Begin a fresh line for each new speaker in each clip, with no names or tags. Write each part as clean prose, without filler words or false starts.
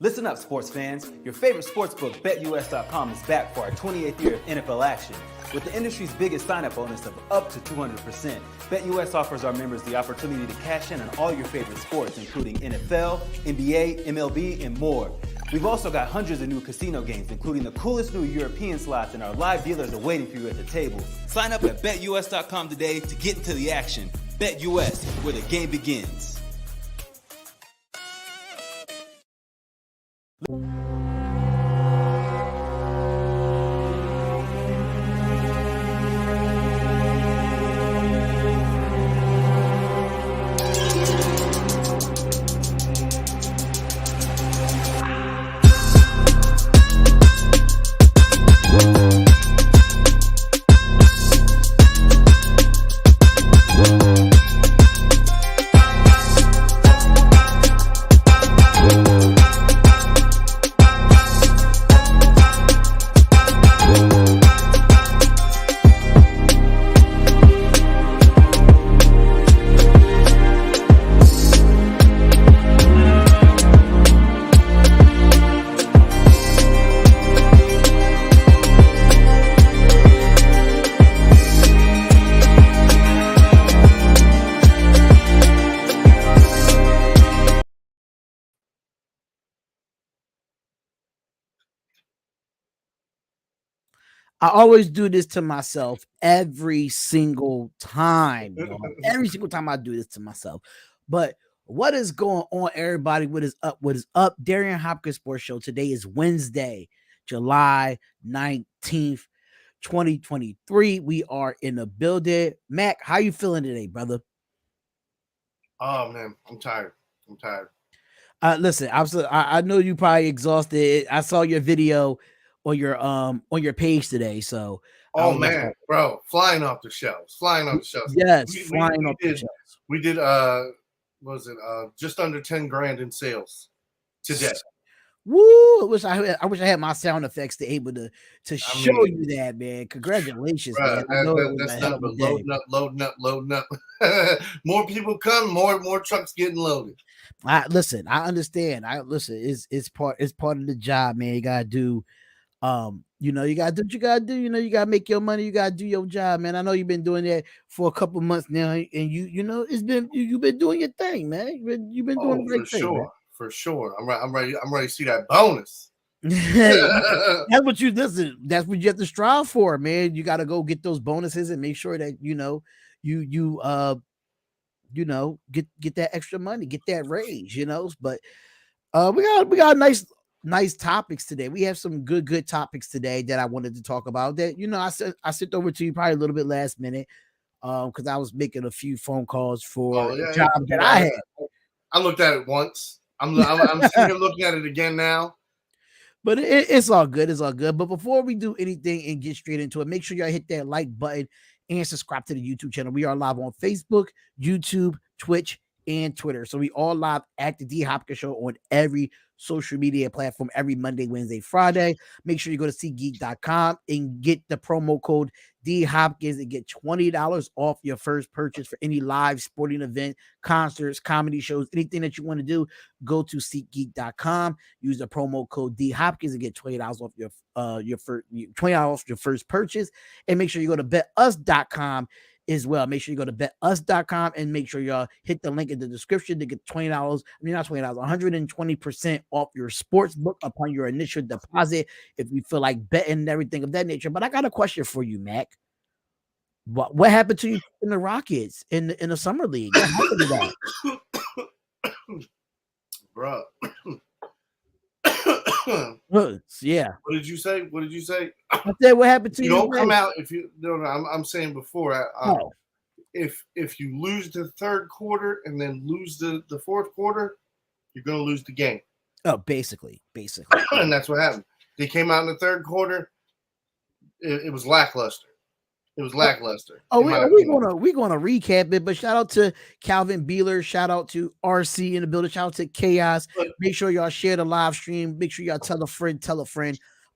Listen up, sports fans. Your favorite sportsbook, BetUS.com, is back for our 28th year of NFL action. With the industry's biggest sign-up bonus of up to 200%, BetUS offers our members the opportunity to cash in on all your favorite sports, including NFL, NBA, MLB, and more. We've also got hundreds of new casino games, including the coolest new European slots, and our live dealers are waiting for you at the table. Sign up at BetUS.com today to get into the action. BetUS, where the game begins.
I always do this to myself every single time. Every single time I do this to myself. But what is going on, everybody? What is up? What is up? Darion Hopkins Sports Show. Today is Wednesday, July 19th, 2023. We are in the building. Mac, how you feeling today, brother?
Oh, man, I'm tired.
Listen, I know you probably exhausted. I saw your video on your page today. So
man, bro, flying off the shelves.
Yes, flying off the shelves.
We did just under 10 grand in sales today.
Woo! I wish I had my sound effects to able to show you that, man. Congratulations, man. I know
that's not but loading up. More people come, more trucks getting loaded.
I understand. It's part of the job, man. You gotta do you gotta do what you gotta do. You gotta make your money. You gotta do your job, man. I know you've been doing that for a couple months now, and you've been doing your thing, man. You've been doing the right thing, man.
For sure. I'm ready to see that bonus.
That's what you have to strive for, man. You gotta go get those bonuses and make sure that you get that extra money, get that raise, But we got nice topics today. We have some good topics today that I wanted to talk about. That I sent over to you probably a little bit last minute, because I was making a few phone calls for a job that I had.
I looked at it once. I'm looking at it again now.
But it's all good. It's all good. But before we do anything and get straight into it, make sure y'all hit that like button and subscribe to the YouTube channel. We are live on Facebook, YouTube, Twitch, and Twitter. So we all live at the Hopkins Show on every social media platform every Monday, Wednesday, Friday. Make sure you go to SeatGeek.com and get the promo code DHopkins and get $20 off your first purchase for any live sporting event, concerts, comedy shows, anything that you want to do. Go to SeatGeek.com, use the promo code DHopkins and get $20 off your first purchase. And make sure you go to BetUs.com as well. Make sure you go to betus.com and make sure y'all hit the link in the description to get $120% off your sports book upon your initial deposit if you feel like betting and everything of that nature. But I got a question for you, Mac. What happened to you in the Rockets in the summer league? What happened to that?
Bro.
Yeah.
What did you say?
I said, what happened to you?
You don't come out if you no. I'm saying before. If you lose the third quarter and then lose the fourth quarter, you're gonna lose the game.
Oh, basically.
And that's what happened. They came out in the third quarter. It was lackluster.
Oh, we're gonna recap it, but shout out to Calvin Beeler, shout out to RC in the building, shout out to Chaos. Make sure y'all share the live stream. Make sure y'all tell a friend.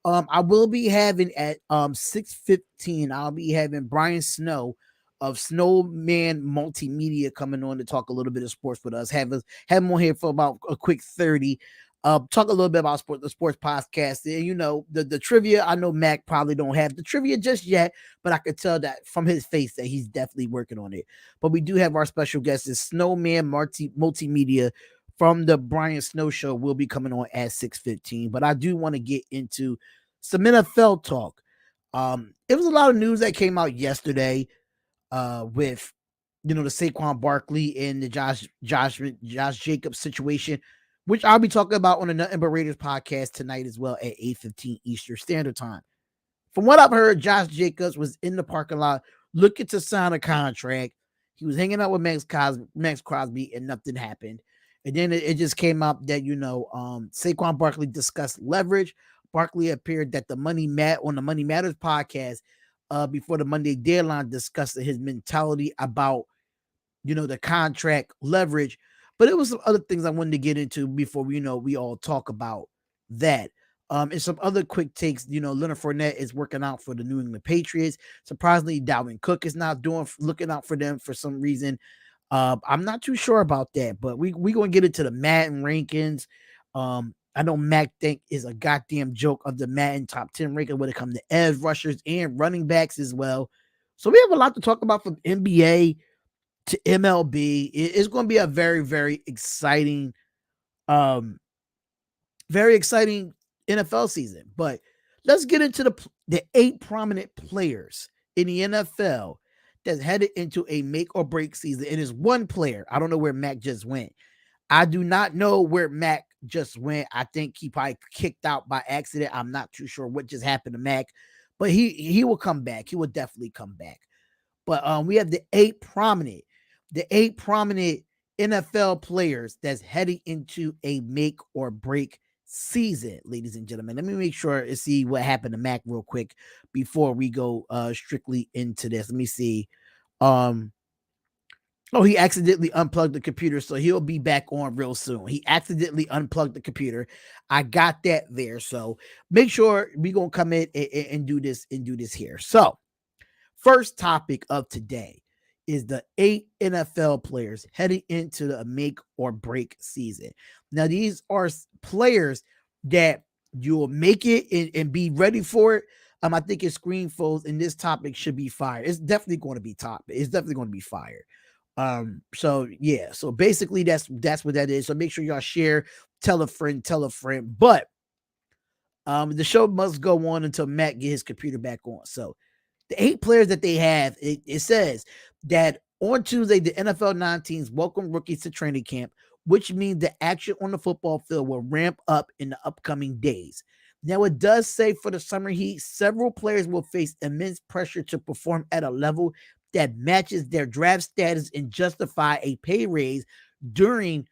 I will be having at 6:15. I'll be having Brian Snow of Snowman Multimedia coming on to talk a little bit of sports with us. Have him on here for about a quick 30. talk a little bit about the sports podcast. And, the trivia, I know Mac probably don't have the trivia just yet, but I could tell that from his face that he's definitely working on it. But we do have our special guest, is Snowman Multimedia from the Brian Snow Show, will be coming on at 6:15. But I do want to get into some NFL talk. It was a lot of news that came out yesterday with the Saquon Barkley and the Josh Jacobs situation, which I'll be talking about on the Nothing But Raiders podcast tonight as well at 8:15 Eastern Standard Time. From what I've heard, Josh Jacobs was in the parking lot looking to sign a contract. He was hanging out with Max Crosby, and nothing happened. And then it just came up that Saquon Barkley discussed leverage. Barkley appeared that on the Money Matters podcast before the Monday deadline, discussing his mentality about the contract leverage. But it was some other things I wanted to get into before we all talk about that. And some other quick takes. Leonard Fournette is working out for the New England Patriots. Surprisingly, Dalvin Cook is not looking out for them for some reason. I'm not too sure about that, but we gonna get into the Madden rankings. I know Mac think is a goddamn joke of the Madden top 10 ranking when it comes to edge rushers and running backs as well. So we have a lot to talk about from NBA to MLB. It's going to be a very, very exciting NFL season. But let's get into the 8 prominent players in the NFL that's headed into a make or break season. It is one player. I don't know where Mac just went. I do not know where Mac just went. I think he probably kicked out by accident. I'm not too sure what just happened to Mac, but he will come back. He will definitely come back. But we have the 8 prominent NFL players that's heading into a make or break season, ladies and gentlemen. Let me make sure and see what happened to Mac real quick before we go strictly into this. Let me see. Oh, he accidentally unplugged the computer, so he'll be back on real soon. He accidentally unplugged the computer. I got that there. So make sure we're going to come in and do this here. So first topic of today is the 8 NFL players heading into the make or break season. Now, these are players that you'll make it and be ready for it. I think his screen folds and this topic should be fire. It's definitely going to be top. It's definitely going to be fire. So basically that's what that is. So make sure y'all share, tell a friend. But the show must go on until Matt get his computer back on. So the 8 players that they have, it says that on Tuesday, the NFL 9 teams welcome rookies to training camp, which means the action on the football field will ramp up in the upcoming days. Now, it does say for the summer heat, several players will face immense pressure to perform at a level that matches their draft status and justify a pay raise during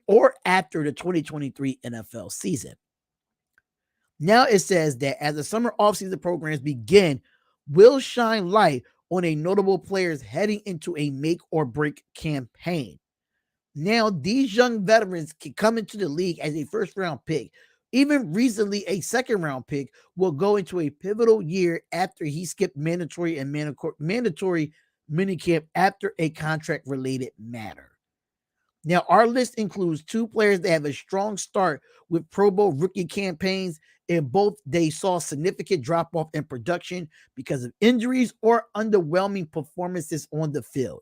or after the 2023 NFL season. Now it says that as the summer offseason programs begin, will shine light on a notable players heading into a make or break campaign. Now, these young veterans can come into the league as a first round pick. Even recently, a second round pick will go into a pivotal year after he skipped mandatory minicamp after a contract related matter. Now, our list includes 2 players that have a strong start with Pro Bowl rookie campaigns, and both they saw significant drop off in production because of injuries or underwhelming performances on the field.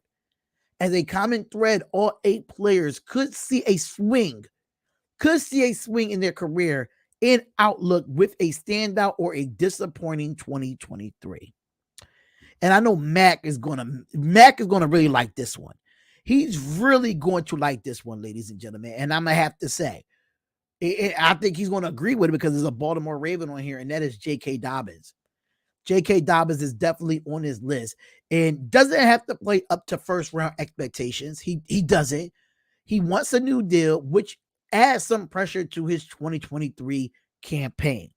As a common thread, all 8 players could see a swing in their career and outlook with a standout or a disappointing 2023. And I know Mac is gonna really like this one. He's really going to like this one, ladies and gentlemen. And I'm gonna have to say, I think he's going to agree with it because there's a Baltimore Raven on here, and that is J.K. Dobbins. J.K. Dobbins is definitely on his list and doesn't have to play up to first round expectations. He doesn't. He wants a new deal, which adds some pressure to his 2023 campaign.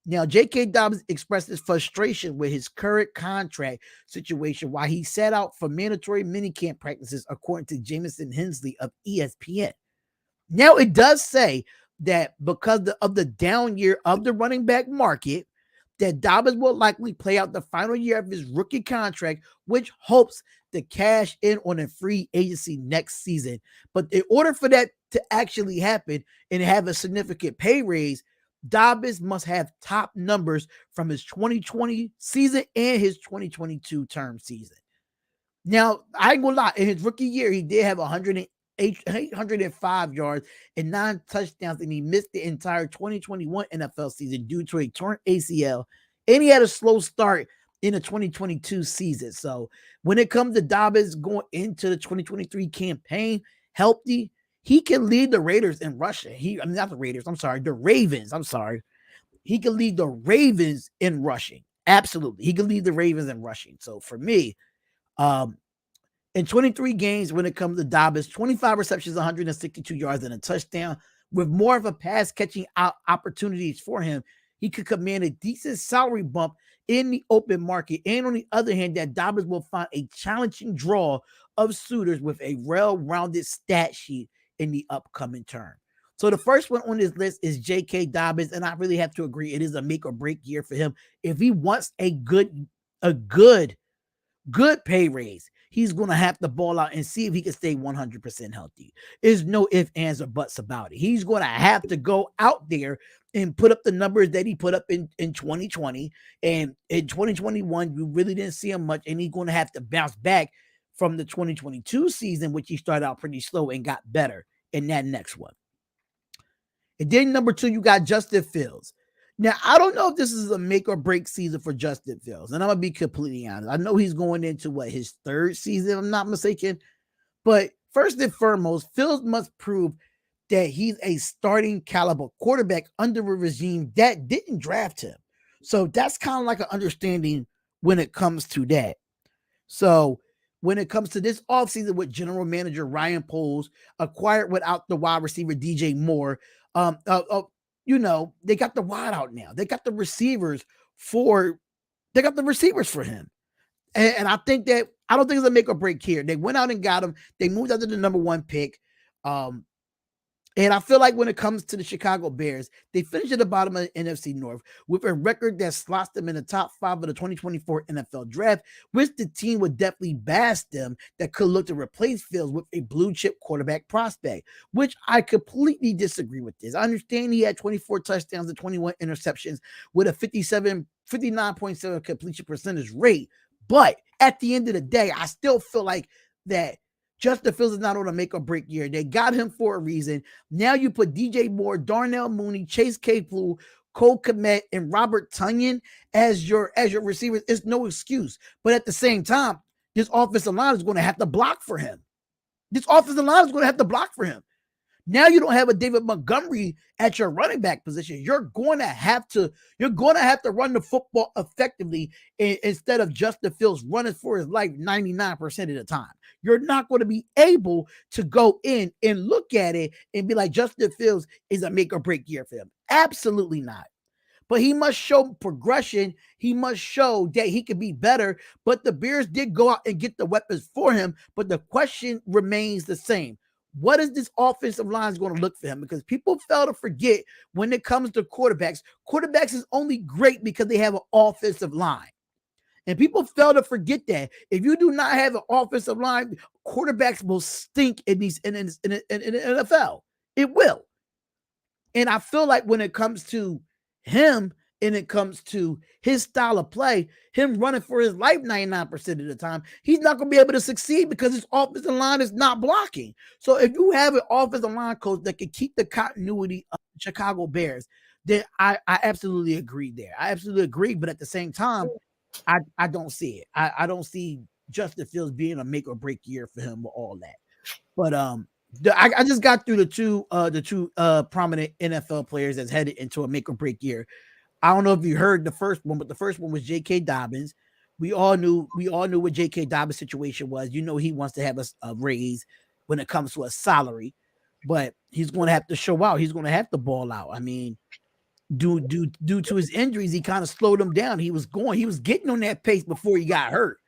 Now, J.K. Dobbins expressed his frustration with his current contract situation while he sat out for mandatory minicamp practices, according to Jamison Hensley of ESPN. Now, it does say that because of the down year of the running back market, that Dobbins will likely play out the final year of his rookie contract, which hopes to cash in on a free agency next season. But in order for that to actually happen and have a significant pay raise, Dobbins must have top numbers from his 2020 season and his 2022 term season. Now, I ain't gonna lie, in his rookie year, he did have 805 yards and 9 touchdowns, and he missed the entire 2021 NFL season due to a torn ACL, and he had a slow start in the 2022 season. So when it comes to Dobbins going into the 2023 campaign healthy, he can lead the Raiders in rushing. The Ravens. I'm sorry. He can lead the Ravens in rushing. Absolutely. He can lead the Ravens in rushing. So for me, in 23 games, when it comes to Dobbins, 25 receptions, 162 yards, and a touchdown, with more of a pass catching opportunities for him, he could command a decent salary bump in the open market. And on the other hand, that Dobbins will find a challenging draw of suitors with a well-rounded stat sheet in the upcoming term. So the first one on this list is J.K. Dobbins, and I really have to agree. It is a make or break year for him. If he wants a good pay raise, he's going to have to ball out and see if he can stay 100% healthy. There's no ifs, ands, or buts about it. He's going to have to go out there and put up the numbers that he put up in 2020. And in 2021, you really didn't see him much, and he's going to have to bounce back from the 2022 season, which he started out pretty slow and got better in that next one. And then number 2, you got Justin Fields. Now, I don't know if this is a make or break season for Justin Fields, and I'm going to be completely honest. I know he's going into his 3rd season, if I'm not mistaken. But first and foremost, Fields must prove that he's a starting caliber quarterback under a regime that didn't draft him. So that's kind of like an understanding when it comes to that. So when it comes to this offseason with general manager Ryan Poles, acquired without the wide receiver DJ Moore, they got the wide out now. They got the receivers for him. And I don't think it's a make or break here. They went out and got him. They moved out to the number 1 pick. And I feel like when it comes to the Chicago Bears, they finished at the bottom of the NFC North with a record that slots them in the top 5 of the 2024 NFL draft, which the team would definitely bash them that could look to replace Fields with a blue chip quarterback prospect, which I completely disagree with this. I understand he had 24 touchdowns and 21 interceptions with a 59.7 completion percentage rate. But at the end of the day, I still feel like that Justin Fields is not on a make or break year. They got him for a reason. Now you put DJ Moore, Darnell Mooney, Chase Claypool, Cole Kmet, and Robert Tonyan as your receivers. It's no excuse. But at the same time, this offensive line is going to have to block for him. Now you don't have a David Montgomery at your running back position. You're going to have to run the football effectively instead of Justin Fields running for his life 99% of the time. You're not going to be able to go in and look at it and be like, Justin Fields is a make or break year for him. Absolutely not. But he must show progression. He must show that he can be better. But the Bears did go out and get the weapons for him. But the question remains the same. What is this offensive line going to look for him? Because people fail to forget when it comes to quarterbacks is only great because they have an offensive line. And people fail to forget that. If you do not have an offensive line, quarterbacks will stink in the NFL. It will. And I feel like when it comes to him and it comes to his style of play, him running for his life 99% of the time, he's not going to be able to succeed because his offensive line is not blocking. So if you have an offensive line coach that can keep the continuity of the Chicago Bears, then I absolutely agree there. I absolutely agree. But at the same time, I don't see it. I don't see Justin Fields being a make or break year for him with all that. But I just got through the two prominent NFL players that's headed into a make or break year. I don't know if you heard the first one, but the first one was J.K. Dobbins. We all knew what J.K. Dobbins' situation was. You know he wants to have a raise when it comes to a salary, but he's going to have to show out. He's going to have to ball out. I mean, due to his injuries, he kind of slowed him down. He was getting on that pace before he got hurt.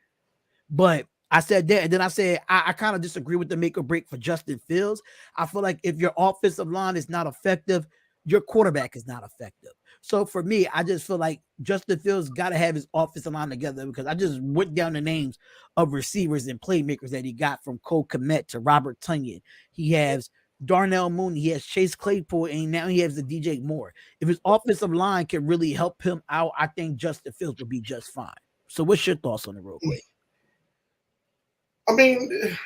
But I said that, and then I said I kind of disagree with the make or break for Justin Fields. I feel like if your offensive line is not effective, your quarterback is not effective. So for me, I just feel like Justin Fields got to have his offensive line together because I just went down the names of receivers and playmakers that he got from Cole Kmet to Robert Tonyan. He has Darnell Mooney, he has Chase Claypool, and now he has the DJ Moore. If his offensive line can really help him out, I think Justin Fields will be just fine. So what's your thoughts on it real quick?
I mean,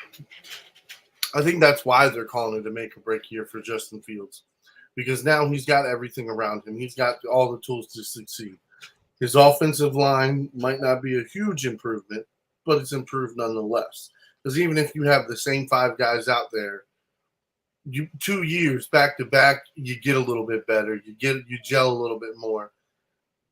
I think that's why they're calling it a make or break year for Justin Fields, because now he's got everything around him. He's got all the tools to succeed. His offensive line might not be a huge improvement, but it's improved nonetheless. Because even if you have the same 5 guys out there, 2 years back to back, you get a little bit better. You gel a little bit more.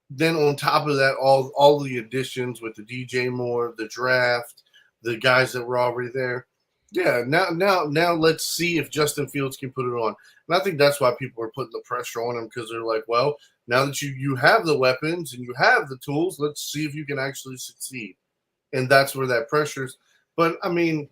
Then on top of that, all the additions with the DJ Moore, the draft, the guys that were already there. Yeah, now let's see if Justin Fields can put it on. And I think that's why people are putting the pressure on him, because they're like, well, now that you have the weapons and you have the tools, let's see if you can actually succeed. And that's where that pressure's. But I mean,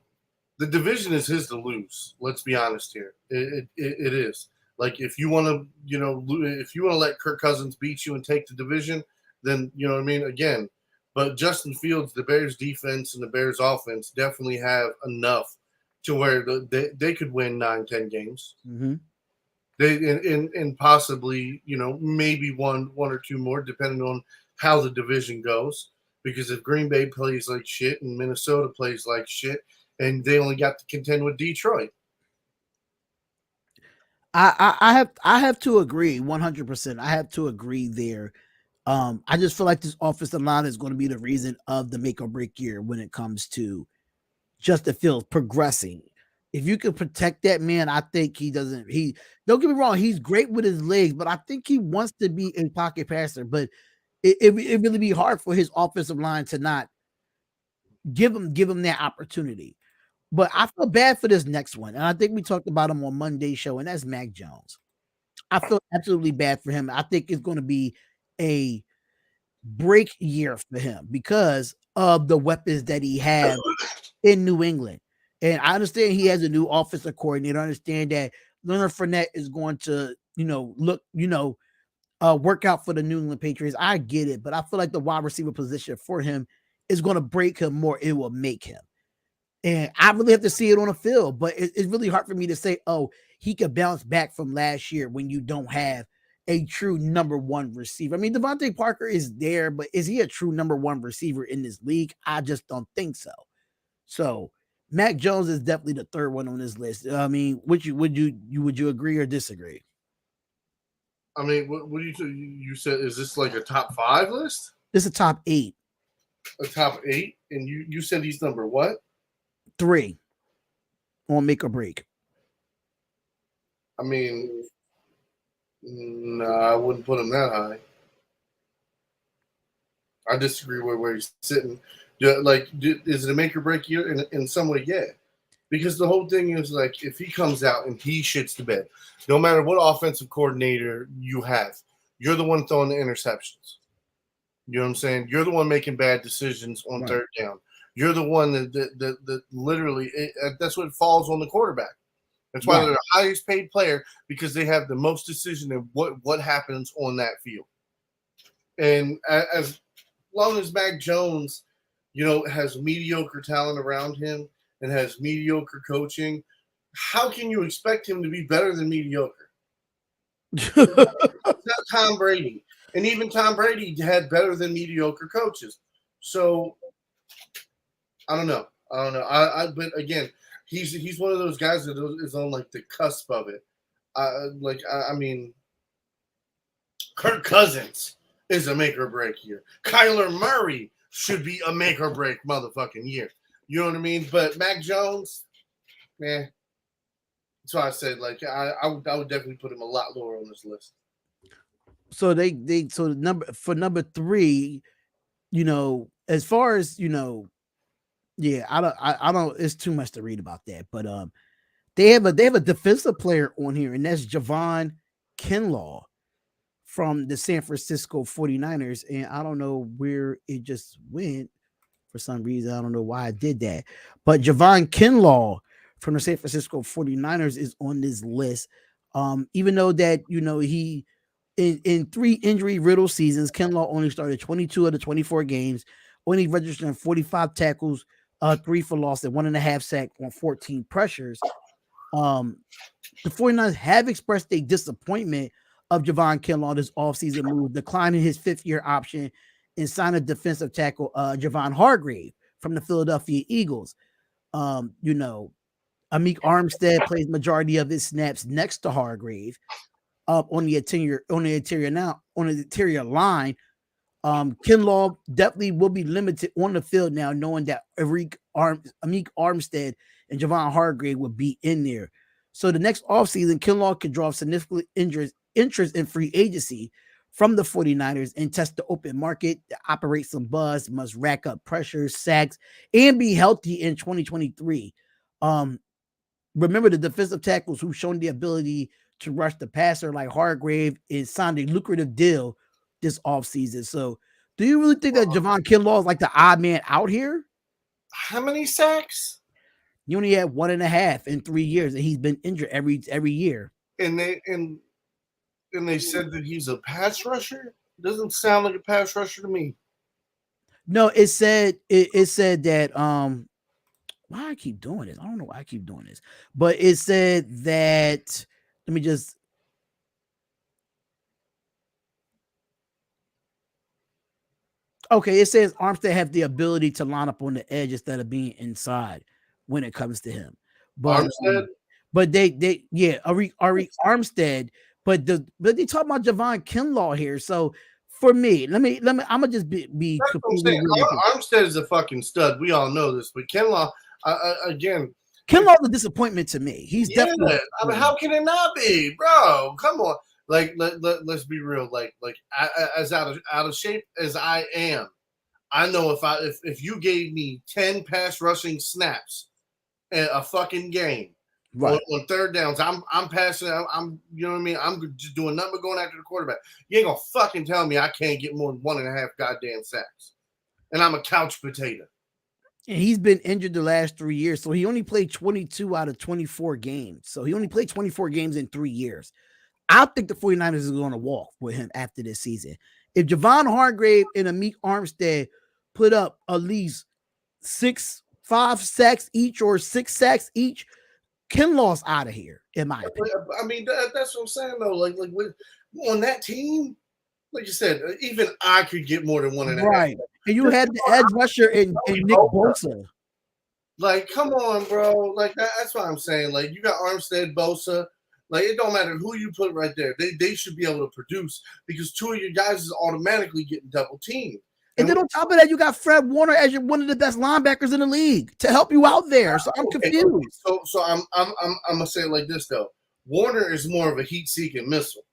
the division is his to lose. Let's be honest here. It is. Like, if you want to, if you want to let Kirk Cousins beat you and take the division, then, you know what I mean? Again, but Justin Fields, the Bears defense and the Bears offense definitely have enough to where they could win 9-10 games.
Mm-hmm.
And possibly, maybe one or two more, depending on how the division goes. Because if Green Bay plays like shit and Minnesota plays like shit, and they only got to contend with Detroit.
I have to agree 100%. I have to agree there. I just feel like this offensive line is going to be the reason of the make or break year when it comes to Justin Fields progressing. If you can protect that man, I think don't get me wrong, he's great with his legs, but I think he wants to be a pocket passer. But it really be hard for his offensive line to not give him that opportunity. But I feel bad for this next one. And I think we talked about him on Monday's show, and that's Mac Jones. I feel absolutely bad for him. I think it's going to be a break year for him because of the weapons that he has in New England. And I understand he has a new offensive coordinator. I understand that Leonard Fournette is going to, work out for the New England Patriots. I get it, but I feel like the wide receiver position for him is going to break him more. It will make him. And I really have to see it on the field, but it's really hard for me to say, oh, he could bounce back from last year when you don't have a true number one receiver. I mean, Devontae Parker is there, but is he a true number one receiver in this league? I just don't think so. So Mac Jones is definitely the third one on this list. I mean, would you agree or disagree?
I mean, what do you said? Is this like a top 5 list?
This is a top 8.
A top 8, and you said he's number what?
3 on make or break.
I mean, no, I wouldn't put him that high. I disagree with where he's sitting. Like, is it a make or break year? In some way, yeah. Because the whole thing is, like, if he comes out and he shits the bed, no matter what offensive coordinator you have, you're the one throwing the interceptions. You know what I'm saying? You're the one making bad decisions on third down. You're the one that literally that's what falls on the quarterback. That's why they're the highest paid player, because they have the most decision in what happens on that field. And as long as Mac Jones, has mediocre talent around him and has mediocre coaching, how can you expect him to be better than mediocre? Not Tom Brady. And even Tom Brady had better than mediocre coaches. So I don't know. But again, he's one of those guys that is on like the cusp of it. I mean, Kirk Cousins is a make or break year. Kyler Murray should be a make or break motherfucking year. You know what I mean? But Mac Jones, man, that's why I said, like, I would definitely put him a lot lower on this list.
So number 3, as far as yeah, I don't. It's too much to read about that, but they have a defensive player on here, and that's Javon Kinlaw from the San Francisco 49ers, and I don't know where it just went for some reason. I don't know why I did that, but Javon Kinlaw from the San Francisco 49ers is on this list. Even though that he in 3 injury riddled seasons, Kinlaw only started 22 of the 24 games, only registered 45 tackles, 3 for loss, and 1.5 sacks on 14 pressures. The 49ers have expressed a disappointment of Javon Kinlaw this offseason move, declining his 5th-year option and signing defensive tackle Javon Hargrave from the Philadelphia Eagles. Amik Armstead plays majority of his snaps next to Hargrave on the interior line. Kinlaw definitely will be limited on the field now, knowing that Amik Armstead and Javon Hargrave will be in there. So the next offseason, Kinlaw could draw significant interest in free agency from the 49ers and test the open market to operate some buzz, must rack up pressure, sacks, and be healthy in 2023. Remember, the defensive tackles who've shown the ability to rush the passer like Hargrave is signed a lucrative deal this offseason. So do you really think that Javon Kinlaw is like the odd man out here?
How many sacks?
He only had 1.5 in 3 years, and he's been injured every year.
And they said that he's a pass rusher. Doesn't sound like a pass rusher to me.
No, it said that why I keep doing this? I don't know why I keep doing this, but it said that let me just. Okay, it says Armstead have the ability to line up on the edge instead of being inside when it comes to him. But
Armstead?
But Ari Armstead, but they talk about Javon Kinlaw here. So for me, let me I'm gonna just be completely
Armstead is a fucking stud. We all know this, but Kinlaw again.
Kinlaw's a disappointment to me. He's definitely.
I mean, how can it not be, bro? Come on. Like let's be real. Like as out of shape as I am, I know if you gave me 10 pass rushing snaps in a fucking game, right, on third downs, I'm passing. I'm you know what I mean. I'm just doing nothing but going after the quarterback. You ain't gonna fucking tell me I can't get more than 1.5 goddamn sacks, and I'm a couch potato.
And he's been injured the last 3 years, so he only played 22 out of 24 games. So he only played 24 games in 3 years. I think the 49ers is going to walk with him after this season. If Javon Hargrave and Amik Armstead put up at least 5 sacks each or 6 sacks each, Kinlaw's out of here, in my opinion.
I mean, that's what I'm saying, though. Like on that team, like you said, even I could get more than 1.5.
Right. And you had the edge rusher and Nick Bosa.
Like, come on, bro. Like, that's what I'm saying. Like, you got Armstead, Bosa. Like, it don't matter who you put right there. They should be able to produce because 2 of your guys is automatically getting double teamed.
And then on top of that, you got Fred Warner as one of the best linebackers in the league to help you out there. So I'm confused.
So I'm gonna say it like this though. Warner is more of a heat-seeking missile.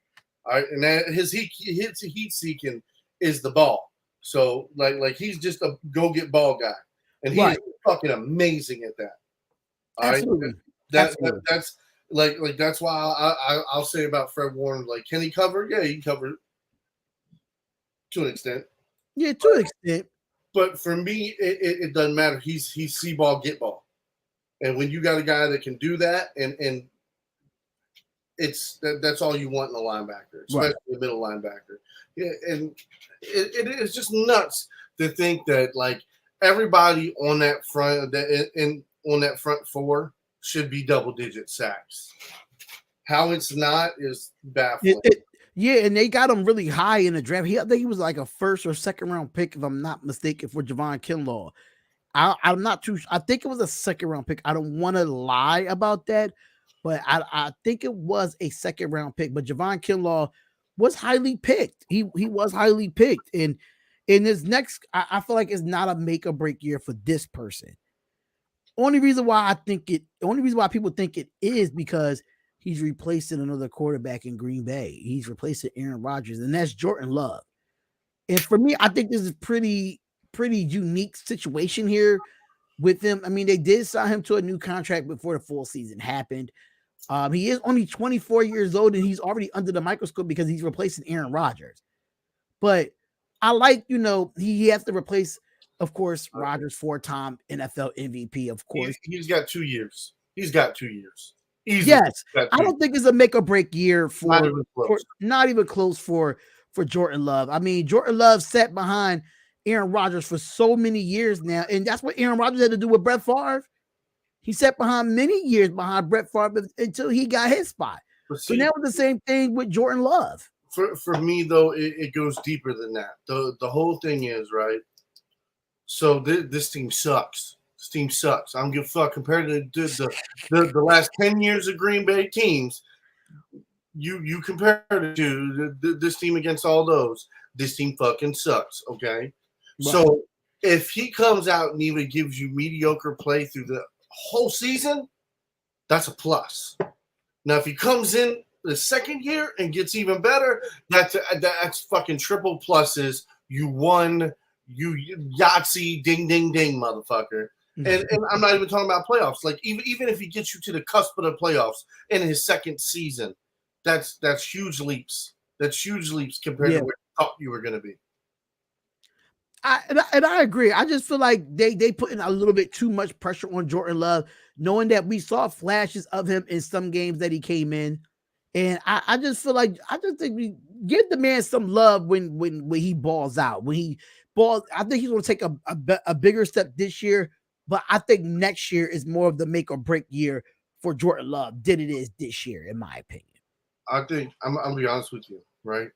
All right, and that his heat-seeking is the ball. So like he's just a go-get ball guy, and he's fucking amazing at that. All
Absolutely.
Right, that's. Like that's why I'll say about Fred Warner. Like, can he cover? Yeah, he can cover to an extent.
Yeah, to an extent.
But for me, it doesn't matter. He's see ball, get ball, and when you got a guy that can do that, and that's all you want in a linebacker, especially the middle linebacker. Yeah, and it is just nuts to think that like everybody on that front on that front four should be double-digit sacks. How it's not is baffling.
Yeah, and they got him really high in the draft. I think he was like a 1st or 2nd round pick, if I'm not mistaken, for Javon Kinlaw. I'm not too. I think it was a 2nd round pick. I don't want to lie about that, but I think it was a 2nd round pick. But Javon Kinlaw was highly picked. He was highly picked, and in this next, I feel like it's not a make or break year for this person. Only reason why people think it is because he's replacing another quarterback in Green Bay. He's replacing Aaron Rodgers, and that's Jordan Love. And for me, I think this is pretty unique situation here with him. I mean, they did sign him to a new contract before the full season happened. He is only 24 years old, and he's already under the microscope because he's replacing Aaron Rodgers. But I like, he has to replace, of course, Rodgers, 4-time NFL MVP, of course.
He's got 2 years. He's got 2 years. Easily.
Yes. I don't think it's a make or break year not even close for Jordan Love. I mean, Jordan Love sat behind Aaron Rodgers for so many years now, and that's what Aaron Rodgers had to do with Brett Favre. He sat behind many years behind Brett Favre until he got his spot. So that was the same thing with Jordan Love.
For me, though, it goes deeper than that. The whole thing is, right? So this team sucks. This team sucks. I don't give a fuck. Compared to the last 10 years of Green Bay teams, you compare it to this team against all those. This team fucking sucks, okay? Right. So if he comes out and even gives you mediocre play through the whole season, that's a plus. Now, if he comes in the second year and gets even better, that's fucking triple pluses. You won, you Yahtzee, ding, ding, ding, motherfucker. And I'm not even talking about playoffs. Like, even if he gets you to the cusp of the playoffs in his second season, that's huge leaps. That's huge leaps compared to where you thought you were going to be.
I agree. I just feel like they put in a little bit too much pressure on Jordan Love, knowing that we saw flashes of him in some games that he came in. And I just feel like I just think we give the man some love when he balls out. When he balls, I think he's going to take a bigger step this year. But I think next year is more of the make or break year for Jordan Love than it is this year, in my opinion.
I think I'm gonna be honest with you, right?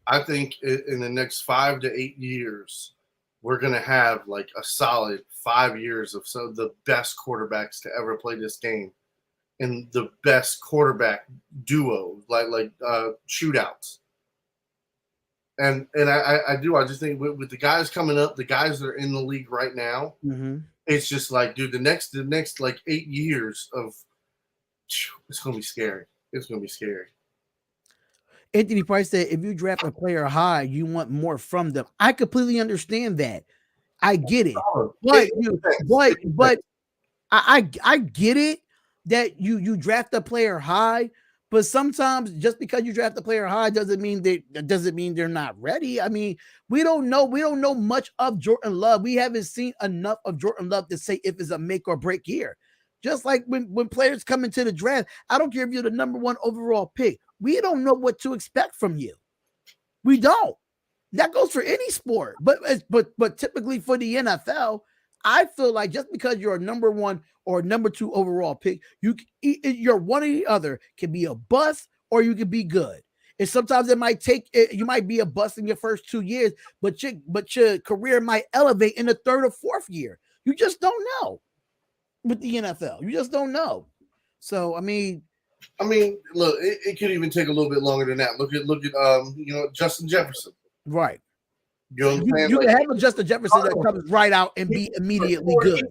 I think in the next 5 to 8 years, we're gonna have like a solid 5 years of some of the best quarterbacks to ever play this game, and the best quarterback duo, like shootouts. And I just think with the guys coming up, the guys that are in the league right now, it's just like, dude, the next like 8 years of it's gonna be scary. It's going to be scary.
Anthony Price said, if you draft a player high, you want more from them. I completely understand that. I get it. But I get it that you draft a player high, but sometimes just because you draft a player high doesn't mean they're not ready. I mean, we don't know much of Jordan Love. We haven't seen enough of Jordan Love to say if it's a make or break year. Just like when players come into the draft, I don't care if you're the number 1 overall pick. We don't know what to expect from you. We don't. That goes for any sport, but typically for the NFL, I feel like just because you're a number 1 or number 2 overall pick, you're one or the other. Can be a bust or you can be good. And sometimes you might be a bust in your first 2 years, but your career might elevate in the 3rd or 4th year. You just don't know. With the NFL, you just don't know. So I mean,
look, it could even take a little bit longer than that. Look at Justin Jefferson.
Right.
You know what I'm saying?
You can have a Justin Jefferson that comes right out and be immediately good.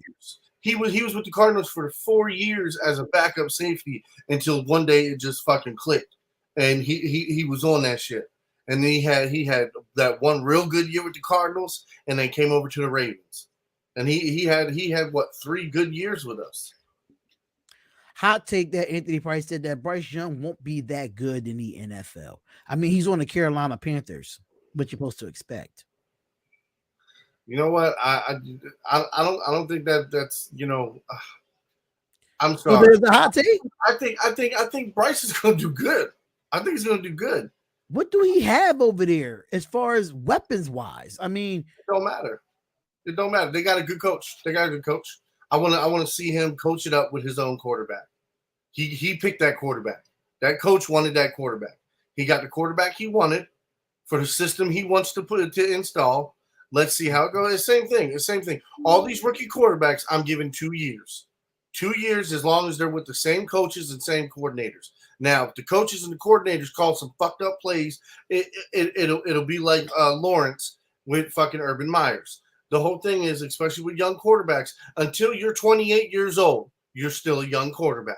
He was with the Cardinals for 4 years as a backup safety until one day it just fucking clicked, and he was on that shit. And then he had that one real good year with the Cardinals, and then came over to the Ravens. And he had what 3 good years with us.
Hot take that Anthony Price said that Bryce Young won't be that good in the NFL. I mean, he's on the Carolina Panthers. What you're supposed to expect?
You know what? I don't think that's I'm sorry.
So there's a hot take.
I think Bryce is going to do good. I think he's going to do good.
What do he have over there as far as weapons wise? I mean,
it don't matter. It don't matter. They got a good coach. I want to see him coach it up with his own quarterback. He picked that quarterback. That coach wanted that quarterback. He got the quarterback he wanted for the system he wants to install. Let's see how it goes. The same thing. All these rookie quarterbacks, I'm giving 2 years. 2 years as long as they're with the same coaches and same coordinators. Now, if the coaches and the coordinators call some fucked up plays, it'll be like Lawrence with fucking Urban Myers. The whole thing is, especially with young quarterbacks, until you're 28 years old, you're still a young quarterback.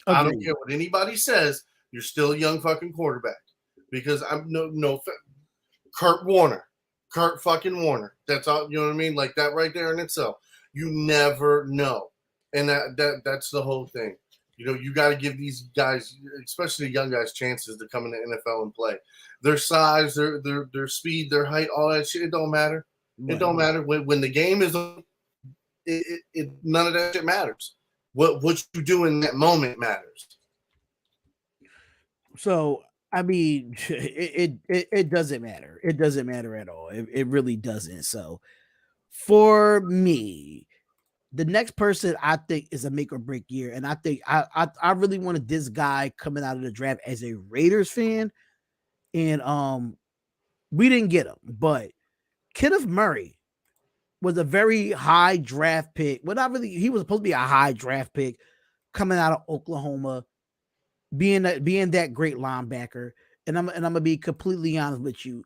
Agreed. I don't care what anybody says, you're still a young fucking quarterback. Because I'm no Kurt fucking Warner. That's all, you know what I mean? Like that right there in itself. You never know. And that's the whole thing. You know, you got to give these guys, especially the young guys, chances to come in the NFL and play. Their size, their speed, their height, all that shit, it don't matter. It don't matter when the game is. None of that shit matters. What you do in that moment matters.
So I mean, it doesn't matter. It doesn't matter at all. It really doesn't. So for me, The next person I think is a make or break year, and I think I really wanted this guy coming out of the draft as a Raiders fan, and we didn't get him, but Kenneth Murray was a very high draft pick. Well, not really. He was supposed to be a high draft pick coming out of Oklahoma, being that great linebacker. And I'm gonna be completely honest with you.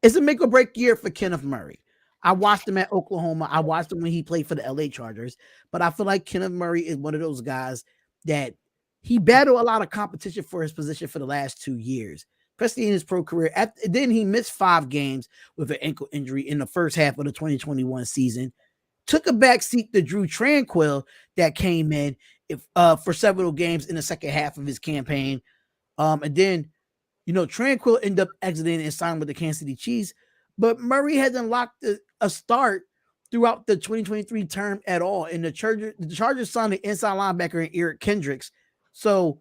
It's a make or break year for Kenneth Murray. I watched him at Oklahoma. I watched him when he played for the LA Chargers. But I feel like Kenneth Murray is one of those guys that he battled a lot of competition for his position for the last 2 years, especially in his pro career. Then he missed 5 games with an ankle injury in the first half of the 2021 season. Took a back seat to Drew Tranquill that came in for several games in the second half of his campaign. And then, Tranquill ended up exiting and signing with the Kansas City Chiefs. But Murray hasn't locked a start throughout the 2023 term at all. And the Chargers signed the inside linebacker in Eric Kendricks. So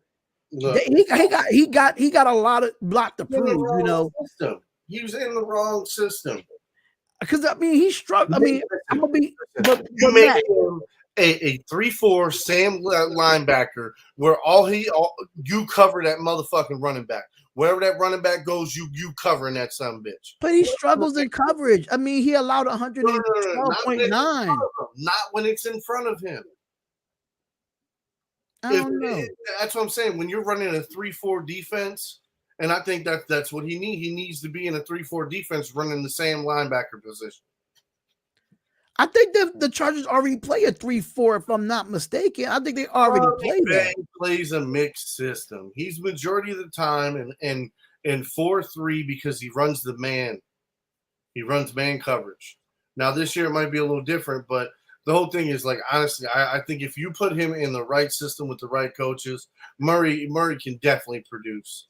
he got a lot to prove,
System. He was in the wrong system.
Because he struggled. I'm gonna be
you make him a 3-4 Sam linebacker where you cover that motherfucking running back. Wherever that running back goes, you covering that son of a bitch.
But he struggles in coverage. He allowed 112.9.
Not when it's in front of him.
I don't know.
That's what I'm saying. When you're running a 3-4 defense, and I think that's what he needs. He needs to be in a 3-4 defense running the same linebacker position.
I think the Chargers already play a 3-4, if I'm not mistaken. I think they already play that.
He plays a mixed system. He's majority of the time in 4-3 because he runs the man. He runs man coverage. Now this year it might be a little different, but the whole thing is, like, honestly, I think if you put him in the right system with the right coaches, Murray can definitely produce.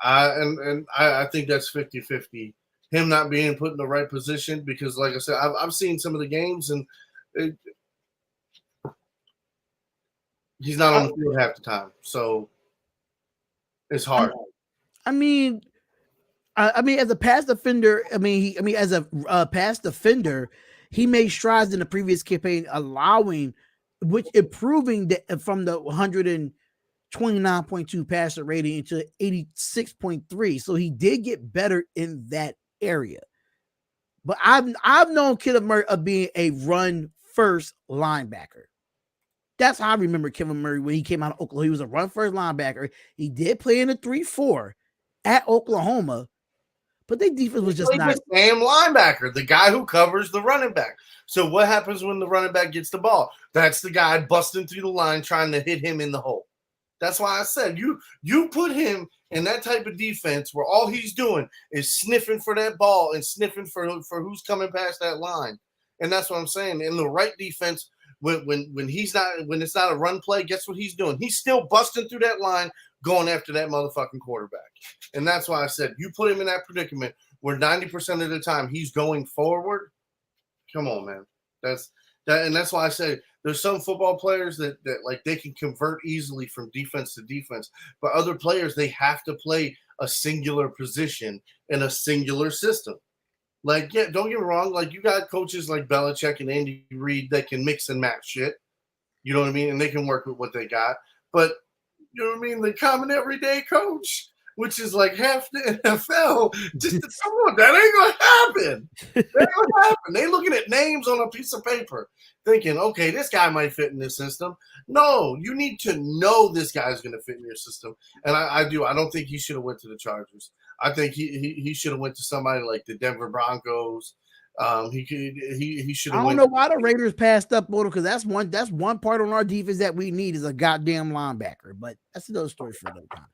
I think that's 50-50. Him not being put in the right position because, like I said, I've seen some of the games and he's not on the field half the time, so it's hard.
As a pass defender, as a pass defender, he made strides in the previous campaign, improving from the 129.2 passer rating into 86.3. So he did get better in that area. But I've known Kenneth Murray of being a run first linebacker. That's how I remember Kevin Murray when he came out of Oklahoma. He was a run first linebacker. He did play in a 3-4 at Oklahoma, but their defense was just not
the same linebacker, the guy who covers the running back. So what happens when the running back gets the ball? That's the guy busting through the line trying to hit him in the hole. That's why I said you put him in that type of defense where all he's doing is sniffing for that ball and sniffing for who's coming past that line. And that's what I'm saying. In the right defense, when it's not a run play, guess what he's doing? He's still busting through that line, going after that motherfucking quarterback. And that's why I said you put him in that predicament where 90% of the time he's going forward. Come on, man. That's why I say there's some football players that like they can convert easily from defense to defense, but other players, they have to play a singular position in a singular system. Like, yeah, don't get me wrong. Like, you got coaches like Belichick and Andy Reid that can mix and match shit. You know what I mean? And they can work with what they got. But, you know what I mean? The common everyday coach, which is like half the NFL, just come on, that ain't going to happen. That ain't going to happen. They looking at names on a piece of paper thinking, okay, this guy might fit in this system. No, you need to know this guy's going to fit in your system. And I do. I don't think he should have went to the Chargers. I think he should have went to somebody like the Denver Broncos. He should have.
I don't know why the Raiders passed up on him, because that's one part on our defense that we need is a goddamn linebacker. But that's another story for another time.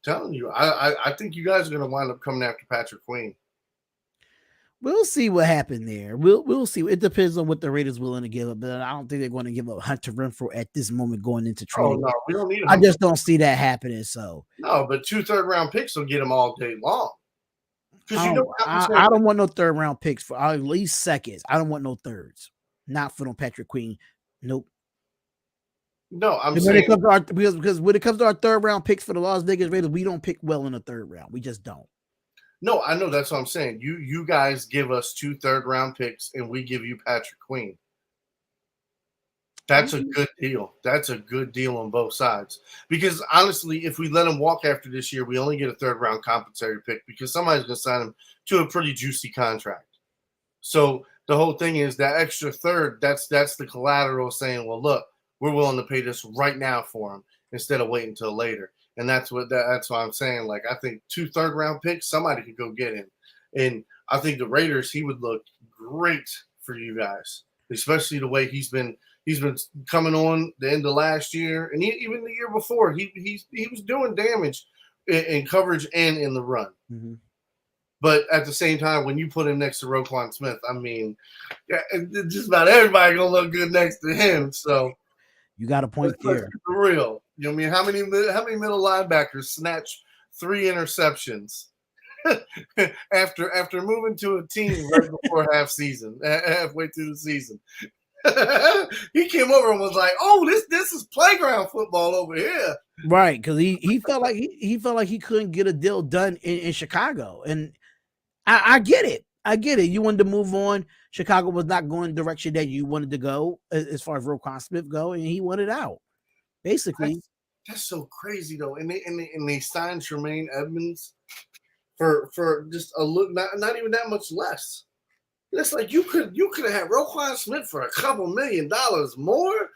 Telling you, I think you guys are going to wind up coming after Patrick Queen.
We'll see what happened there. We'll see. It depends on what the Raiders willing to give up, but I don't think they're going to give up Hunter Renfrow at this moment going into training.
Oh no, we don't need.
I just don't see that happening. So
no, but 2 third-round picks will get them all day long.
I don't want no third-round picks for at least seconds. I don't want no thirds. Not for no Patrick Queen. Nope.
No, I'm saying
because when it comes to our third-round picks for the Las Vegas Raiders, we don't pick well in the third round. We just don't.
No, I know, that's what I'm saying. You guys give us 2 third-round picks, and we give you Patrick Queen. That's a good deal. That's a good deal on both sides. Because honestly, if we let him walk after this year, we only get a third-round compensatory pick because somebody's going to sign him to a pretty juicy contract. So the whole thing is that extra third, that's the collateral saying, well, look, we're willing to pay this right now for him instead of waiting until later. And that's why I'm saying, like, I think 2 third-round picks, somebody could go get him. And I think the Raiders, he would look great for you guys, especially the way he's been coming on the end of last year, and even the year before, he was doing damage in coverage and in the run.
Mm-hmm.
But at the same time, when you put him next to Roquan Smith, I mean, just about everybody gonna look good next to him. So
you got a point there.
For real, you know what I mean? How many middle linebackers snatch 3 interceptions after moving to a team right before halfway through the season? He came over and was like, "Oh, this is playground football over here."
Right, because he felt like he couldn't get a deal done in Chicago, and I get it. I get it. You wanted to move on. Chicago was not going the direction that you wanted to go as far as Roquan Smith go, and he wanted out. Basically,
that's so crazy though. And they signed Tremaine Edmonds for just a look, not even that much less. It's like you could have had Roquan Smith for a couple $1 million more.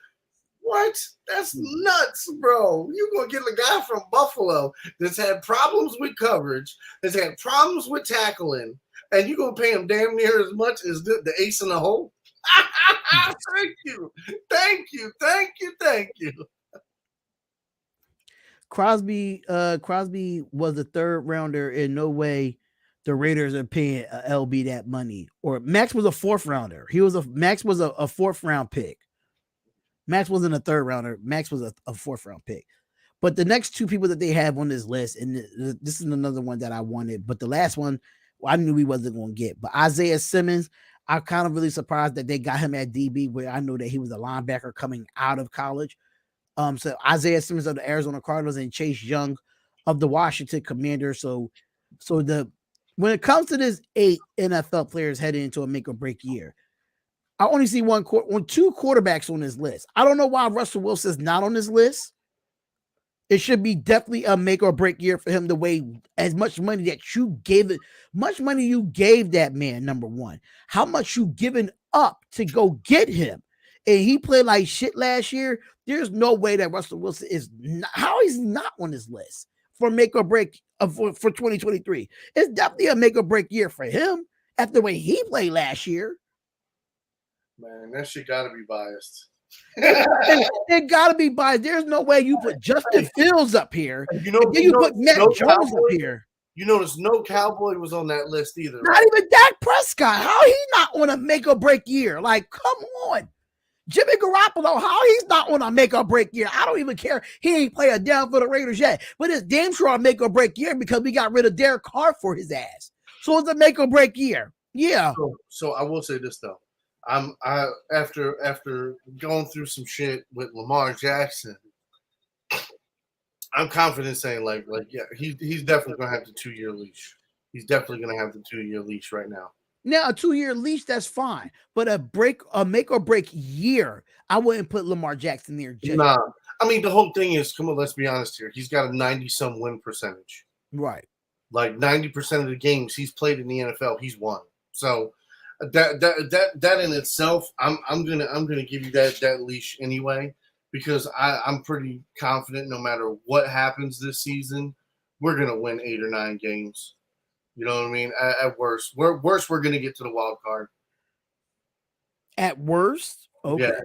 What? That's nuts, bro. You're going to get a guy from Buffalo that's had problems with coverage, that's had problems with tackling, and you're going to pay him damn near as much as the ace in the hole? Thank you.
Crosby was a third rounder. In no way the Raiders are paying LB that money. Or Max was a 4th rounder. Max was a 4th round pick. Max wasn't a 3rd rounder. Max was a 4th round pick. But the next 2 people that they have on this list, and this is another one that I wanted, but the last one, I knew we wasn't going to get. But Isaiah Simmons, I'm kind of really surprised that they got him at DB, where I know that he was a linebacker coming out of college. So Isaiah Simmons of the Arizona Cardinals and Chase Young of the Washington Commanders. So when it comes to this 8 NFL players heading into a make or break year, I only see 2 quarterbacks on this list. I don't know why Russell Wilson is not on this list. It should be definitely a make or break year for him, the way as much money that you gave that man, number one. How much you given up to go get him. And he played like shit last year. There's no way that Russell Wilson is not, how he's not on this list for make or break for 2023. It's definitely a make or break year for him after the way he played last year.
Man, that shit got to be biased.
It got to be biased. There's no way you put Justin Fields up here. You put Matt Jones up here.
You notice no Cowboy was on that list either.
Not even Dak Prescott. How he not on a make or break year? Like, come on. Jimmy Garoppolo, how he's not on a make or break year? I don't even care. He ain't played a down for the Raiders yet. But it's damn sure a make or break year because we got rid of Derek Carr for his ass. So it's a make or break year. Yeah.
So I will say this though. After going through some shit with Lamar Jackson, I'm confident saying like yeah, he's definitely gonna have the 2-year leash. He's definitely gonna have the 2-year leash right now.
Now, a 2-year leash, that's fine. But a make or break year, I wouldn't put Lamar Jackson there.
Nah. I mean, the whole thing is, come on, let's be honest here. He's got a 90-some win percentage.
Right.
Like 90% of the games he's played in the NFL, he's won. So that in itself, I'm gonna give you that leash anyway, because I'm pretty confident no matter what happens this season, we're gonna win 8 or 9 games. You know what I mean? At worst, we're going to get to the wild card.
At worst, okay.
Yeah.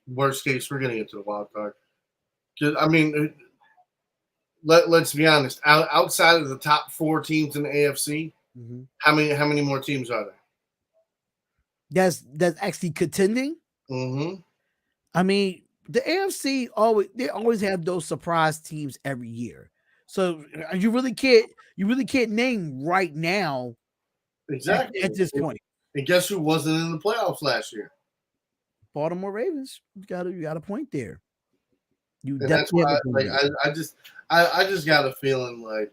Worst case, we're going to get to the wild card. I mean, let's be honest. Outside of the top 4 teams in the AFC, how many more teams are there?
That's actually contending.
Mm-hmm.
I mean, the AFC always have those surprise teams every year. So you really can't name right now.
Exactly.
At this point.
And guess who wasn't in the playoffs last year?
Baltimore Ravens. You got a point there.
And that's why I just got a feeling like,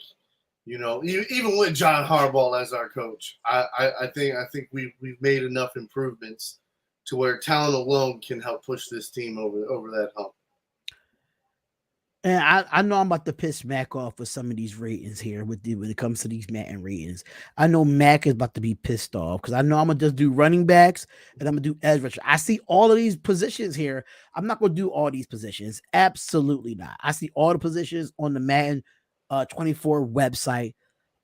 you know, even with John Harbaugh as our coach, I think we've made enough improvements to where talent alone can help push this team over that hump.
And I know I'm about to piss Mac off with some of these ratings here when it comes to these Madden ratings. I know Mac is about to be pissed off because I know I'm gonna just do running backs and I'm gonna do edge rusher. I see all of these positions here. I'm not gonna do all these positions. Absolutely not. I see all the positions on the Madden 24 website.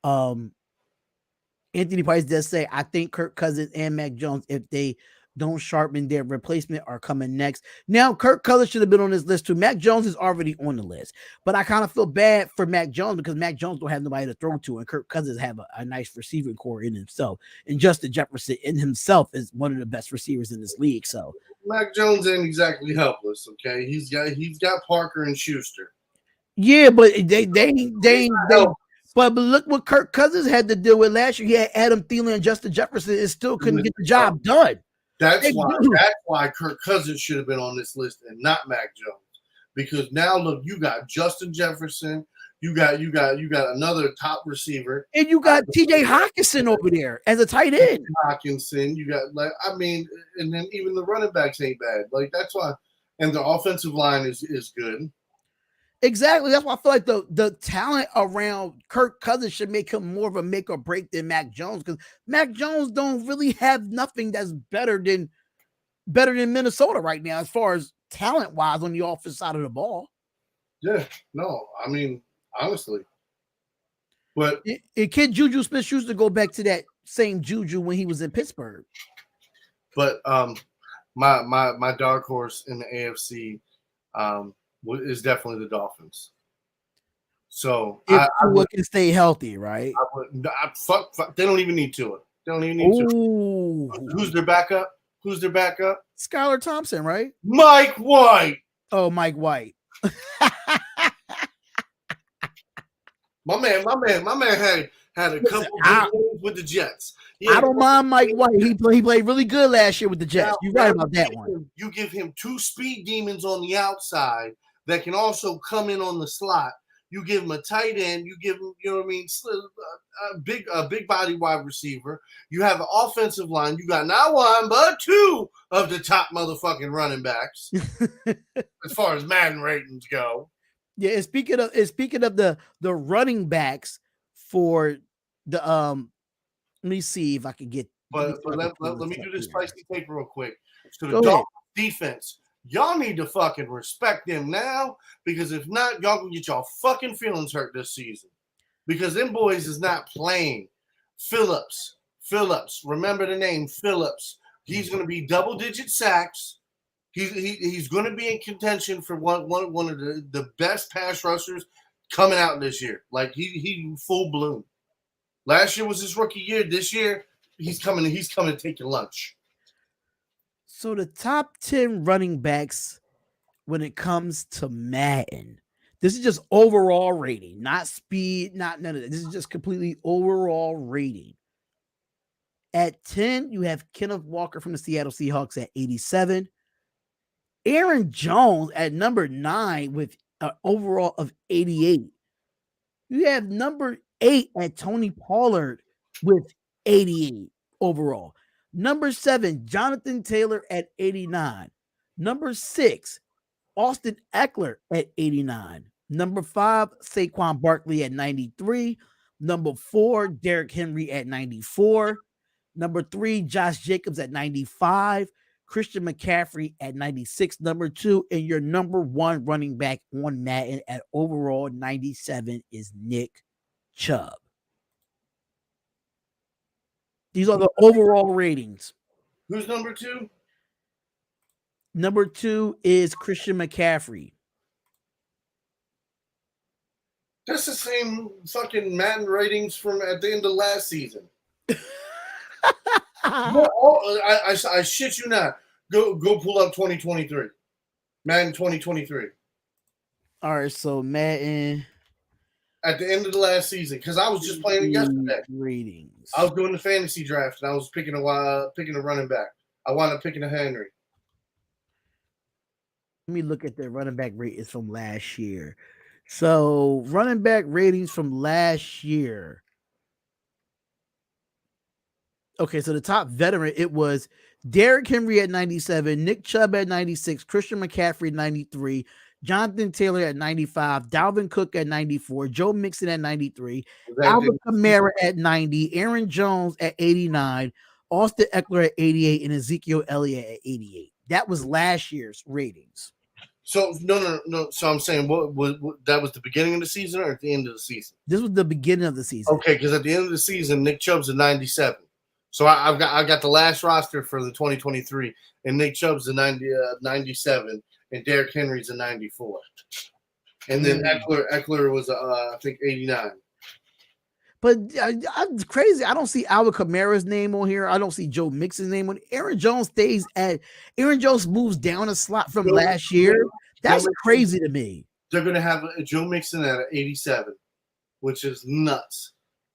Anthony Price does say, I think Kirk Cousins and Mac Jones, if they don't sharpen their replacement, are coming next. Now, Kirk Cousins should have been on this list too. Mac Jones is already on the list, but I kind of feel bad for Mac Jones because Mac Jones don't have nobody to throw to, and Kirk Cousins have a nice receiving core in himself. And Justin Jefferson in himself is one of the best receivers in this league. So
Mac Jones ain't exactly helpless. Okay, he's got Parker and Schuster.
Yeah, but they but look what Kirk Cousins had to deal with last year. He had Adam Thielen and Justin Jefferson and still couldn't get the job done.
That's why Kirk Cousins should have been on this list and not Mac Jones. Because now look, you got Justin Jefferson, you got another top receiver,
and you got TJ Hockenson over there as a tight end.
Hockenson, you got and then even the running backs ain't bad. Like that's why, and the offensive line is good.
Exactly. That's why I feel like the talent around Kirk Cousins should make him more of a make or break than Mac Jones, because Mac Jones don't really have nothing that's better than Minnesota right now as far as talent wise on the offensive side of the ball.
Yeah, no, I mean honestly, but
kid Juju Smith-Schuster go back to that same Juju when he was in Pittsburgh.
But my dark horse in the AFC is definitely the Dolphins. So
if Tua can stay healthy, right?
Fuck, they don't even need Tua. They don't even need Tua. Who's their backup?
Skylar Thompson, right?
Mike White.
Oh, Mike White.
my man had a couple of games with the Jets.
I don't mind Mike White. He played really good last year with the Jets. You're right about that one.
You give him two speed demons on the outside that can also come in on the slot. You give him a tight end. You give him, you know what I mean, a big body wide receiver. You have an offensive line. You got not one but two of the top motherfucking running backs as far as Madden ratings go.
Yeah, and speaking of the running backs for the let me see if I can get.
But let me do this spicy tape real quick. So the Dolphins defense, y'all need to fucking respect them now, because if not, y'all gonna get y'all fucking feelings hurt this season. Because them boys is not playing. Phillips, remember the name Phillips. He's gonna be double-digit sacks. He's gonna be in contention for one of the best pass rushers coming out this year. Like he full bloom. Last year was his rookie year. This year, he's coming to take your lunch.
So the top 10 running backs when it comes to Madden, this is just overall rating, not speed, not none of that. This is just completely overall rating. At 10, you have Kenneth Walker from the Seattle Seahawks at 87. Aaron Jones at number 9 with an overall of 88. You have number 8 at Tony Pollard with 88 overall. Number 7, Jonathan Taylor at 89. Number 6, Austin Eckler at 89. Number 5, Saquon Barkley at 93. Number 4, Derrick Henry at 94. Number 3, Josh Jacobs at 95. Christian McCaffrey at 96, number 2, and your number 1 running back on Madden at overall 97 is Nick Chubb. These are the overall ratings.
Who's number 2?
Number 2 is Christian McCaffrey.
That's the same fucking Madden ratings from at the end of last season. I shit you not. Go pull up 2023. Madden 2023.
All right, so Madden
at the end of the last season, because I was just playing it yesterday.
Ratings.
I was doing the fantasy draft and I was picking a running back. I wound up picking a Henry.
Let me look at the running back ratings from last year. So running back ratings from last year. Okay, so the top veteran, it was Derrick Henry at 97, Nick Chubb at 96, Christian McCaffrey at 93, Jonathan Taylor at 95, Dalvin Cook at 94, Joe Mixon at 93, Alvin Kamara at 90, Aaron Jones at 89, Austin Eckler at 88, and Ezekiel Elliott at 88. That was last year's ratings.
So no. So I'm saying, what that was the beginning of the season or at the end of the season?
This was the beginning of the season.
Okay, because at the end of the season, Nick Chubb's a 97. So I've got the last roster for the 2023, and Nick Chubb's a 97, and Derrick Henry's a 94, and then Eckler was I think 89.
But I'm crazy. I don't see Alvin Kamara's name on here. I don't see Joe Mixon's name on it. Aaron Jones moves down a slot from last year. That's crazy to me.
They're going to have a Joe Mixon at 87, which is nuts.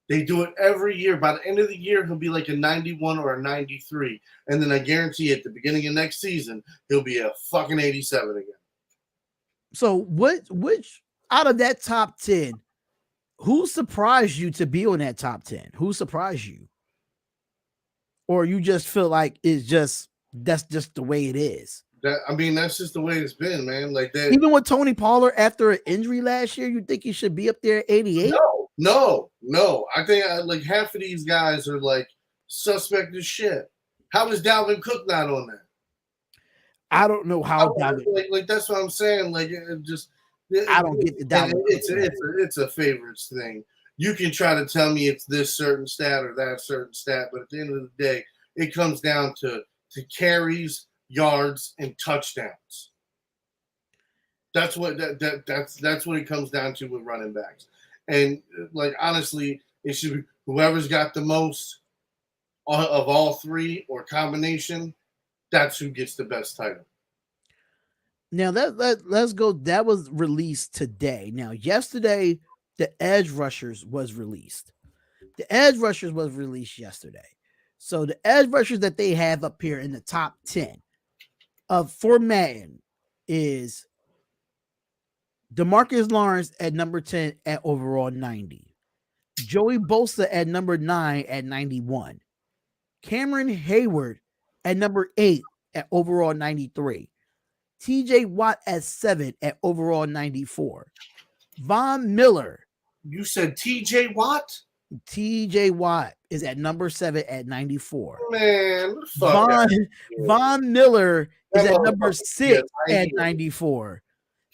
They do it every year. By the end of the year, he'll be like a 91 or a 93. And then I guarantee at the beginning of next season, he'll be a fucking 87 again.
So which out of that top 10, who surprised you to be on that top 10? Who surprised you? Or you just feel like that's just the way it is?
That's just the way it's been, man. Like that.
Even with Tony Pollard after an injury last year, you think he should be up there at 88?
No. I think like half of these guys are like suspect as shit. How is Dalvin Cook not on that?
I don't know how.
Like that's what I'm saying. Like
I don't get the Dalvin.
It's a favorites thing. You can try to tell me it's this certain stat or that certain stat, but at the end of the day, it comes down to carries, yards, and touchdowns. That's what that's what it comes down to with running backs. And like honestly, it should be whoever's got the most of all three or combination. That's who gets the best title.
Now let's go. That was released today. Now yesterday, the edge rushers was released. The edge rushers was released yesterday. So the edge rushers that they have up here in the top 10 for Madden is DeMarcus Lawrence at number 10 at overall 90. Joey Bosa at number 9 at 91. Cameron Hayward at number 8 at overall 93. TJ Watt at 7 at overall 94. Von Miller.
You said TJ Watt?
TJ Watt is at number 7 at 94.
Man,
Von Miller is at number 6 at 94.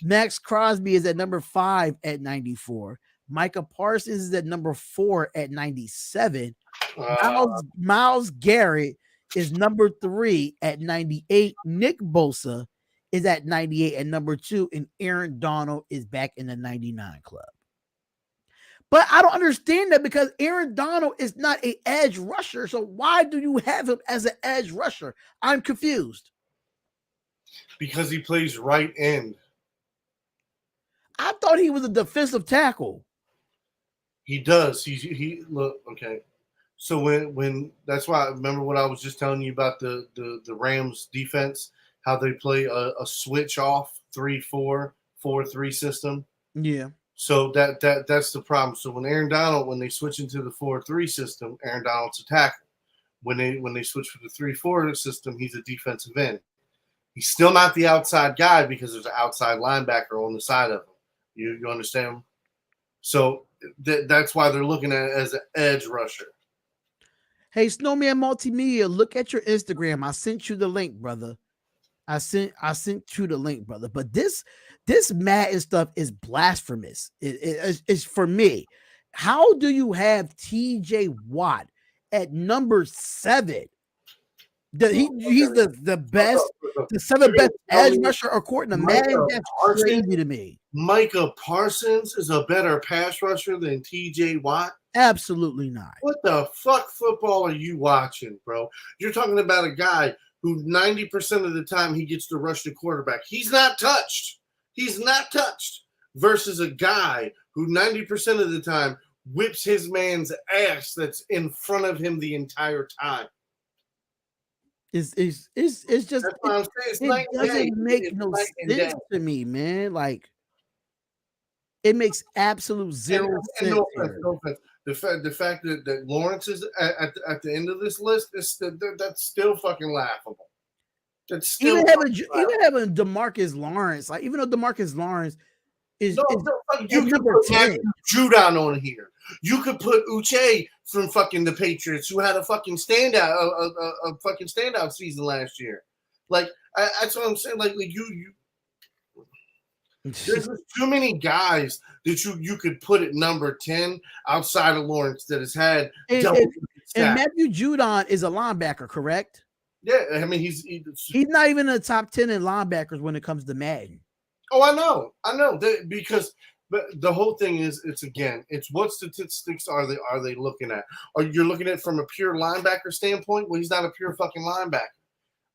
Max Crosby is at number 5 at 94. Micah Parsons is at number 4 at 97. Myles Garrett is number 3 at 98. Nick Bosa is at 98 at number 2. And Aaron Donald is back in the 99 club. But I don't understand that because Aaron Donald is not an edge rusher. So why do you have him as an edge rusher? I'm confused.
Because he plays right end.
I thought he was a defensive tackle.
He does. He look okay. So when that's why I remember what I was just telling you about the Rams defense, how they play a switch off 3-4, 4-3 system.
Yeah.
So that's the problem. So when they switch into the 4-3 system, Aaron Donald's a tackle. When they switch to the 3-4 system, he's a defensive end. He's still not the outside guy because there's an outside linebacker on the side of him. You understand? So that's why they're looking at it as an edge rusher.
Hey, Snowman Multimedia, look at your Instagram. I sent you the link, brother. I sent you the link, brother. But this Madden stuff is blasphemous. It's for me. How do you have TJ Watt at number 7? He's the best, the 7th best edge rusher according to Madden. That's crazy to me.
Micah Parsons is a better pass rusher than TJ Watt?
Absolutely not.
What the fuck football are you watching, bro? You're talking about a guy who 90% of the time he gets to rush the quarterback. He's not touched. Versus a guy who 90% of the time whips his man's ass that's in front of him the entire time.
It's just it doesn't make no sense to me, man. Like it makes absolute zero sense.
No offense. The fact that Lawrence is at the end of this list that's still fucking laughable. That's still
even having DeMarcus Lawrence, like even though DeMarcus Lawrence is
you could
number
put
10.
Judon on here. You could put Uche from fucking the Patriots, who had a fucking standout a fucking standout season last year. Like that's what I'm saying. Like you there's too many guys that you could put at number 10 outside of Lawrence that has had
and Matthew Judon is a linebacker, correct?
Yeah, I mean he's
not even in the top 10 in linebackers when it comes to Madden.
Oh, I know because but the whole thing is it's what statistics are they looking at? Are you looking at it from a pure linebacker standpoint? Well, he's not a pure fucking linebacker,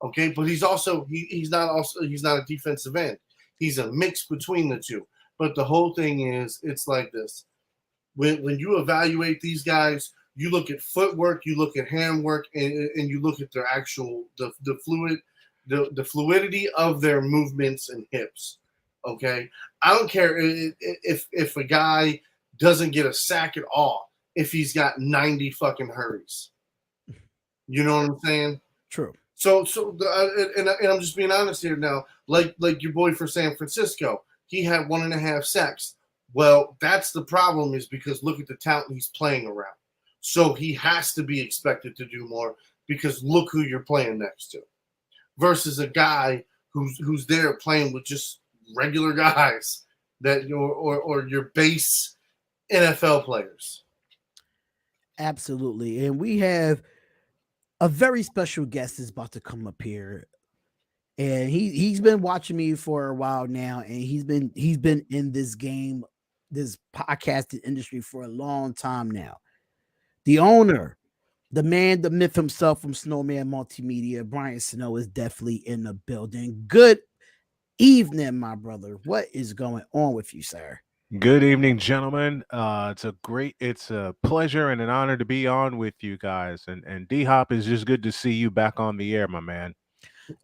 okay? But he's also he's not a defensive end. He's a mix between the two. But the whole thing is it's like this: when you evaluate these guys, you look at footwork, you look at handwork, and you look at their actual the fluidity of their movements and hips. Okay, I don't care if a guy doesn't get a sack at all if he's got 90 fucking hurries. You know what I'm saying?
True.
So and I'm just being honest here now. Like your boy for San Francisco, he had 1.5 sacks. Well, that's the problem, is because look at the talent he's playing around. So he has to be expected to do more because look who you're playing next to, versus a guy who's there playing with just regular guys that or your base NFL players.
Absolutely. And we have a very special guest is about to come up here. And he's been watching me for a while now, and he's been in this game, this podcasting industry for a long time now. The owner, the man, the myth himself from Snowman Multimedia, Brian Snow, is definitely in the building. Good evening, my brother. What is going on with you, sir?
Good evening, gentlemen. It's a pleasure and an honor to be on with you guys. And D-Hop, is just good to see you back on the air, my man.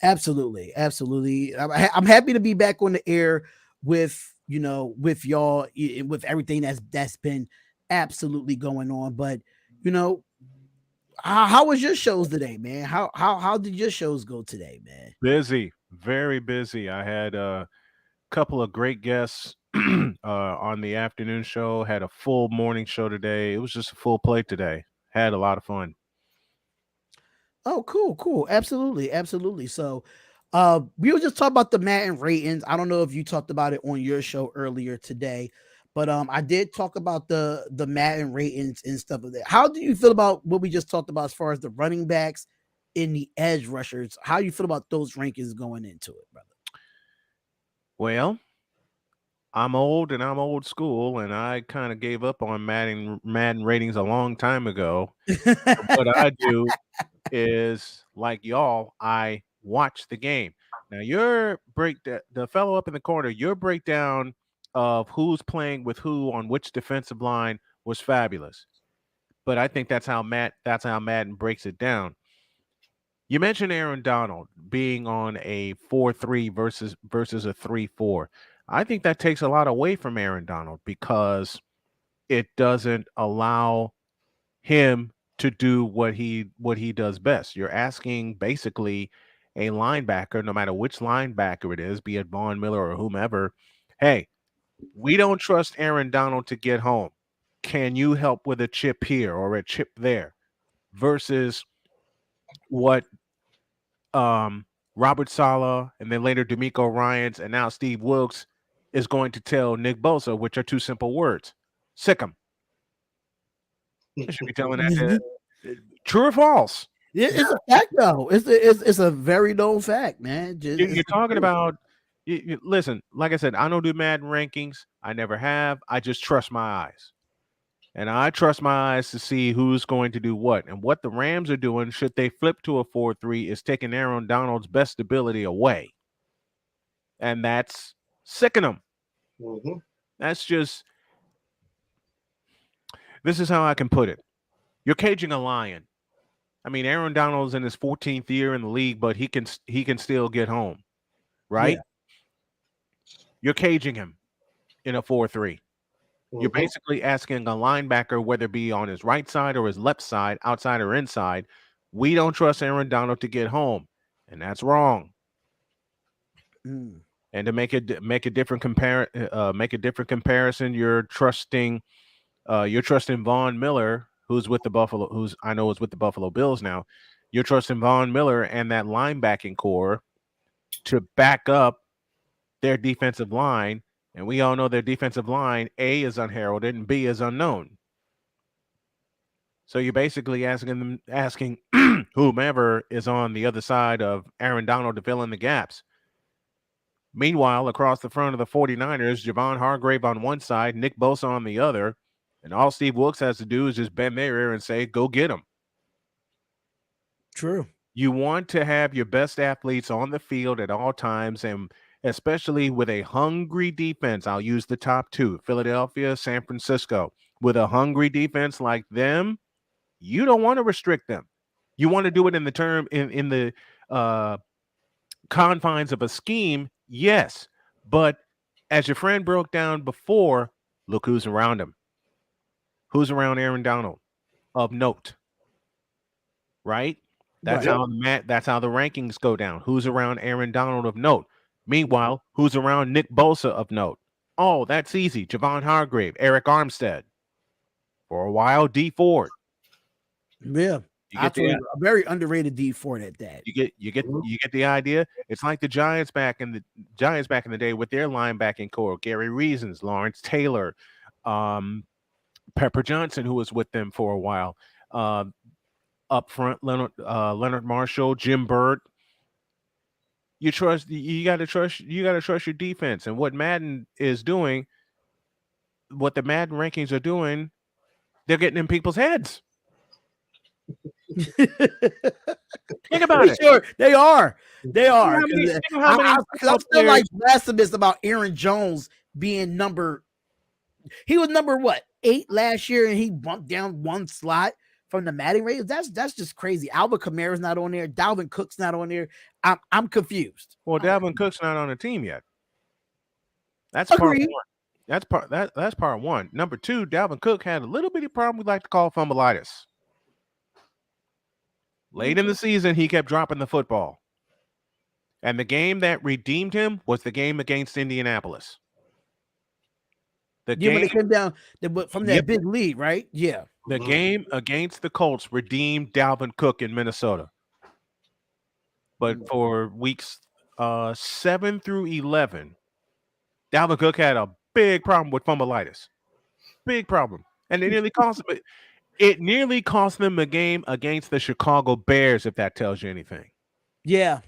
Absolutely. I'm happy to be back on the air with y'all, with everything that's been absolutely going on. But how was your shows today, man? How did your shows go today, man?
Busy, very busy. I had a couple of great guests on the afternoon show. Had a full morning show today. It was just a full plate today. Had a lot of fun.
Oh, cool. Absolutely. So, we were just talking about the Madden ratings. I don't know if you talked about it on your show earlier today, but I did talk about the Madden ratings and stuff like that. How do you feel about what we just talked about as far as the running backs and the edge rushers? How do you feel about those rankings going into it, brother?
Well, I'm old and I'm old school, and I kind of gave up on Madden ratings a long time ago. What I do is, like y'all, I watch the game. Now, the fellow up in the corner, your breakdown of who's playing with who on which defensive line was fabulous. But I think that's how Madden breaks it down. You mentioned Aaron Donald being on a 4-3 versus a 3-4. I think that takes a lot away from Aaron Donald because it doesn't allow him to do what he does best. You're asking basically a linebacker, no matter which linebacker it is, be it Von Miller or whomever, hey, we don't trust Aaron Donald to get home. Can you help with a chip here or a chip there? Versus what Robert Saleh and then later D'Amico Ryans and now Steve Wilkes is going to tell Nick Bosa, which are two simple words: sick him. I should be telling that. True or false?
It's a fact, though. It's a very known fact, man.
You're talking about. Listen, like I said, I don't do Madden rankings. I never have. I just trust my eyes, and I trust my eyes to see who's going to do what. And what the Rams are doing, should they flip to a 4-3, is taking Aaron Donald's best ability away, and that's sicking him.
Mm-hmm.
That's just. This is how I can put it. You're caging a lion. I mean, Aaron Donald's in his 14th year in the league, but he can still get home, right? Yeah. You're caging him in a 4-3. You're basically asking a linebacker, whether it be on his right side or his left side, outside or inside, we don't trust Aaron Donald to get home, and that's wrong. And to make a different comparison, you're trusting Von Miller, who's with the Buffalo Bills now. You're trusting Von Miller and that linebacking core to back up their defensive line. And we all know their defensive line, A, is unheralded and B, is unknown. So you're basically asking whomever is on the other side of Aaron Donald to fill in the gaps. Meanwhile, across the front of the 49ers, Javon Hargrave on one side, Nick Bosa on the other, and all Steve Wilkes has to do is just bend their ear and say, go get them.
True.
You want to have your best athletes on the field at all times, and especially with a hungry defense. I'll use the top two, Philadelphia, San Francisco. With a hungry defense like them, you don't want to restrict them. You want to do it in the confines of a scheme, yes. But as your friend broke down before, look who's around him. Who's around Aaron Donald of note, right? That's how the rankings go down. Who's around Aaron Donald of note? Meanwhile, who's around Nick Bosa of note? Oh, that's easy. Javon Hargrave, Eric Armstead. For a while, D Ford.
Yeah, a very underrated D Ford at that.
You get the idea. It's like the Giants back in the day with their linebacking core: Gary Reasons, Lawrence Taylor, Pepper Johnson, who was with them for a while. Up front, Leonard Marshall, Jim Byrd. You got to trust your defense. And what Madden is doing, what the Madden rankings are doing, they're getting in people's heads. Think about it.
Sure, they are. I'm still like blasphemous about Aaron Jones being he was number what, 8 last year, and he bumped down one slot from the Madden ratings. That's just crazy. Alvin Kamara's not on there. Dalvin Cook's not on there. I'm confused.
Well, Dalvin Cook's not on the team yet. That's part one. That's part one. Number two, Dalvin Cook had a little bitty problem we like to call fumbleitis. Late in the season, he kept dropping the football. And the game that redeemed him was the game against Indianapolis.
When they came down from that big lead, right? Yeah.
The game against the Colts redeemed Dalvin Cook in Minnesota. But for weeks 7 through 11, Dalvin Cook had a big problem with fumbleitis. Big problem. And it nearly cost him. It nearly cost them a game against the Chicago Bears, if that tells you anything.
Yeah.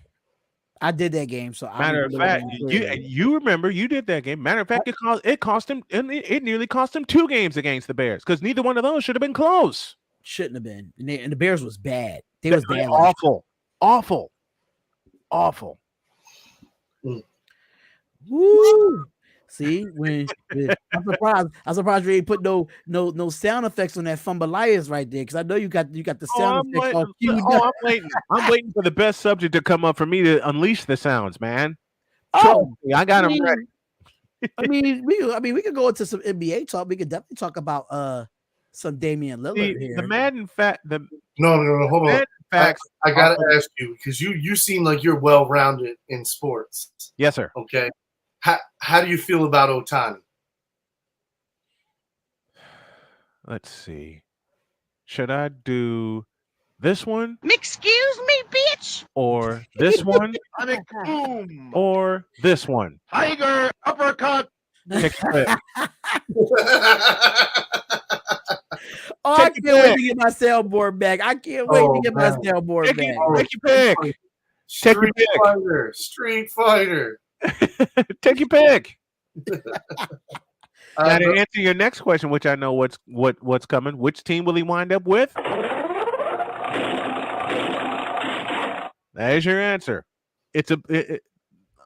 I did that game. So
matter of fact, you remember you did that game. Matter of fact, it cost him, and it nearly cost him 2 games against the Bears because neither one of those should have been close.
Shouldn't have been. And the Bears was bad. They was bad.
Awful.
Woo! See, I'm surprised we ain't put no sound effects on that fumbleitis right there, because I know you got the sound effects all queued up.
I'm waiting for the best subject to come up for me to unleash the sounds, man. I got them ready.
we could go into some NBA talk. We could definitely talk about some Damian Lillard here.
The Madden
No, hold on.
Facts.
I gotta ask you, because you seem like you're well rounded in sports.
Yes, sir.
Okay. How do you feel about Otani?
Let's see. Should I do this one?
Excuse me, bitch.
Or this one? Or this one?
Tiger uppercut.
I can't wait to get my soundboard back. I can't wait to get my soundboard back.
Take your pick.
Street Fighter.
Take your pick. Now to answer your next question, which I know what's coming, which team will he wind up with? That is your answer. A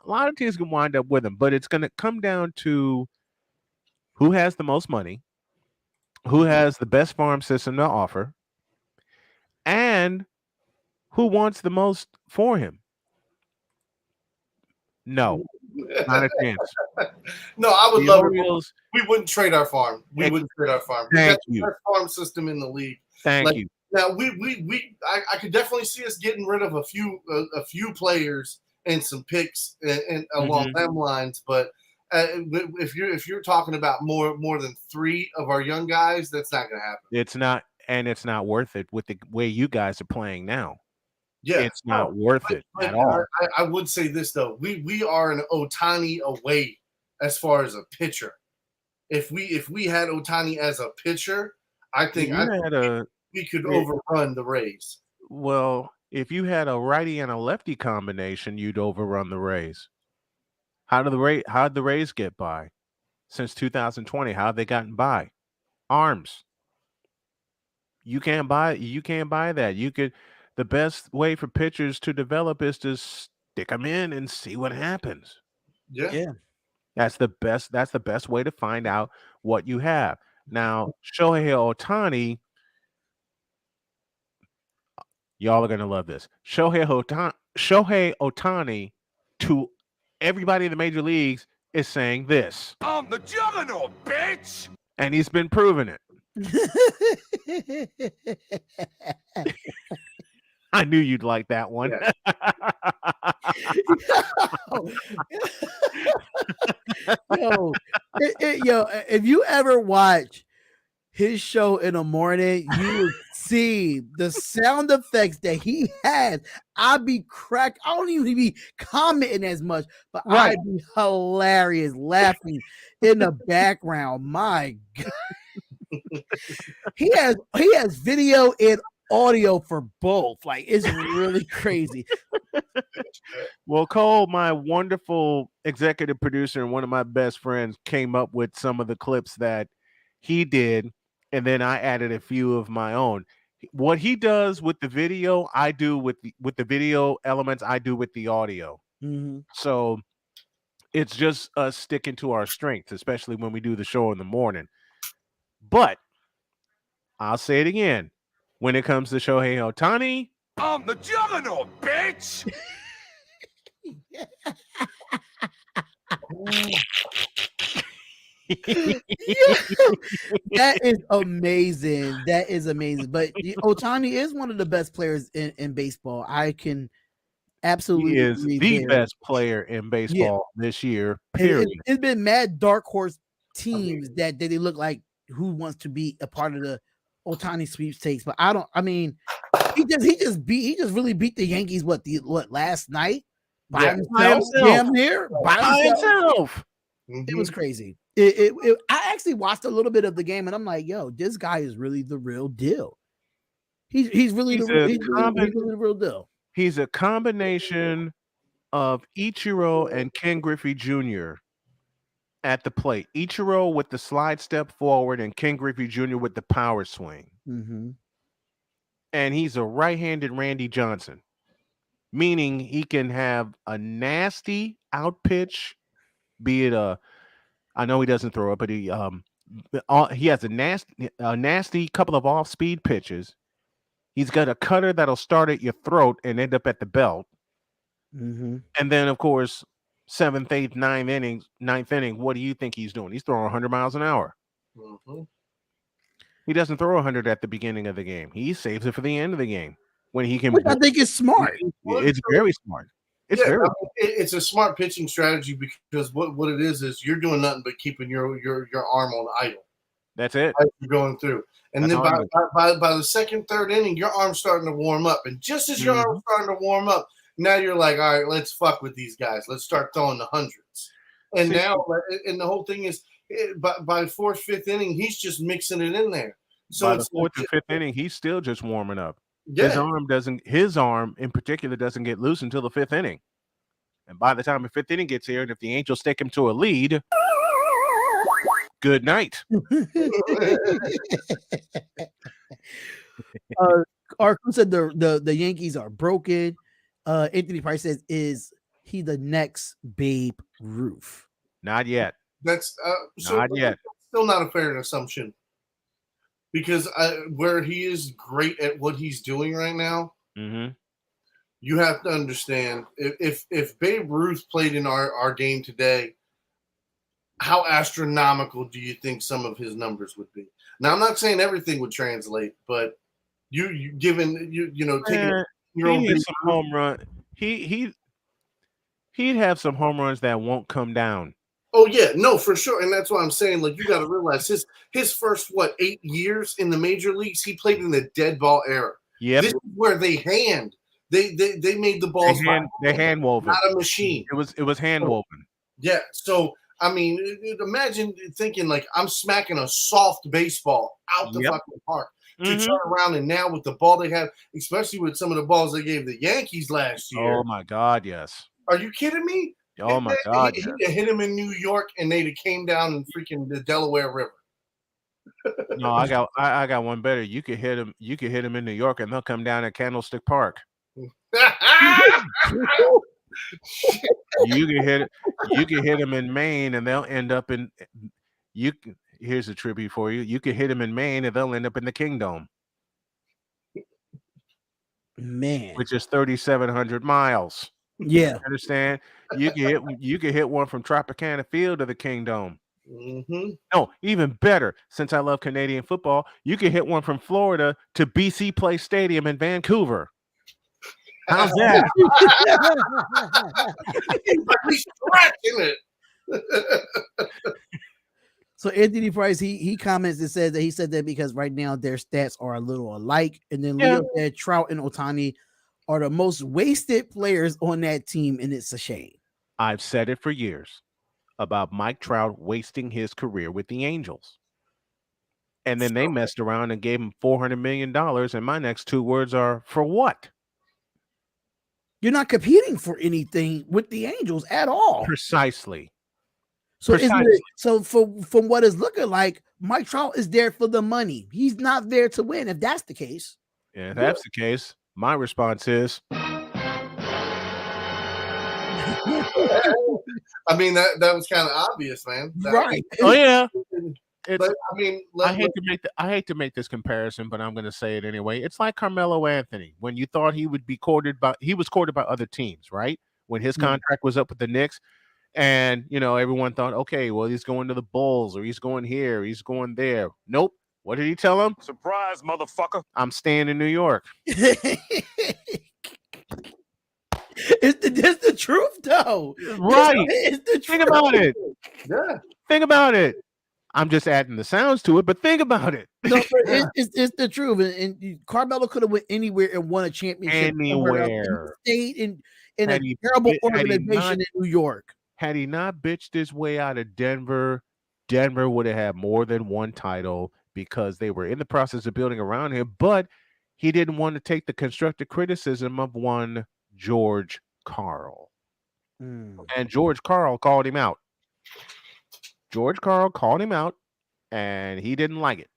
lot of teams can wind up with him, but it's going to come down to who has the most money, who has the best farm system to offer, and who wants the most for him. No, Not a chance.
No, I would
The
love
Orioles.
it. We wouldn't trade our farm. We wouldn't trade our farm. We
Thank
got the
you.
best farm system in the league.
Thank you.
Now I could definitely see us getting rid of a few players and some picks and along them lines, but if you're talking about more than 3 of our young guys, that's not going to happen.
It's not, and it's not worth it with the way you guys are playing now.
Yeah,
it's not worth it at all.
I would say this though: we are an Otani away as far as a pitcher. If we had Otani as a pitcher, I think we could overrun the Rays.
Well, if you had a righty and a lefty combination, you'd overrun the Rays. How'd the Rays get by since 2020? How have they gotten by? Arms. You can't buy that. The best way for pitchers to develop is to stick them in and see what happens.
Yeah.
That's the best way to find out what you have. Now, Shohei Otani, y'all are gonna love this. Shohei Otani to everybody in the major leagues is saying this.
I'm the juggernaut, bitch!
And he's been proving it. I knew you'd like that one.
Yo, if you ever watch his show in the morning, you would see the sound effects that he has. I'd be cracked. I don't even be commenting as much, but I'd be hilarious laughing in the background. My God. He has video and audio for both. Like, it's really crazy.
Well, Cole, my wonderful executive producer and one of my best friends, came up with some of the clips that he did, and then I added a few of my own. What he does with the video, I do with the video elements, I do with the audio. So it's just us sticking to our strengths, especially when we do the show in the morning. But I'll say it again. When it comes to Shohei Otani,
I'm the juggernaut, bitch!
That is amazing. That is amazing. But Otani is one of the best players in baseball. I can absolutely
he is the best player in baseball this year. Period.
It's been mad dark horse teams that they look like who wants to be a part of the Otani sweepstakes, but he just really beat the Yankees last night by himself. Damn near by himself. It was crazy. I actually watched a little bit of the game and I'm like, yo, this guy is really the real deal. He's really the real deal.
He's a combination of Ichiro and Ken Griffey Jr. at the plate. Ichiro with the slide step forward and Ken Griffey Jr. with the power swing. And he's a right-handed Randy Johnson, meaning he can have a nasty out pitch, be it I know he doesn't throw it, but he has a nasty couple of off-speed pitches. He's got a cutter that'll start at your throat and end up at the belt. And then, of course, 7th, 8th, 9th inning, what do you think he's doing? He's throwing 100 miles an hour. He doesn't throw 100 at the beginning of the game. He saves it for the end of the game when he can.
Which I think is smart.
It's very smart.
It's a smart pitching strategy because what it is you're doing nothing but keeping your arm on idle.
That's it.
As you're going through. And then by the 2nd, 3rd inning, your arm's starting to warm up. And just as your arm's starting to warm up, now you're like, all right, let's fuck with these guys. Let's start throwing the hundreds. And now, and the whole thing is, by 4th, 5th inning, he's just mixing it in there. So
by the 4th and 5th inning, he's still just warming up.
Yeah.
His arm in particular doesn't get loose until the 5th inning. And by the time the 5th inning gets here, and if the Angels take him to a lead, good night.
Arku said the Yankees are broken. Anthony Price says, is he the next Babe Ruth?
Not yet.
That's
not yet.
Still not a fair assumption. Because where he is great at what he's doing right now, you have to understand if Babe Ruth played in our game today, how astronomical do you think some of his numbers would be? Now, I'm not saying everything would translate, but you taking your own
he hit some home run. He'd have some home runs that won't come down.
Oh yeah, no, for sure, and that's why I'm saying, like, you got to realize his first 8 years in the major leagues, he played in the dead ball era.
Yep.
This is where they made the balls.
They hand woven,
not a machine.
It was hand woven.
Yeah, so I mean, imagine thinking like I'm smacking a soft baseball out the fucking park to turn around, and now with the ball they have, especially with some of the balls they gave the Yankees last year.
Oh my God, yes.
Are you kidding me?
Oh my God!
He hit him in New York, and they came down in freaking the Delaware River.
No, I got one better. You could hit him in New York, and they'll come down at Candlestick Park. You can hit him in Maine, and they'll end up in Here's a tribute for you. You could hit him in Maine, and they'll end up in the Kingdom.
Man,
which is 3,700 miles.
Yeah.
Understand? You can hit one from Tropicana Field to the Kingdom.
Mm-hmm.
No, even better. Since I love Canadian football, you can hit one from Florida to BC Place Stadium in Vancouver. How's that?
He's scratching it.
So Anthony Price, he comments and says that he said that because right now their stats are a little alike, and then Leo said Trout and Otani are the most wasted players on that team, and it's a shame.
I've said it for years about Mike Trout wasting his career with the Angels. And then they messed around and gave him $400 million. And my next two words are, for what?
You're not competing for anything with the Angels at all.
Precisely.
So from what it's looking like, Mike Trout is there for the money. He's not there to win. If that's the case.
Yeah, if that's the case, my response is.
I mean, that was kind of obvious, man.
Right.
Oh yeah.
But I mean,
I hate to make this comparison, but I'm going to say it anyway. It's like Carmelo Anthony. When you thought he would be courted by other teams, right? When his contract was up with the Knicks, and everyone thought, okay, well, he's going to the Bulls, or he's going here, he's going there. Nope. What did he tell him?
Surprise, motherfucker.
I'm staying in New York.
It's the truth, though.
Right.
It's the truth.
Think about it.
Yeah.
Think about it. I'm just adding the sounds to it, but think about it.
No, it's the truth. And Carmelo could have went anywhere and won a championship.
Anywhere.
Stayed in a terrible organization in New York.
Had he not bitched his way out of Denver, Denver would have had more than one title because they were in the process of building around him, but he didn't want to take the constructive criticism of one George Karl. And George Karl called him out. George Karl called him out, and he didn't like it.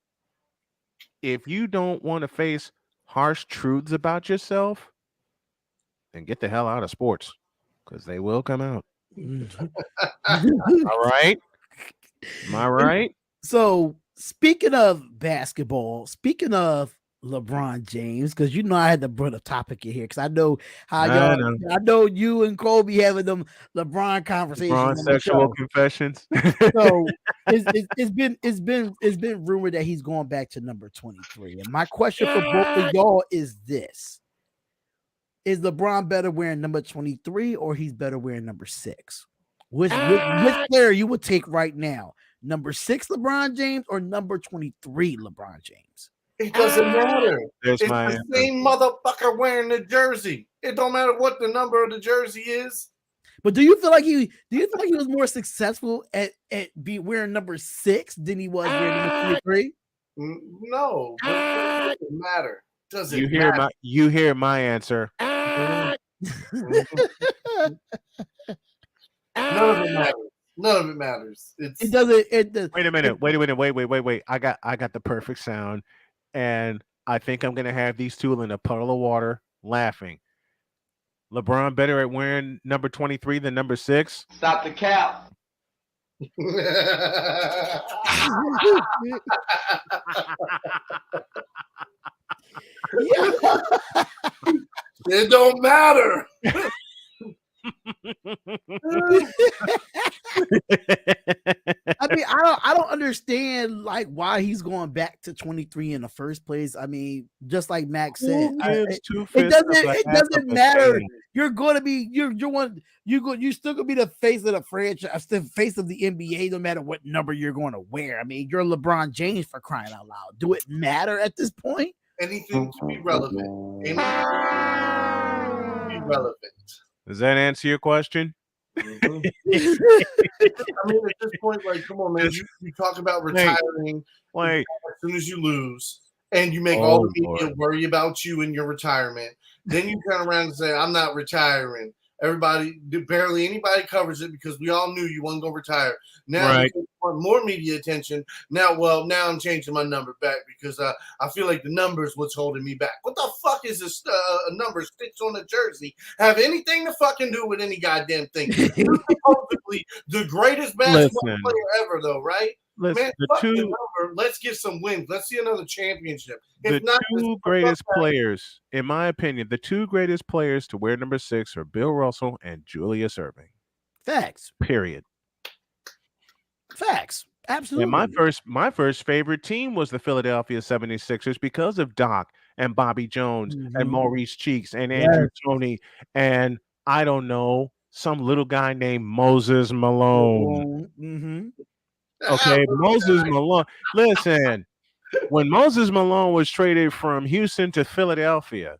If you don't want to face harsh truths about yourself, then get the hell out of sports, because they will come out. All right? Am I right?
So, speaking of basketball, speaking of LeBron James, because I had to bring a topic in here because I know how y'all. I know you and Kobe having them LeBron conversations.
LeBron sexual confessions.
So it's been rumored that he's going back to number 23. And my question for both of y'all is this: is LeBron better wearing number 23, or he's better wearing number 6? Which player you would take right now? Number 6 LeBron James or number 23 LeBron James?
It doesn't matter.
It's
the same motherfucker wearing the jersey. It don't matter what the number of the jersey is.
But do you feel like he was more successful at wearing number 6 than he was wearing number 23?
No, but it doesn't matter.
You hear my answer.
None of it matters. None of it matters.
It doesn't.
Wait a minute. Wait. I got the perfect sound, and I think I'm gonna have these two in a puddle of water laughing. LeBron better at wearing number 23 than number 6.
Stop the cap.
It don't matter.
I mean, I don't understand like why he's going back to 23 in the first place. I mean, just like Max said,
Who gives two
it
fists of
doesn't
a
it
half of
doesn't
a
matter.
hand?
You're going to be you're still gonna be the face of the franchise, the face of the NBA, no matter what number you're going to wear. I mean, you're LeBron James, for crying out loud. Do it matter at this point?
Anything can be relevant. Anything can be relevant.
Does that answer your question?
Mhm. I mean, at this point, like, come on, man. You talk about retiring
Wait.
as soon as you lose, and you make all the media
Lord.
worry about you and your retirement. Then you turn around and say, I'm not retiring. Barely anybody covers it because we all knew you weren't going to retire. Now
Right.
you want more media attention. Now I'm changing my number back because I feel like the number's what's holding me back. What the fuck is this number stitched on the jersey have anything to fucking do with any goddamn thing? You're supposedly the greatest basketball
Listen.
player ever, though, right?
Listen,
Man,
the
fuck the
two
number. Let's get some wins. Let's see another championship.
the
If not,
two greatest players, in my opinion, the two greatest players to wear number 6 are Bill Russell and Julius Erving.
Facts.
Period.
Facts. Absolutely.
And my first favorite team was the Philadelphia 76ers because of Doc and Bobby Jones and Maurice Cheeks and Andrew Toney and I don't know, some little guy named Moses Malone. Okay, Moses Malone. Listen, when Moses Malone was traded from Houston to Philadelphia,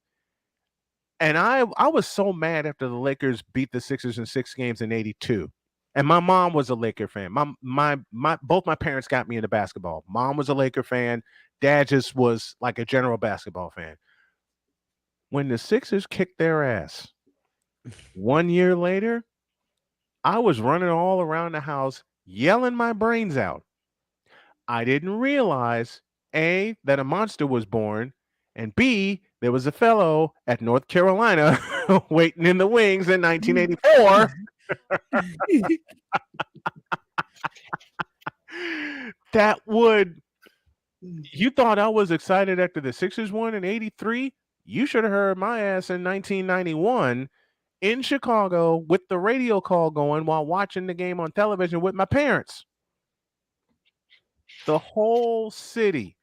and I was so mad after the Lakers beat the Sixers in 6 games in 82. And my mom was a Laker fan. Both my parents got me into basketball. Mom was a Laker fan. Dad just was like a general basketball fan. When the Sixers kicked their ass, 1 year later, I was running all around the house yelling my brains out. I didn't realize, A, that a monster was born, and B, there was a fellow at North Carolina waiting in the wings in 1984 that would. You thought I was excited after the Sixers won in 83? You should have heard my ass in 1991 in Chicago with the radio call going while watching the game on television with my parents. The whole city.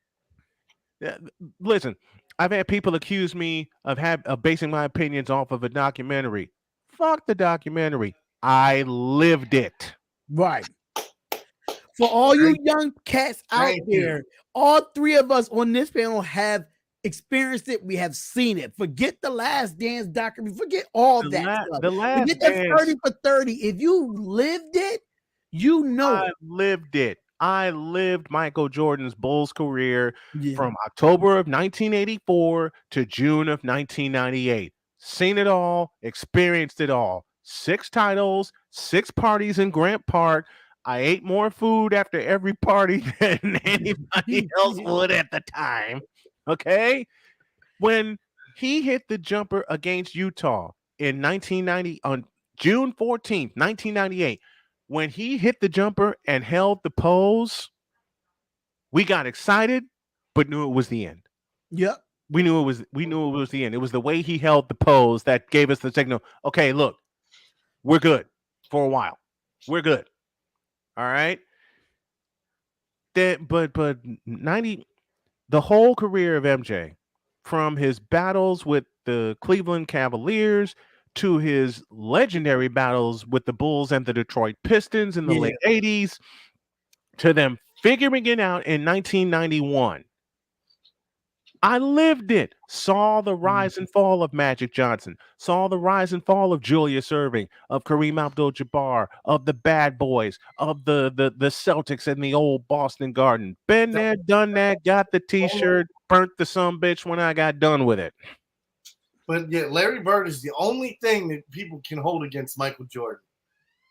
Listen, I've had people accuse me of basing my opinions off of a documentary. Fuck the documentary. I lived it.
Right. For all you young cats out there, all 3 of us on this panel have experienced it. We have seen it. Forget the Last Dance documentary. Forget all that stuff. Forget that 30 for 30. If you lived it, you know
I lived it. I lived Michael Jordan's Bulls career
Yeah.
from October of 1984 to June of 1998. Seen it all, experienced it all. 6 titles, 6 parties in Grant Park. I ate more food after every party than anybody else would at the time. Okay? When he hit the jumper against Utah in 1990 on June 14th, 1998, when he hit the jumper and held the pose, we got excited, but knew it was the end.
Yep.
We knew it was the end. It was the way he held the pose that gave us the signal. Okay, look, we're good for a while. We're good. All right. But 90, the whole career of MJ, from his battles with the Cleveland Cavaliers to his legendary battles with the Bulls and the Detroit Pistons in the late 80s, to them figuring it out in 1991. I lived it. Saw the rise and fall of Magic Johnson. Saw the rise and fall of Julius Erving, of Kareem Abdul-Jabbar, of the Bad Boys, of the Celtics in the old Boston Garden. Been there, done that, got the T-shirt, burnt the sumbitch when I got done with it.
But yeah, Larry Bird is the only thing that people can hold against Michael Jordan.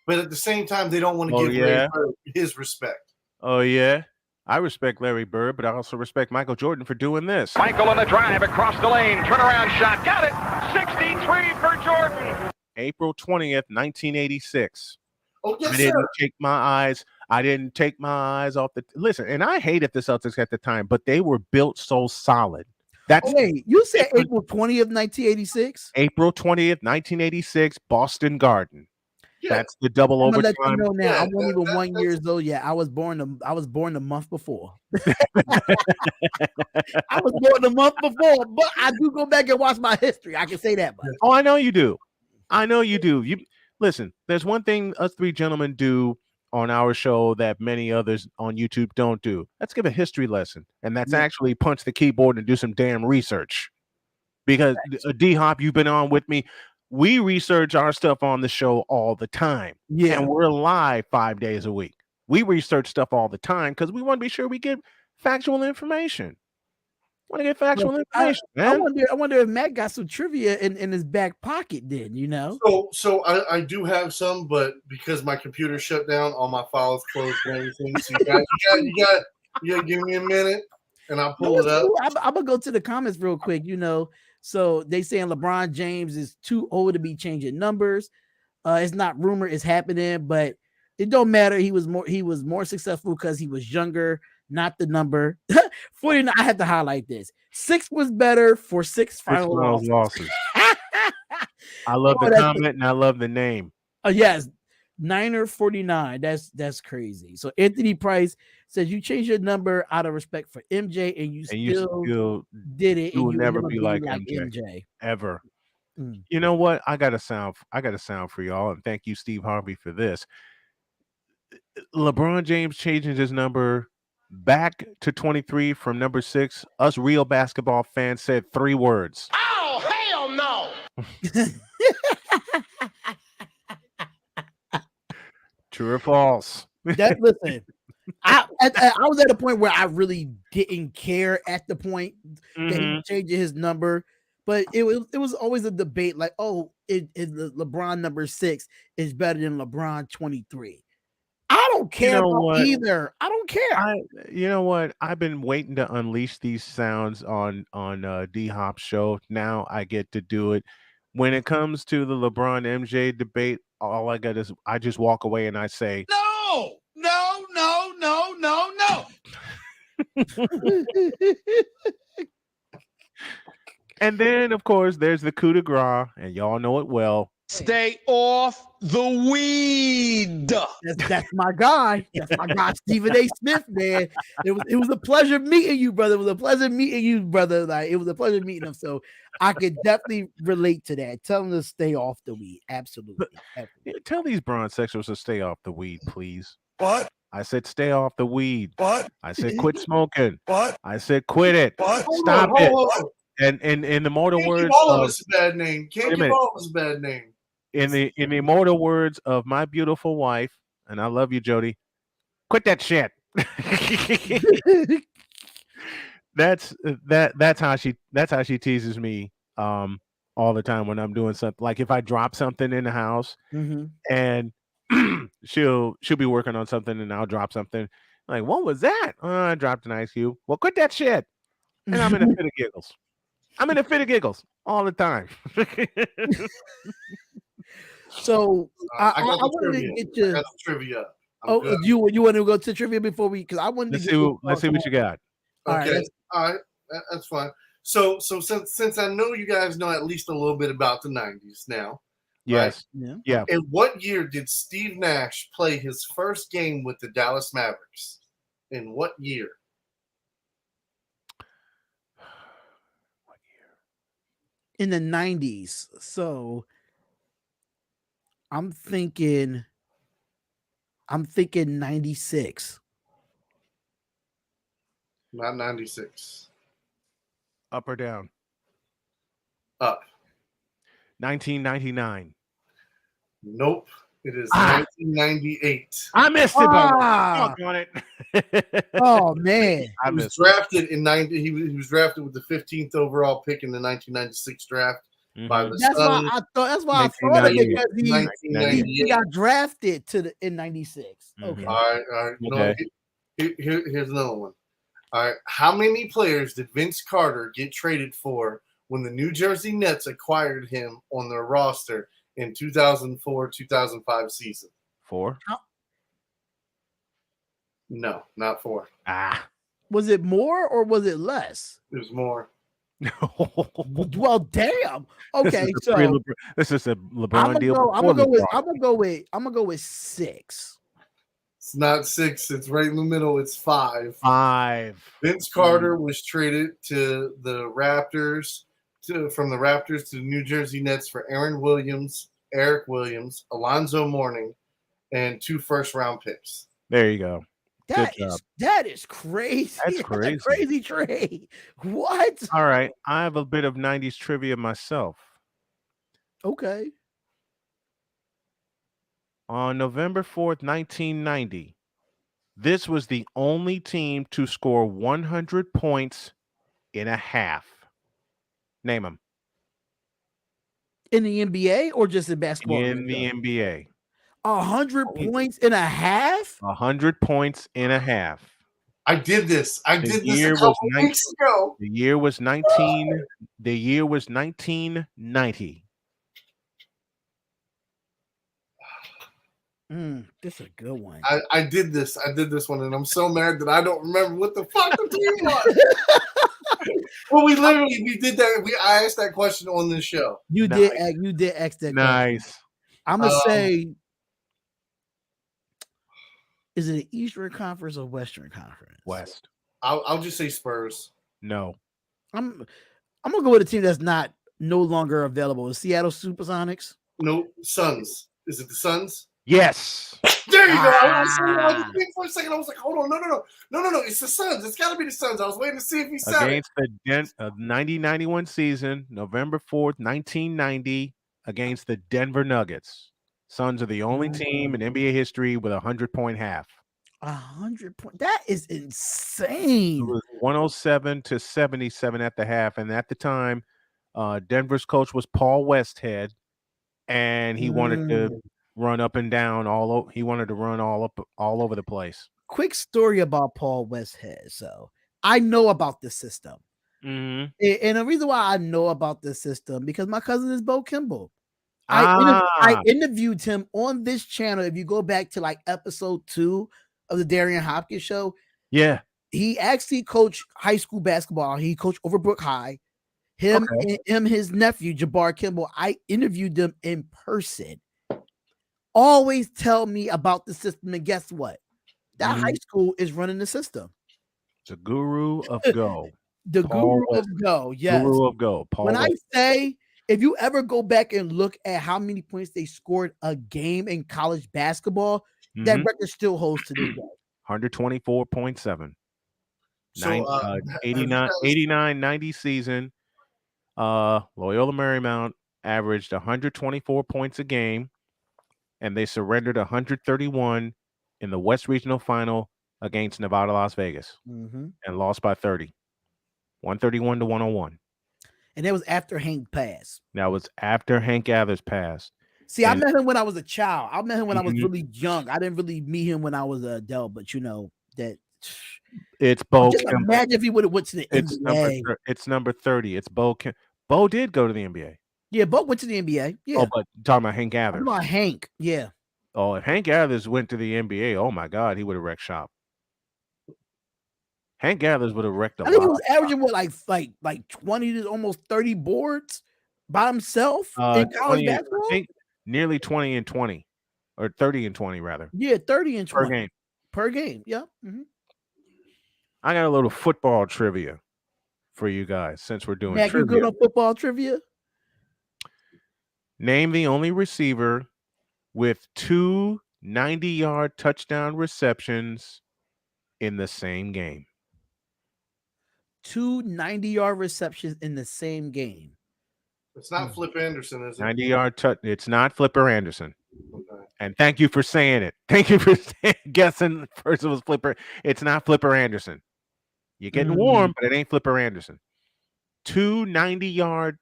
But at the same time, they don't want to give Larry Bird his respect.
Oh, yeah? I respect Larry Bird, but I also respect Michael Jordan for doing this.
Michael on the drive across the lane. Turnaround shot. Got it. 63 for Jordan.
April 20th, 1986.
Oh, yes,
I didn't take my eyes off the – listen, and I hated the Celtics at the time, but they were built so solid. That's
Wait, you said April 20th, 1986?
April 20th, 1986, Boston Garden.
Yeah.
That's the double
I'm gonna let you
overtime.
know now.
Yeah,
I wasn't even 1
that's-
years old yet. I was born the month before. I was born the month before, but I do go back and watch my history. I can say that much.
Oh, I know you do. I know you do. You listen, there's one thing us three gentlemen do on our show that many others on YouTube don't do. Let's give a history lesson. And that's
Yeah.
actually punch the keyboard and do some damn research. Because D-Hop, you've been on with me. We research our stuff on the show all the time.
Yeah.
And we're live 5 days a week. We research stuff all the time because we want to be sure we get factual information. Want to get factual information, man.
I wonder if Matt got some trivia in his back pocket then, you know?
So I do have some, but because my computer shut down, all my files closed and everything. So you got give me a minute and I'll pull it up.
I'm gonna go to the comments real quick, you know. So they saying LeBron James is too old to be changing numbers. It's not rumor, it's happening, but it don't matter. He was more successful because he was younger, not the number. 49. I have to highlight this. 6 was better for 6 final losses.
I love the comment and I love the name.
Yes, Niner 49. That's crazy. So Anthony Price says you changed your number out of respect for MJ, and you still did it.
You will
and
never be like MJ ever. You know what? I got a sound for y'all, and thank you, Steve Harvey, for this. LeBron James changing his number back to 23 from number 6. Us real basketball fans said 3 words.
Oh, hell no!
True or false? Listen, I was at a point where I really didn't care at the point that he was changing his number, but it was always a debate like, oh, LeBron number 6 is better than LeBron 23. I don't care about either. I don't care.
You know what? I've been waiting to unleash these sounds on D-Hop's show. Now I get to do it. When it comes to the LeBron MJ debate, all I got is I just walk away and I say,
No.
And then, of course, there's the coup de grace, and y'all know it well.
Stay off the weed.
That's my guy. That's my guy, Stephen A. Smith, man. It was a pleasure meeting you, brother. It was a pleasure meeting you, brother. Like, it was a pleasure meeting him. So I could definitely relate to that. Tell him to stay off the weed. Absolutely.
Tell these bronzexuals to stay off the weed, please.
What?
I said stay off the weed.
What?
I said quit smoking.
What?
I said quit it.
What?
Stop it. And in the mortal words
all of us a bad name. Can't give all of us a bad name.
In the immortal words of my beautiful wife, and I love you, Jody, quit that shit. That's how she teases me all the time when I'm doing something. Like if I drop something in the house and she'll be working on something and I'll drop something. Like, what was that? Oh, I dropped an ice cube. Well, quit that shit. And I'm in a fit of giggles. I'm in a fit of giggles all the time.
So I wanted to get you
trivia.
You want to go to trivia before we? Because I wanted
let's
to
see what you got.
Okay, all right, that's fine. So since I know you guys know at least a little bit about the '90s now.
Yes.
Right?
Yeah.
In what year did Steve Nash play his first game with the Dallas Mavericks? In what year?
In the 90s. So I'm thinking 96.
Not 96.
Up or down?
Up.
1999.
Nope. It is 1998.
I missed it. On it.
Oh man.
He was drafted in 90. He was drafted with the 15th overall pick in the 1996 draft. By the
That's why I thought it because he got drafted in 96. Okay.
All right. No, here's another one. All right. How many players did Vince Carter get traded for when the New Jersey Nets acquired him on their roster in 2004-2005 season?
4?
No, not 4.
Was it more or was it less?
It was more.
Well, damn. Okay, so
this is a LeBron deal.
I'm gonna go with 6.
It's not 6. It's right in the middle. It's 5.
5.
Vince Carter was traded to the Raptors, from the Raptors to the New Jersey Nets for Aaron Williams, Eric Williams, Alonzo Mourning, and 2 first-round picks.
There you go.
That is crazy.
That's crazy.
A crazy trade. What?
All right. I have a bit of 90s trivia myself.
Okay.
On November 4th, 1990, this was the only team to score 100 points in a half. Name them.
In the NBA or just in basketball?
In the NBA.
100 points in a half?
100 points in a half.
I did this. A couple weeks ago.
The year was 1990.
This is a good one.
I did this. I did this one, and I'm so mad that I don't remember what the fuck the team was. Well, we did that. I asked that question on this show.
You did ask that question.
Nice.
I'm gonna say, is it an Eastern Conference or Western Conference?
West.
I'll just say Spurs.
No.
I'm gonna go with a team that's no longer available. Is Seattle Supersonics?
No, Suns. Is it the Suns?
Yes.
There you go. I was thinking for a second. I was like, hold on, no. It's the Suns. It's got to be the Suns. I was waiting to see if he said
against the 90-91 season, November 4th, 1990, against the Denver Nuggets. Suns are the only team in NBA history with 100-point half.
100 points. That is insane.
It was 107-77 at the half, and at the time, Denver's coach was Paul Westhead, and he wanted to run up and down he wanted to run all over the place.
Quick story about Paul Westhead. So I know about the system. And the reason why I know about this system, because my cousin is Bo Kimball. I interviewed him on this channel. If you go back to like episode 2 of the Darion Hopkins show,
yeah,
he actually coached high school basketball. He coached Overbrook High. Him, his nephew Jabbar Kimball. I interviewed them in person. Always tell me about the system, and guess what? That high school is running the system.
The guru of Go.
The guru of Go, yes.
Guru of Go.
I say, if you ever go back and look at how many points they scored a game in college basketball, that record still holds to this day.
124.7.
So,
89-90 season. Loyola Marymount averaged 124 points a game, and they surrendered 131 in the West Regional Final against Nevada, Las Vegas, and lost by 30, 131-101.
And that was after Hank passed.
That was after Hank Gathers passed.
See, I met him when I was a child. I met him when I was really young. I didn't really meet him when I was an adult, but you know that.
It's Bo.
Just imagine if he would have went to the NBA.
It's number 30. It's Bo. Bo did go to the NBA.
Yeah, Bo went to the NBA. Yeah.
Oh, but talking about Hank Gathers.
I'm about Hank. Yeah.
Oh, if Hank Gathers went to the NBA, oh my God, he would have wrecked shop. Hank Gathers would have wrecked a lot.
I think he was averaging what, like 20 to almost 30 boards by himself in college basketball.
I think nearly 20 and 20, or 30 and 20 rather.
Yeah, 30 and 20
per
game. Yeah.
I got a little football trivia for you guys since we're doing
Mac,
trivia.
You good on football trivia?
Name the only receiver with 2 90-yard touchdown receptions in the same game.
2 90-yard receptions in the same game.
It's not Flip Anderson, is it?
90-yard touch. It's not Flipper Anderson.
Okay.
And thank you for saying it. Thank you for guessing first it was Flipper. It's not Flipper Anderson. You're getting warm, but it ain't Flipper Anderson. 2 90-yard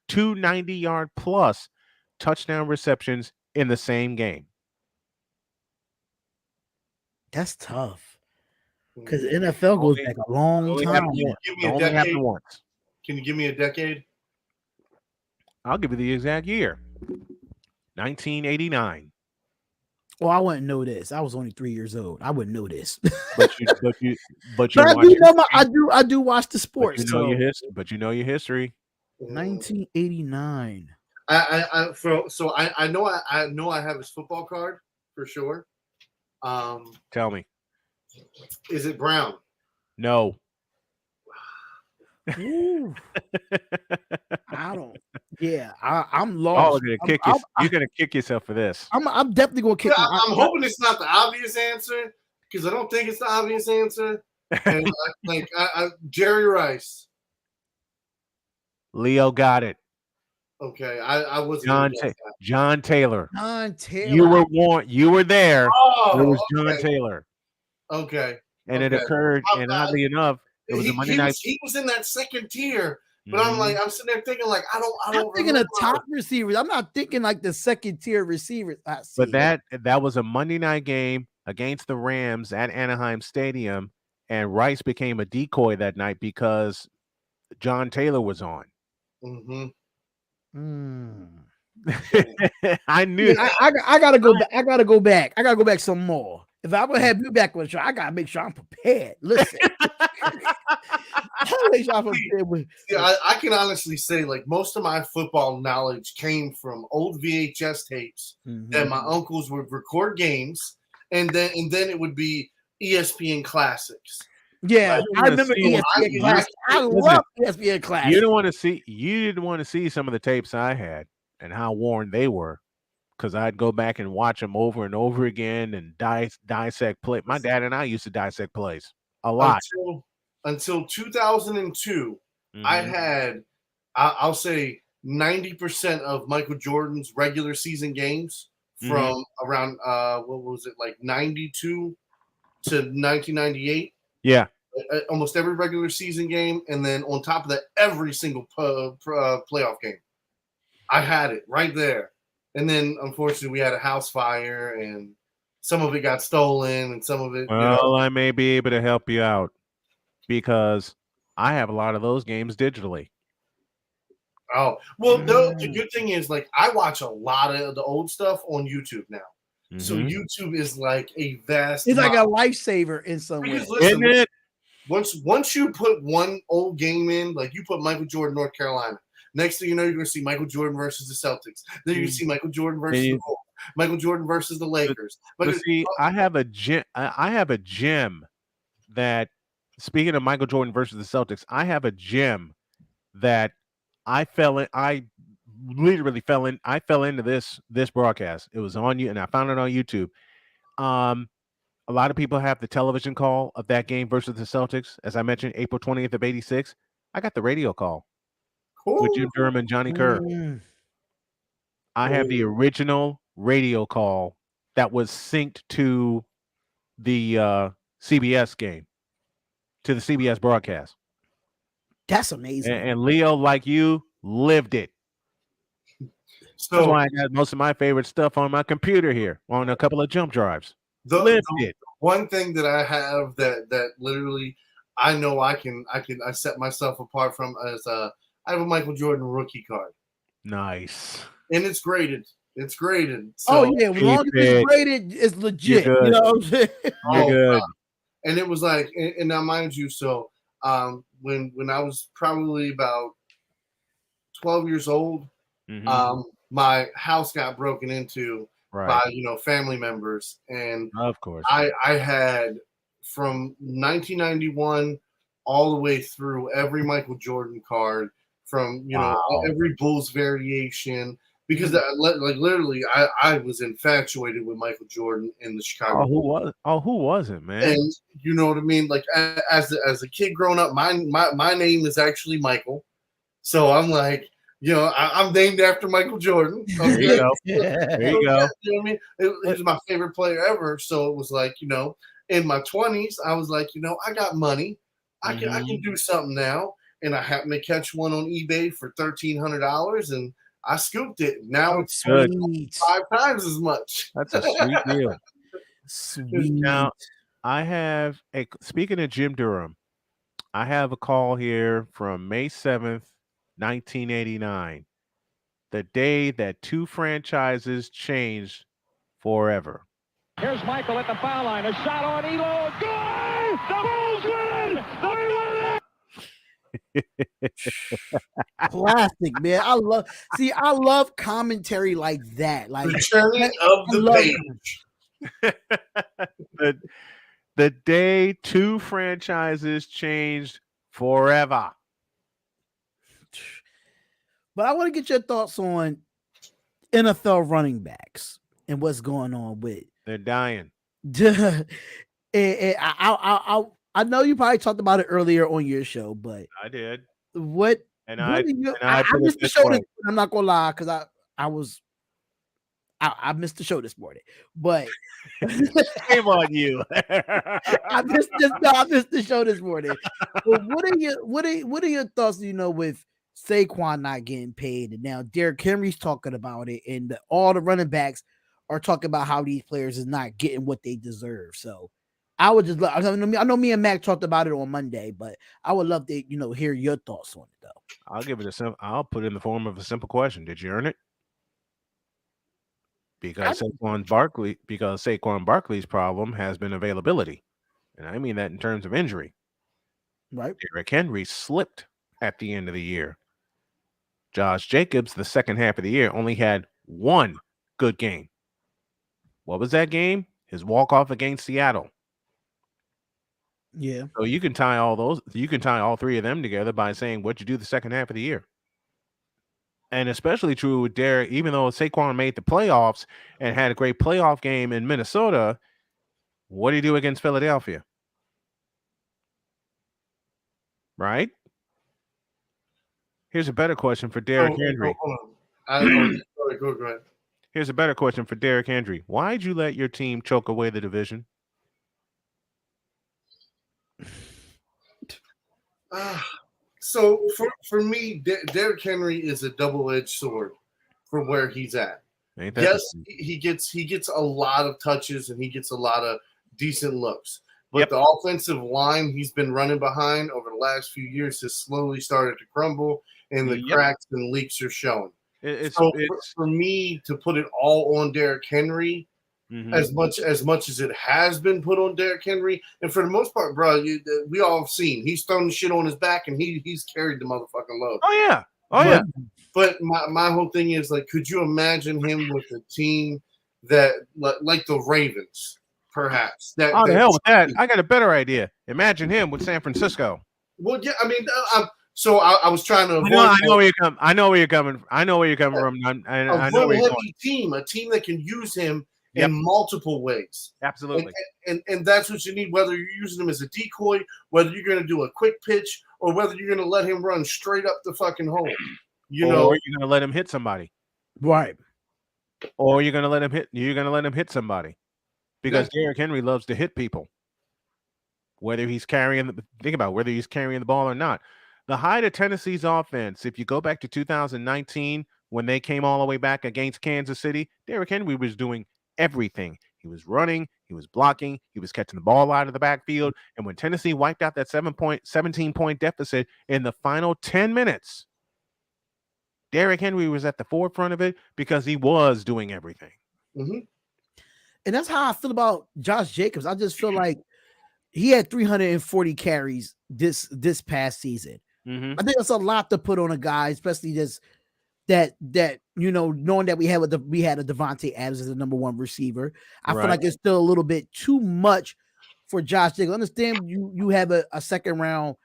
plus touchdown receptions in the same game.
That's tough. Because the NFL goes back a long time.
Only happened once. Can you give me a decade?
I'll give you the exact year. 1989.
Well, I wouldn't know this. I was only 3 years old. I wouldn't know this.
but
I do watch the sports.
But you know your history.
1989.
I know I have his football card for sure.
Tell me.
Is it Brown?
No.
Ooh, I don't. Yeah, I'm
Oh,
lost.
you're gonna kick yourself for this.
I'm definitely gonna kick.
Yeah, I'm hoping it's not the obvious answer because I don't think it's the obvious answer. And Jerry Rice.
Leo got it.
Okay, I wasn't
John
gonna guess that.
John Taylor.
John Taylor.
You were warned. You were there.
Oh,
It was John
okay.
Taylor.
Okay.
And it occurred, and oddly enough, it was a Monday night.
He was in that second tier, but I'm sitting there thinking like I don't
I'm thinking of top receivers. I'm not thinking like the second tier receivers.
But that was a Monday night game against the Rams at Anaheim Stadium, and Rice became a decoy that night because John Taylor was on. I knew.
Yeah, I gotta go back. I gotta go back. I gotta go back some more. If I'm gonna have you back on the show, I gotta make sure I'm prepared. Listen, I make sure I'm prepared.
I can honestly say, like, most of my football knowledge came from old VHS tapes that my uncles would record games, and then it would be ESPN classics.
Yeah, I remember ESPN classics. I love ESPN classics.
You didn't want to see some of the tapes I had and how worn they were, because I'd go back and watch them over and over again and dissect play. My dad and I used to dissect plays a lot.
Until 2002, I had, I'll say, 90% of Michael Jordan's regular season games from around, what was it, like 92 to 1998.
Yeah.
Almost every regular season game. And then on top of that, every single playoff game. I had it right there. And then, unfortunately, we had a house fire, and some of it got stolen, and some of it.
Well, I may be able to help you out because I have a lot of those games digitally.
Oh, well, the good thing is, like, I watch a lot of the old stuff on YouTube now. So YouTube is like a vast.
It's like a lifesaver in some way.
Isn't it?
Once you put one old game in, like you put Michael Jordan, North Carolina. Next thing you know, you're going to see Michael Jordan versus the Celtics. Then you see Michael Jordan versus the Bulls. Michael Jordan versus the Lakers.
But see, I have a gem that, speaking of Michael Jordan versus the Celtics, I have a gem that I fell into this broadcast. It was on you, and I found it on YouTube. A lot of people have the television call of that game versus the Celtics. As I mentioned, April 20th of 86. I got the radio call with Jim Durham and Johnny Kerr. I have the original radio call that was synced to the CBS game, to the CBS broadcast.
That's amazing.
And Leo, like you, lived it. So that's why I got most of my favorite stuff on my computer here on a couple of jump drives.
The one thing that I have that literally I know I set myself apart from is I have a Michael Jordan rookie card.
Nice.
And it's graded. It's graded.
So as long as it's graded, it's legit. You know what I'm saying?
You're good.
And it was like, and now mind you, so when I was probably about 12 years old, my house got broken into by family members, and
of course
I had from 1991 all the way through every Michael Jordan card from every Bulls variation, because literally I was infatuated with Michael Jordan in the Chicago.
Who wasn't, man?
And you know what I mean? Like as a kid growing up, my name is actually Michael, so I'm like, I'm named after Michael Jordan. Okay?
There you go. There you go.
You know what I mean? He was my favorite player ever. So it was like, in my 20s, I was like, I got money. I can do something now. And I happened to catch one on eBay for $1,300, and I scooped it. Now it's
good.
5 times as much.
That's a sweet deal.
Sweet.
Now, speaking of Jim Durham, I have a call here from May 7th, 1989, the day that 2 franchises changed forever.
Here's Michael at the foul line. A shot on Elo. Good! The Bulls win!
Classic, man. I love commentary like that. Like
The turning of the page.
The day two franchises changed forever.
But I want to get your thoughts on NFL running backs and what's going on with.
They're dying.
I know you probably talked about it earlier on your show, but
I did.
I missed the show. I'm not gonna lie, because I missed the show this morning. But
shame on you.
I missed the show this morning. But what are your thoughts? With Saquon not getting paid, and now Derrick Henry's talking about it, and all the running backs are talking about how these players is not getting what they deserve. So I would just I know me and Mac talked about it on Monday, but I would love to hear your thoughts on it though.
I'll put it in the form of a simple question. Did you earn it? Because Saquon Barkley's problem has been availability. And I mean that in terms of injury.
Right.
Derrick Henry slipped at the end of the year. Josh Jacobs, the second half of the year, only had one good game. What was that game? His walk-off against Seattle.
Yeah.
So you can tie all three of them together by saying what'd you do the second half of the year. And especially true with Derrick, even though Saquon made the playoffs and had a great playoff game in Minnesota, what did he do against Philadelphia? Right? Here's a better question for Derrick Henry.
Go ahead.
Here's a better question for Derrick Henry. Why'd you let your team choke away the division?
So for me, Derrick Henry is a double-edged sword for where he's at. Yes, he gets a lot of touches and he gets a lot of decent looks. But the offensive line he's been running behind over the last few years has slowly started to crumble, and the cracks and leaks are showing. For me to put it all on Derrick Henry, as much as it has been put on Derrick Henry, and for the most part, bro, we all have seen he's thrown shit on his back and he's carried the motherfucking load.
Oh yeah.
But my whole thing is, like, could you imagine him with a team that like the Ravens, perhaps?
The hell with that! I got a better idea. Imagine him with San Francisco.
Well, yeah, I mean, I was trying to avoid.
I know where you're coming from. I know a
team that can use him in multiple ways.
Absolutely.
And that's what you need, whether you're using him as a decoy, whether you're going to do a quick pitch, or whether you're going to let him run straight up the fucking hole.
Or you're going to let him hit somebody.
Right.
Or you're going to let him hit somebody. Because Derrick Henry loves to hit people. Whether he's carrying the ball or not. The height of Tennessee's offense, if you go back to 2019, when they came all the way back against Kansas City, Derrick Henry was doing everything. He was running, he was blocking, he was catching the ball out of the backfield. And when Tennessee wiped out that 17-point deficit in the final 10 minutes, Derrick Henry was at the forefront of it because he was doing everything.
Mm-hmm.
And that's how I feel about Josh Jacobs. I just feel like he had 340 carries this past season.
Mm-hmm.
I think that's a lot to put on a guy, especially just that knowing that we had a Devontae Adams as the number one receiver. I feel like it's still a little bit too much for Josh Jacobs. I understand you have a second round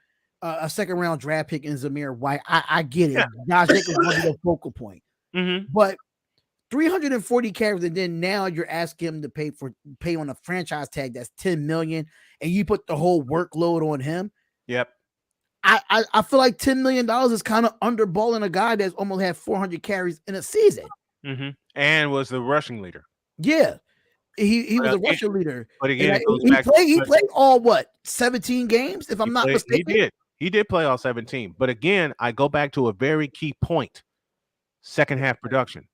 draft pick in Zamir White. I get it. Yeah. Josh Jacobs will be the focal point.
Mm-hmm.
But 340 carries, and then now you're asking him to pay on a franchise tag that's $10 million, and you put the whole workload on him.
Yep.
I feel like $10 million is kind of underballing a guy that's almost had 400 carries in a season.
Mm-hmm. And was the rushing leader.
Yeah. He was a rushing leader.
But again,
he played all 17 games, if I'm not mistaken.
He did play all 17. But again, I go back to a very key point. Second half production.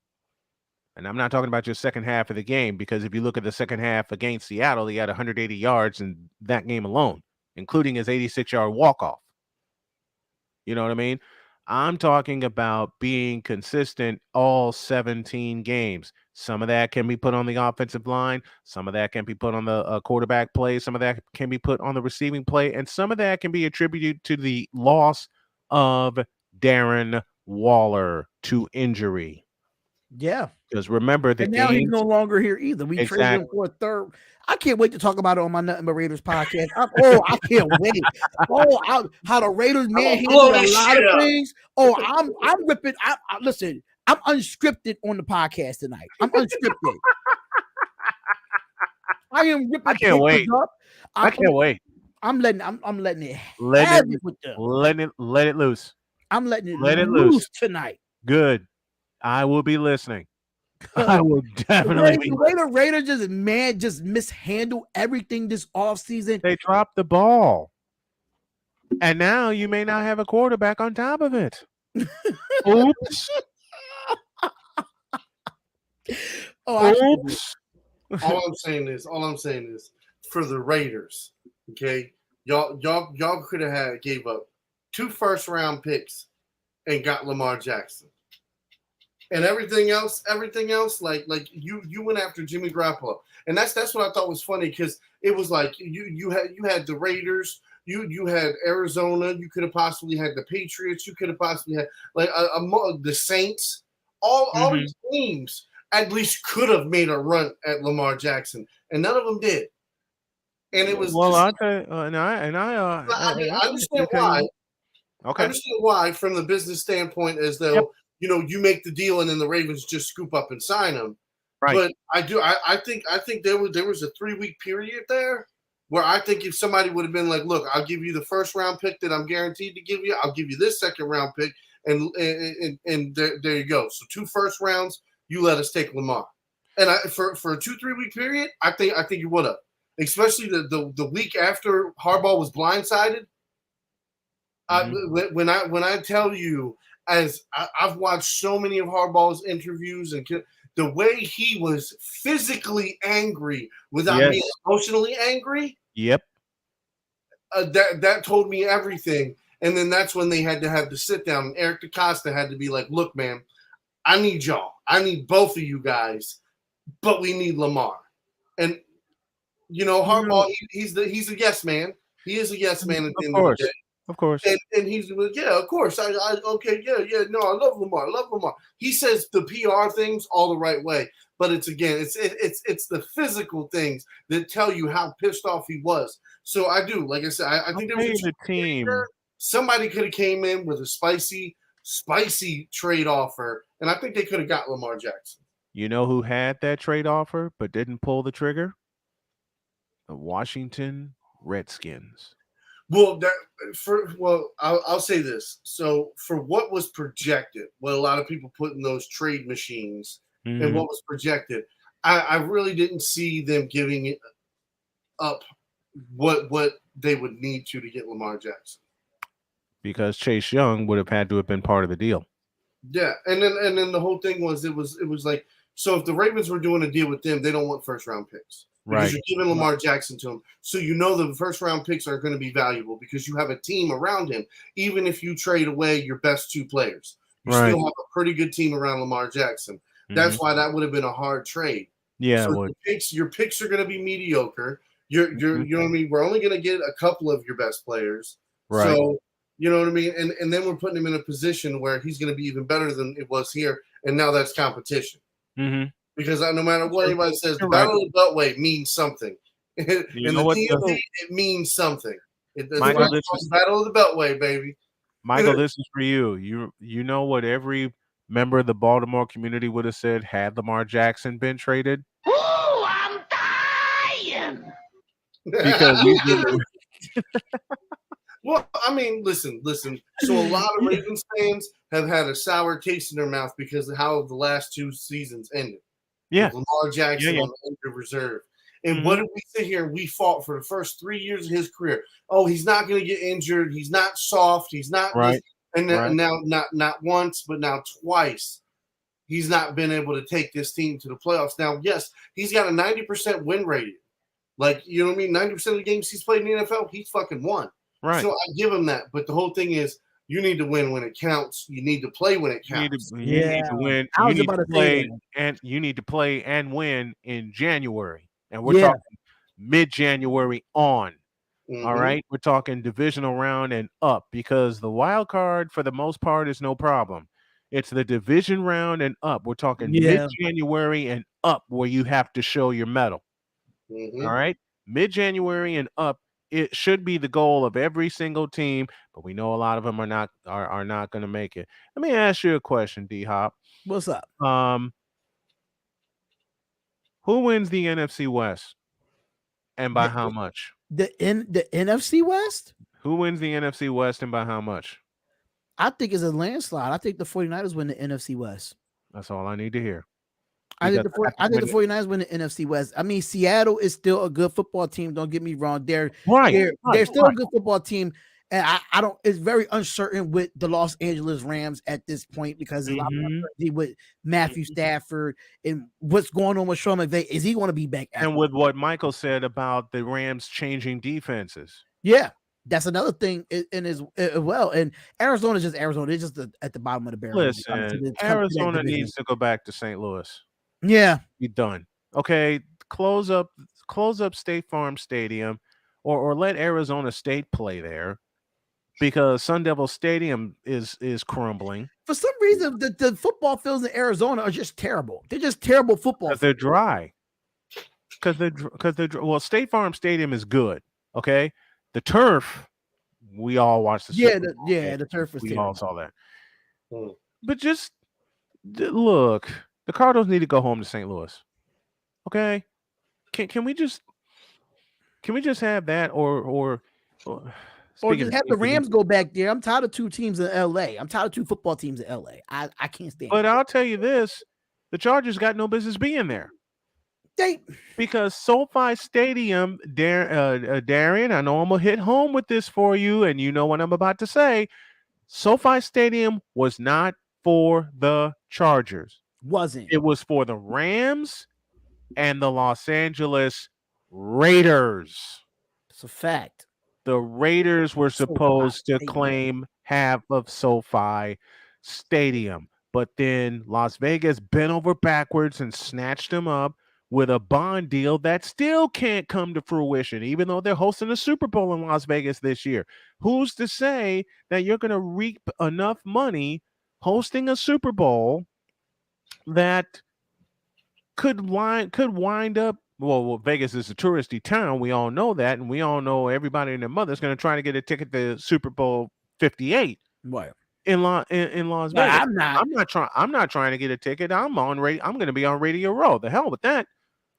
And I'm not talking about just second half of the game, because if you look at the second half against Seattle, he had 180 yards in that game alone, including his 86-yard walk-off. You know what I mean? I'm talking about being consistent all 17 games. Some of that can be put on the offensive line. Some of that can be put on the quarterback play. Some of that can be put on the receiving play. And some of that can be attributed to the loss of Darren Waller to injury.
Yeah.
Because remember the
And now he's
games.
no longer here either. We traded him
Exactly.
for a third. I can't wait to talk about it on my Nothing But Raiders podcast. I can't wait. How the Raiders manhandled a lot of things. I'm ripping. Listen. I'm unscripted on the podcast tonight. I'm unscripted. I am ripping.
I can't wait.
Up.
I can't wait.
I'm letting it have it with them.
Let it loose.
I'm letting it loose tonight.
Good. I will be listening. I will definitely be.
The way the Raiders just mishandle everything this offseason.
They dropped the ball. And now you may not have a quarterback on top of it. Oops.
Oops. All I'm saying is for the Raiders, okay, y'all could have gave up 2 first-round picks and got Lamar Jackson. And everything else, like you went after Jimmy Garoppolo, and that's what I thought was funny, because it was like you had the Raiders, you had Arizona, you could have possibly had the Patriots, you could have possibly had like the Saints, all these teams at least could have made a run at Lamar Jackson, and none of them did. And it was
I'll tell you, I
understand why.
Okay,
I understand why from the business standpoint, as though. Yep. You make the deal and then the Ravens just scoop up and sign him. Right. But I think there was a 3-week period there where I think if somebody would have been like, look, I'll give you the first round pick that I'm guaranteed to give you. I'll give you this second round pick. And there you go. So 2 first rounds, you let us take Lamar. And for a 2-3 week period, I think you would have, especially the week after Harbaugh was blindsided. When I tell you, as I've watched so many of Harbaugh's interviews, and the way he was physically angry without being emotionally angry.
Yep.
That told me everything. And then that's when they had to have the sit down. And Eric DaCosta had to be like, look, man, I need y'all. I need both of you guys, but we need Lamar. And, Harbaugh, he's a yes man. He is a yes man at the end of the day.
Of course.
And he's like, yeah, of course. I love Lamar. He says the PR things all the right way, but it's the physical things that tell you how pissed off he was. So I do, like I said, I think there was
a team.
Somebody could have came in with a spicy trade offer, and I think they could have got Lamar Jackson.
You know who had that trade offer but didn't pull the trigger? The Washington Redskins.
Well, I'll say this. So for what was projected, what a lot of people put in those trade machines and what was projected, I really didn't see them giving it up what they would need to get Lamar Jackson. Because
Chase Young would have had to have been part of the deal.
Yeah, and then the whole thing was it was like, so if the Ravens were doing a deal with them, they don't want first round picks. Because you're giving Lamar Jackson to him. So the first-round picks are going to be valuable because you have a team around him. Even if you trade away your best 2 players, you still have a pretty good team around Lamar Jackson. That's why that would have been a hard trade.
Yeah,
so your picks are going to be mediocre. You know what I mean? We're only going to get a couple of your best players. Right. So, you know what I mean? And then we're putting him in a position where he's going to be even better than it was here. And now that's competition. Mm-hmm. Because no matter what anybody says, the Battle of the Beltway means something. In the DMV, it means something. Michael, Battle of the Beltway, baby.
Michael, this is for you. You know what every member of the Baltimore community would have said had Lamar Jackson been traded?
Oh, I'm dying.
Because
well, I mean, listen. So a lot of Ravens fans have had a sour taste in their mouth because of how the last 2 seasons ended.
Yeah,
Lamar Jackson on the injured reserve. And what did we sit here and we fought for the first 3 years of his career? Oh, he's not going to get injured. He's not soft. He's not
right.
And now not once, but now twice, he's not been able to take this team to the playoffs. Now, yes, he's got a 90% win rating. Like, you know what I mean? 90% of the games he's played in the NFL, he's fucking won. Right. So I give him that. But the whole thing is, you need to win when it counts. You need to play when it counts.
You need to win. You need to play, and you need to play and win in January. And we're talking mid-January on. All right, we're talking divisional round and up, because the wild card for the most part is no problem. It's the division round and up. We're talking mid-January and up where you have to show your medal. All right, mid-January and up, it should be the goal of every single team, but we know a lot of them are not going to make it. Let me ask you a question, D-Hop.
What's up?
Who wins the NFC West, and by how much?
The NFC West?
Who wins the NFC West, and by how much?
I think it's a landslide. I think the 49ers win the NFC West.
That's all I need to hear.
I think the 49ers win the NFC West. I mean, Seattle is still a good football team. Don't get me wrong. They're still a good football team. And I don't, it's very uncertain with the Los Angeles Rams at this point, because a lot of uncertainty with Matthew Stafford and what's going on with Sean McVay. Is he going to be back?
And with what Michael said about the Rams changing defenses.
Yeah, that's another thing as well. And Arizona is just Arizona. It's just at the bottom of the barrel.
Listen, Arizona needs to go back to St. Louis.
Yeah.
Be done. Okay, close up State Farm Stadium, or let Arizona State play there, because Sun Devil Stadium is crumbling.
For some reason, the football fields in Arizona are just terrible. They're just terrible football fields.
They're dry. Because they're well, State Farm Stadium is good. Okay, the turf, we all watched
the turf was terrible.
We all saw that. But just look, the Cardinals need to go home to St. Louis. Okay, can we just have that, or
just have the Rams go back there? I'm tired of two teams in LA. I'm tired of two football teams in LA. I can't stand it.
But I'll tell you this, the Chargers got no business being there. Because SoFi Stadium, Darion, I know I'm going to hit home with this for you, and you know what I'm about to say. SoFi Stadium was not for the Chargers.
Wasn't.
It was for the Rams and the Los Angeles Raiders.
It's a fact.
The Raiders were supposed to claim half of SoFi Stadium, but then Las Vegas bent over backwards and snatched them up with a bond deal that still can't come to fruition, even though they're hosting a Super Bowl in Las Vegas this year. Who's to say that you're going to reap enough money hosting a Super Bowl that could wind up? Well, Vegas is a touristy town. We all know that, and we all know everybody and their mother is going to try to get a ticket to Super Bowl 58.
Right.
In Las Vegas. I'm not trying to get a ticket. I'm going to be on Radio Row. The hell with that.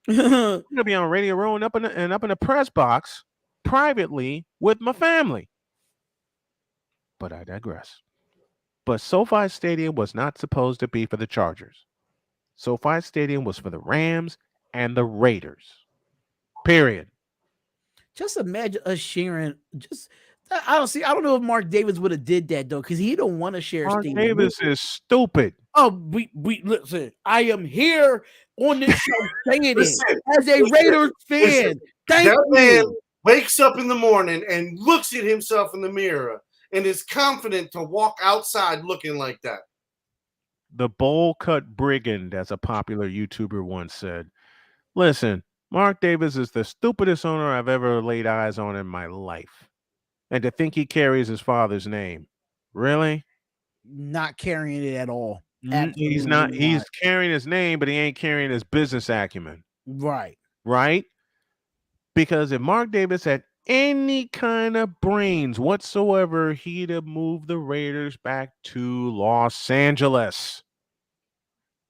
I'm going to be on Radio Row and up in the press box privately with my family. But I digress. But SoFi Stadium was not supposed to be for the Chargers. SoFi Stadium was for the Rams and the Raiders. Period.
Just imagine us sharing. I don't know if Mark Davis would have did that though, because he don't want to share.
Mark Davis is stupid.
Oh, we listen. I am here on this show saying it as a Raiders fan. Thank you.
Man wakes up in the morning and looks at himself in the mirror and is confident to walk outside looking like that.
The bowl cut brigand, as a popular YouTuber once said. Listen, Mark Davis is the stupidest owner I've ever laid eyes on in my life. And to think he carries his father's name. Really?
Not carrying it at all.
He's not. He's carrying his name, but he ain't carrying his business acumen.
Right.
Right? Because if Mark Davis had any kind of brains whatsoever, he'd have moved the Raiders back to Los Angeles.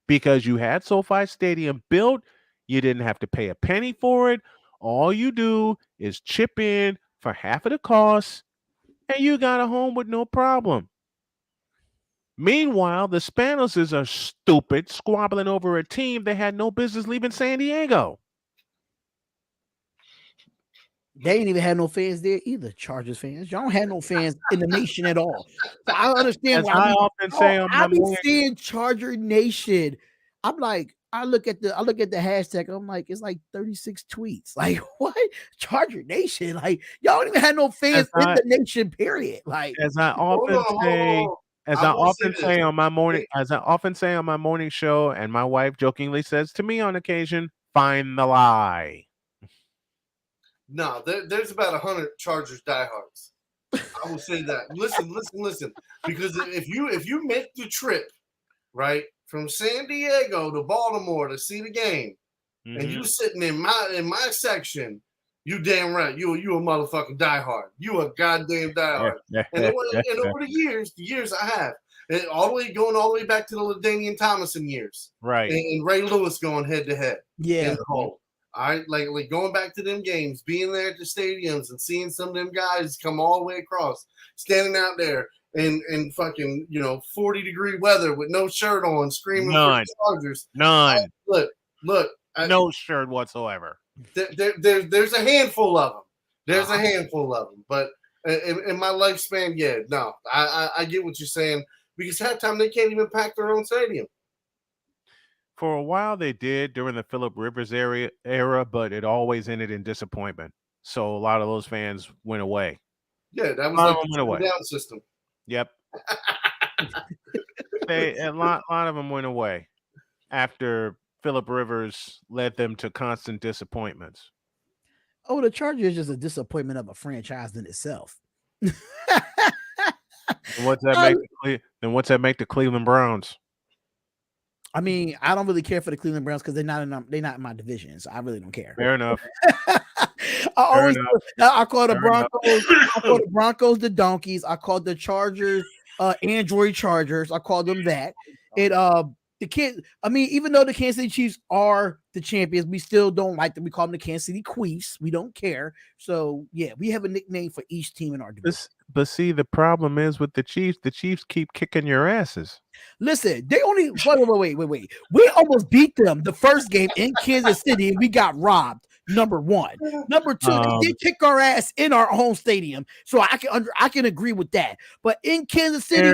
Because you had SoFi Stadium built. You didn't have to pay a penny for it. All you do is chip in for half of the cost, and you got a home with no problem. Meanwhile, the Spanises are stupid, squabbling over a team they had no business leaving San Diego.
They ain't even had no fans there either, Chargers fans. Y'all don't have no fans in the nation at all. So I understand why
I often say
I be seeing Charger Nation. I'm like, I look at the hashtag. I'm like, it's like 36 tweets. Like, what? Charger Nation? Like, y'all don't even have no fans in the nation, period. Like,
as I often say on my morning show, and my wife jokingly says to me on occasion, find the lie.
No, there's about 100 Chargers diehards. I will say that. Listen. Because if you make the trip, right, from San Diego to Baltimore to see the game, and you sitting in my section, you damn right. You a motherfucking diehard. You a goddamn diehard. And over the years I have, and going all the way back to the LaDainian Tomlinson years,
right?
And Ray Lewis going head to head,
Yeah.
in the hole. All right, like going back to them games, being there at the stadiums, and seeing some of them guys come all the way across, standing out there in fucking 40-degree weather with no shirt on, screaming for the Chargers.
None.
Look.
No shirt whatsoever.
There's a handful of them. There's a handful of them. But in my lifespan, yeah, no. I get what you're saying, because halftime they can't even pack their own stadium.
For a while they did during the Phillip Rivers era, but it always ended in disappointment. So a lot of those fans went away.
Yeah, that was like the down system.
Yep. A lot of them went away after Phillip Rivers led them to constant disappointments.
Oh, the Chargers is just a disappointment of a franchise in itself.
What's that make the Cleveland Browns?
I mean, I don't really care for the Cleveland Browns because they're not in my division, so I really don't care.
Fair enough.
I call the Broncos. I call the Broncos the donkeys. I call the Chargers Android Chargers. I call them that. Even though the Kansas City Chiefs are the champions, we still don't like them. We call them the Kansas City Queefs. We don't care. So yeah, we have a nickname for each team in our division.
But see, the problem is with the Chiefs keep kicking your asses.
Listen, they only wait. We almost beat them the first game in Kansas City, and we got robbed. Number one. Number two, they did kick our ass in our home stadium, so I can agree with that. But in Kansas City,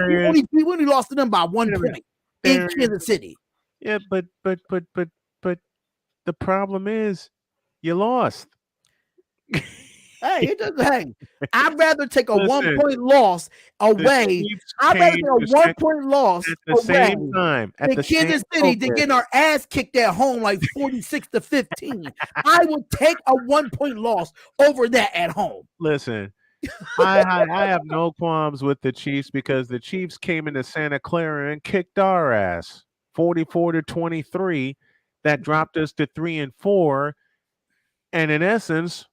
we only lost to them by 1 point in Kansas City.
Yeah, but the problem is you lost.
Hey, I'd rather take a 1 point loss away. I'd rather take a 1 point loss
at the same time
in Kansas City than getting our ass kicked at home like 46-15. I would take a 1 point loss over that at home.
Listen, I have no qualms with the Chiefs because the Chiefs came into Santa Clara and kicked our ass 44-23. That dropped us to 3-4, and in essence,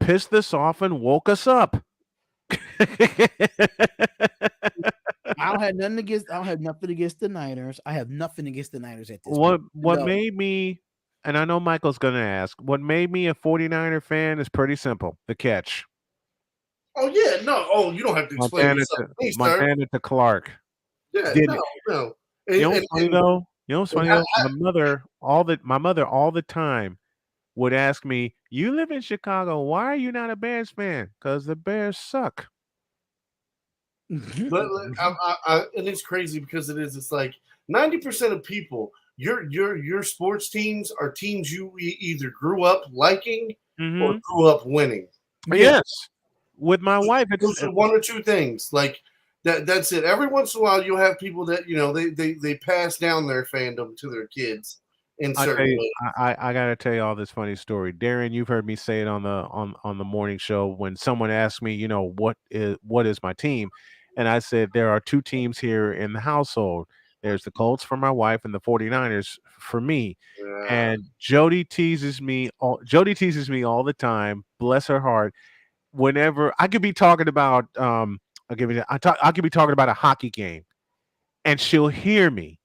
pissed us off and woke us up.
I don't have nothing against the Niners. I have nothing against the Niners at this point.
What made me, and I know Michael's going to ask, what made me a 49er fan is pretty simple: the catch.
Oh yeah, no. Oh, you don't have to explain
Montana to Clark.
Yeah, no.
You know what's funny though? My mother all the time would ask me, "You live in Chicago. Why are you not a Bears fan?" Because the Bears suck.
But and it's crazy because it's like 90% of people, your sports teams are teams you either grew up liking or grew up winning.
Yes. With my wife,
it's one or two things. Like that's it. Every once in a while, you'll have people that they pass down their fandom to their kids.
I gotta tell you all this funny story. Darion, you've heard me say it on the morning show when someone asked me, what is my team? And I said there are two teams here in the household. There's the Colts for my wife and the 49ers for me. Yeah. And Jody teases me all the time, bless her heart. Whenever I could be talking about I could be talking about a hockey game, and she'll hear me.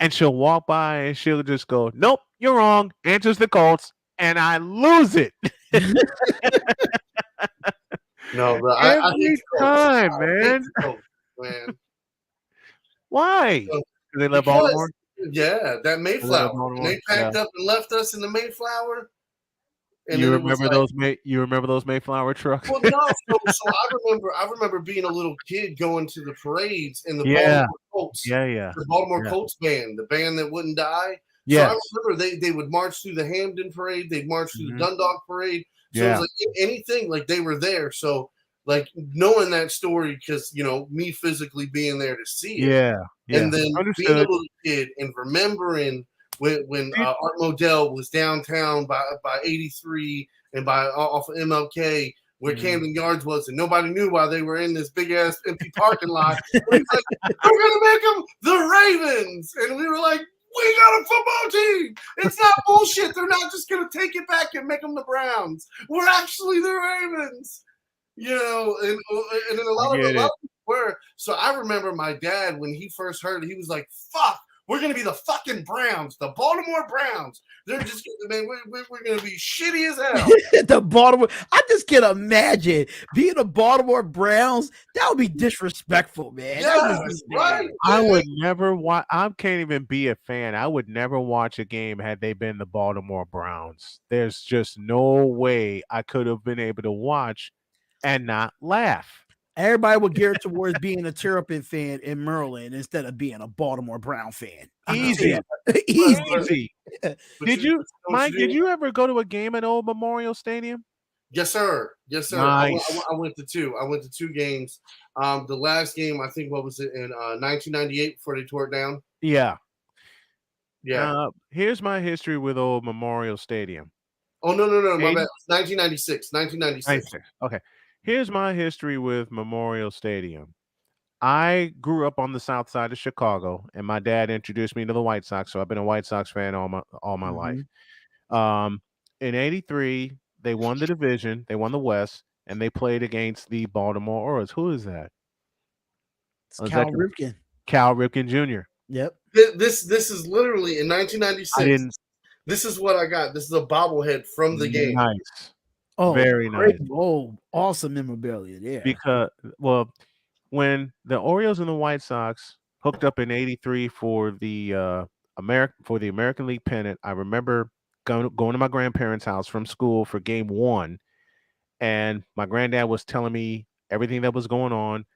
And she'll walk by and she'll just go, "Nope, you're wrong." Answers the Colts, and I lose it.
No, but
every time, man. Why? Do they love Baltimore?
Yeah, that Mayflower. They packed up and left us in the Mayflower. And
you remember those Mayflower trucks?
Well, no. So I remember being a little kid going to the parades in the Baltimore Colts.
Yeah.
The Baltimore Colts band, the band that wouldn't die.
Yeah.
So I remember they would march through the Hamden parade. They'd march through the Dundalk parade. So it was like anything, like they were there. So like knowing that story, because me physically being there to see it.
Yeah.
And then being a little kid and remembering when Art Modell was downtown by 83 and by off of MLK where Camden Yards was, and nobody knew why they were in this big ass empty parking lot. And he's like, "We're gonna make them the Ravens," and we were like, "We got a football team. It's not bullshit. They're not just gonna take it back and make them the Browns. We're actually the Ravens." And then a lot of people were. So I remember my dad when he first heard it, he was like, "Fuck, we're gonna be the fucking Browns, the Baltimore Browns. They're just, man, we're gonna be shitty as hell."
The Baltimore. I just can't imagine being the Baltimore Browns. That would be disrespectful, man.
Yes, right.
I would never watch. I can't even be a fan. I would never watch a game had they been the Baltimore Browns. There's just no way I could have been able to watch and not laugh.
Everybody would gear towards being a Terrapin fan in Maryland instead of being a Baltimore Brown fan.
Easy.
Easy.
Did you, Mike? Did you ever go to a game at Old Memorial Stadium?
Yes, sir. Yes, sir.
Nice.
I went to two. I went to two games. The last game, I think, what was it, in 1998 before they tore it down?
Yeah.
Yeah.
Here's my history with Old Memorial Stadium.
Oh, no. My bad. 1996. 1996.
Okay. Here's my history with Memorial Stadium. I grew up on the south side of Chicago, and my dad introduced me to the White Sox, so I've been a White Sox fan all my life. In '83, they won the division, they won the West, and they played against the Baltimore Orioles. Who is that?
It's Cal Ripken.
Cal Ripken Jr.
Yep.
This is literally in 1996. This is what I got. This is a bobblehead from the game.
Nice.
Oh,
very nice.
Oh, awesome memorabilia there.
Because, well, when the Orioles and the White Sox hooked up in '83 for the American League pennant, I remember going to my grandparents' house from school for game one, and my granddad was telling me everything that was going on.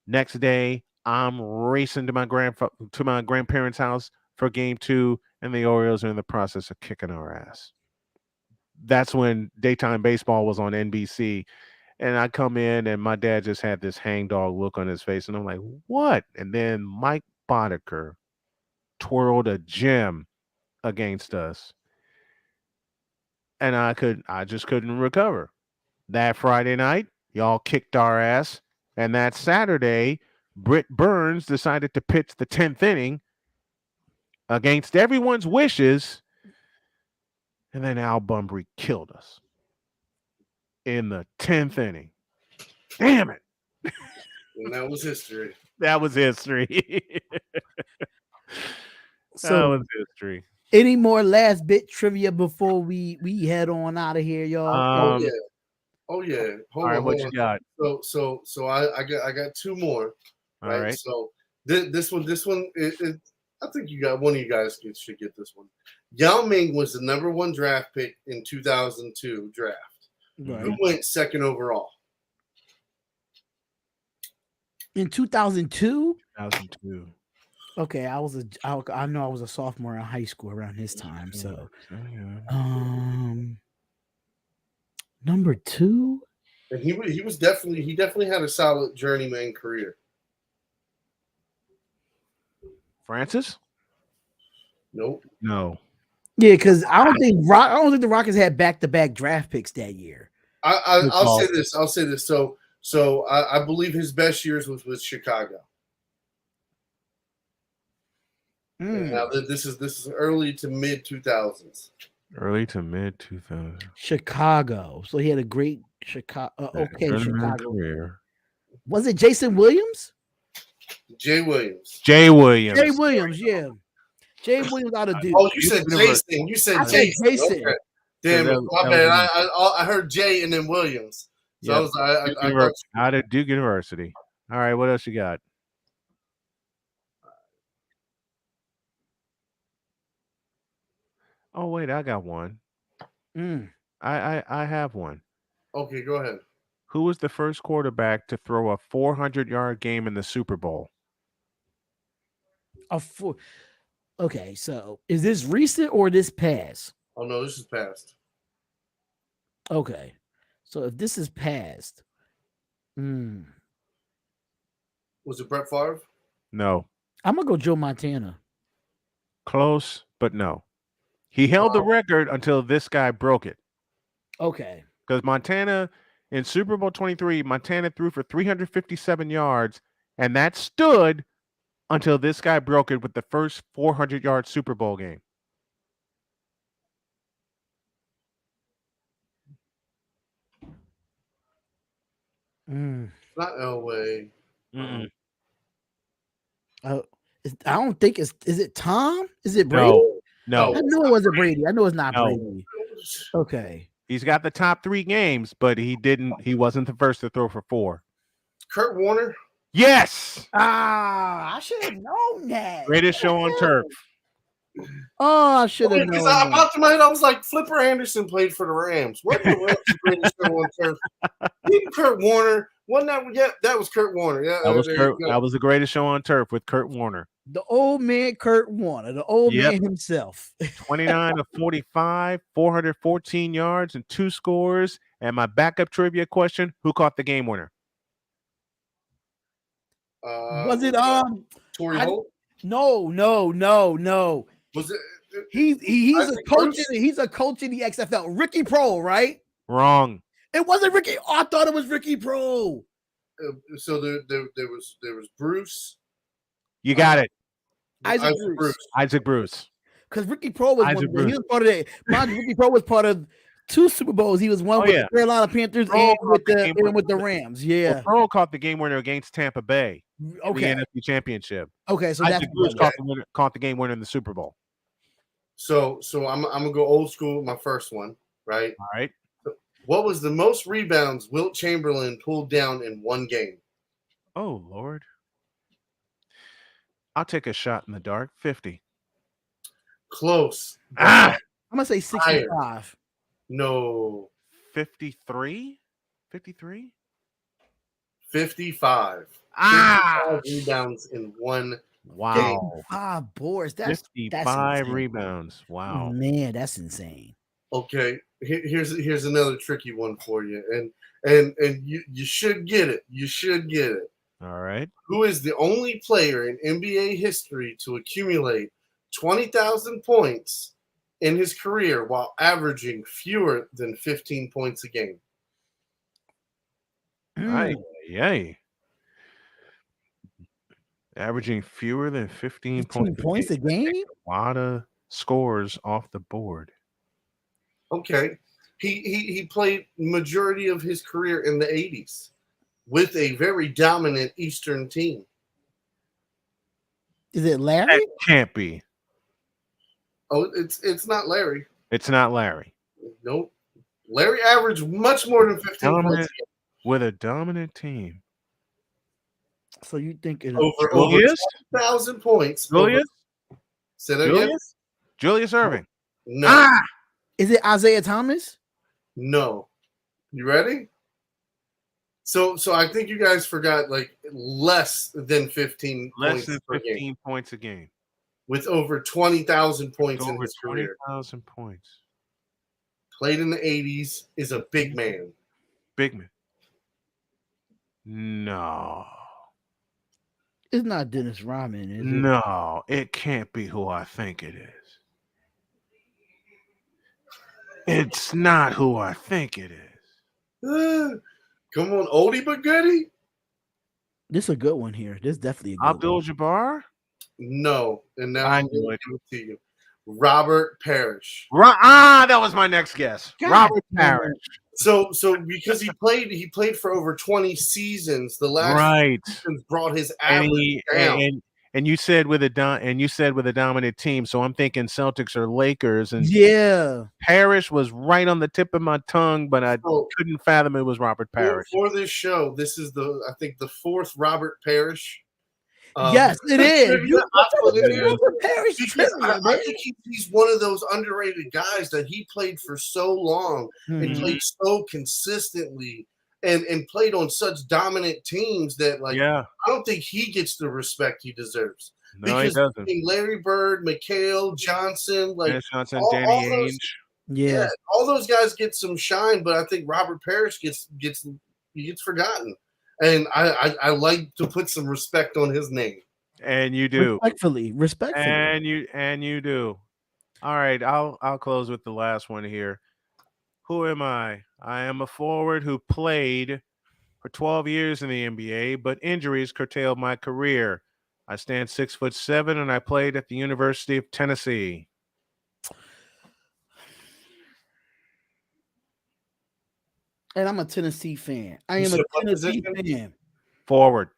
Next day, I'm racing to my grandparents' house for game two, and the Orioles are in the process of kicking our ass. That's when daytime baseball was on NBC. And I come in, and my dad just had this hangdog look on his face. And I'm like, what? And then Mike Boddicker twirled a gem against us. And I just couldn't recover. That Friday night, y'all kicked our ass. And that Saturday, Britt Burns decided to pitch the 10th inning against everyone's wishes. And then Al Bunbury killed us in the 10th inning. Damn it.
And that was history.
That was history. That was history.
Any more last bit trivia before we head on out of here, y'all?
Oh yeah.
Hold on. What you got?
So I got two more.
All right.
So this one, I think one of you guys should get this one. Yao Ming was the number 1 draft pick in 2002 draft. Right. Who went second overall?
In 2002?
2002.
Okay, I know I was a sophomore in high school around this time. So, number 2,
and he definitely had a solid journeyman career.
Francis?
Nope.
No.
Yeah, because I don't think the Rockets had back-to-back draft picks that year.
I'll say this. So I believe his best years was with Chicago. Now this is early to mid 2000s.
Early to mid 2000s.
Chicago. So he had a great Chicago
career.
Was it Jason Williams?
Jay Williams.
Yeah. Jay Williams out of Duke.
Oh, you said Jason. You said Jason. Okay. Damn it. My bad. I heard Jay and then Williams. So I was
out of Duke University. All right, what else you got? Oh wait, I got one. I have one.
Okay, go ahead.
Who was the first quarterback to throw a 400-yard game in the Super Bowl?
Okay, so is this recent or this past?
Oh no, this is past.
Okay, so if this is past,
was it Brett Favre?
No.
I'm gonna go Joe Montana.
Close, but no. He held the record until this guy broke it.
Okay.
Because Montana, in Super Bowl 23, Montana threw for 357 yards, and that stood until this guy broke it with the first 400-yard Super Bowl game.
Not Elway.
I don't think is it Tom? Is it Brady?
No.
I know it wasn't Brady. I know it's not
No.
Brady. Okay.
He's got the top 3 games, but he wasn't the first to throw for 4.
Kurt Warner?
Yes.
I should have known that.
Greatest show on turf.
Oh, I should have known.
Because I popped in my head, I was like, Flipper Anderson played for the Rams. What the Rams greatest show on turf? Even Kurt Warner. Wasn't that? Yeah, that was Kurt Warner. Yeah,
That was Kurt. That was the greatest show on turf with Kurt Warner.
The old man Kurt Warner, the old man himself.
29 of 45, 414 yards and 2 scores. And my backup trivia question: who caught the game winner?
Was it
Torrey Holt?
No.
Was it?
He's a coach. He's a coach in the XFL. Ricky Pro, right?
Wrong.
It wasn't Ricky. Oh, I thought it was Ricky Pro.
So there was Bruce.
You got it.
Isaac
Bruce.
Because Ricky Pro was he was part of that. Ricky Pro was part of 2 Super Bowls. He was one with the Carolina Panthers and with the Rams. Yeah.
Well, Pro caught the game winner against Tampa Bay.
Okay.
The NFC Championship.
Okay, so
Isaac Bruce caught the game winner in the Super Bowl.
So I'm gonna go old school with my first one, right?
All right.
What was the most rebounds Wilt Chamberlain pulled down in one game?
Oh, Lord. I'll take a shot in the dark. 50.
Close.
I'm going to say 65.
Higher. No.
53? 53?
55. 55 rebounds in one game.
5 boards. That's
55 rebounds. Wow.
Man, that's insane.
Okay. Here's another tricky one for you. And you should get it. You should get it.
All right.
Who is the only player in NBA history to accumulate 20,000 points in his career while averaging fewer than 15 points a game?
Yay. Averaging fewer than 15
points a game?
A lot of scores off the board.
Okay. He played majority of his career in the 80s with a very dominant Eastern team.
Is it Larry?
That can't be.
Oh, it's not Larry.
It's not Larry.
Nope. Larry averaged much more than 15 points
with a dominant team.
So you think it's
over 1,000 points?
Julius?
Say that again?
Julius Irving.
No.
Is it Isaiah Thomas?
No. You ready? So I think you guys forgot like less than 15
points a game.
With over 20,000 points in his career.
20,000 points.
Played in the 80s, is a big man.
Big man. No.
It's not Dennis Rodman, is it?
No, it can't be who I think it is. It's not who I think it is.
Come on, oldie but goodie.
This is a good one here. This is definitely a good
Abdul-Jabbar?
No, and now I'm going to give it to you. Robert Parrish.
That was my next guess. Robert Parrish.
So because he played for over 20 seasons. The last seasons brought his average down.
And you said with a dominant team, so I'm thinking Celtics or Lakers. And Parrish was right on the tip of my tongue, but I couldn't fathom it was Robert Parrish.
For this show, this is I think the 4th Robert Parrish.
Yes, it is.
I think he's one of those underrated guys that he played for so long and played so consistently and played on such dominant teams that I don't think he gets the respect he deserves.
No, he doesn't.
Larry Bird, McHale, Johnson,
Danny Ainge.
All those guys get some shine, but I think Robert Parrish gets forgotten. And I like to put some respect on his name.
And you do.
Respectfully.
And you do. All right, I'll close with the last one here. Who am I? I am a forward who played for 12 years in the NBA, but injuries curtailed my career. I stand 6'7", and I played at the University of Tennessee.
And I'm a Tennessee fan. I
You
am a
said what
Tennessee
position?
fan.
Forward.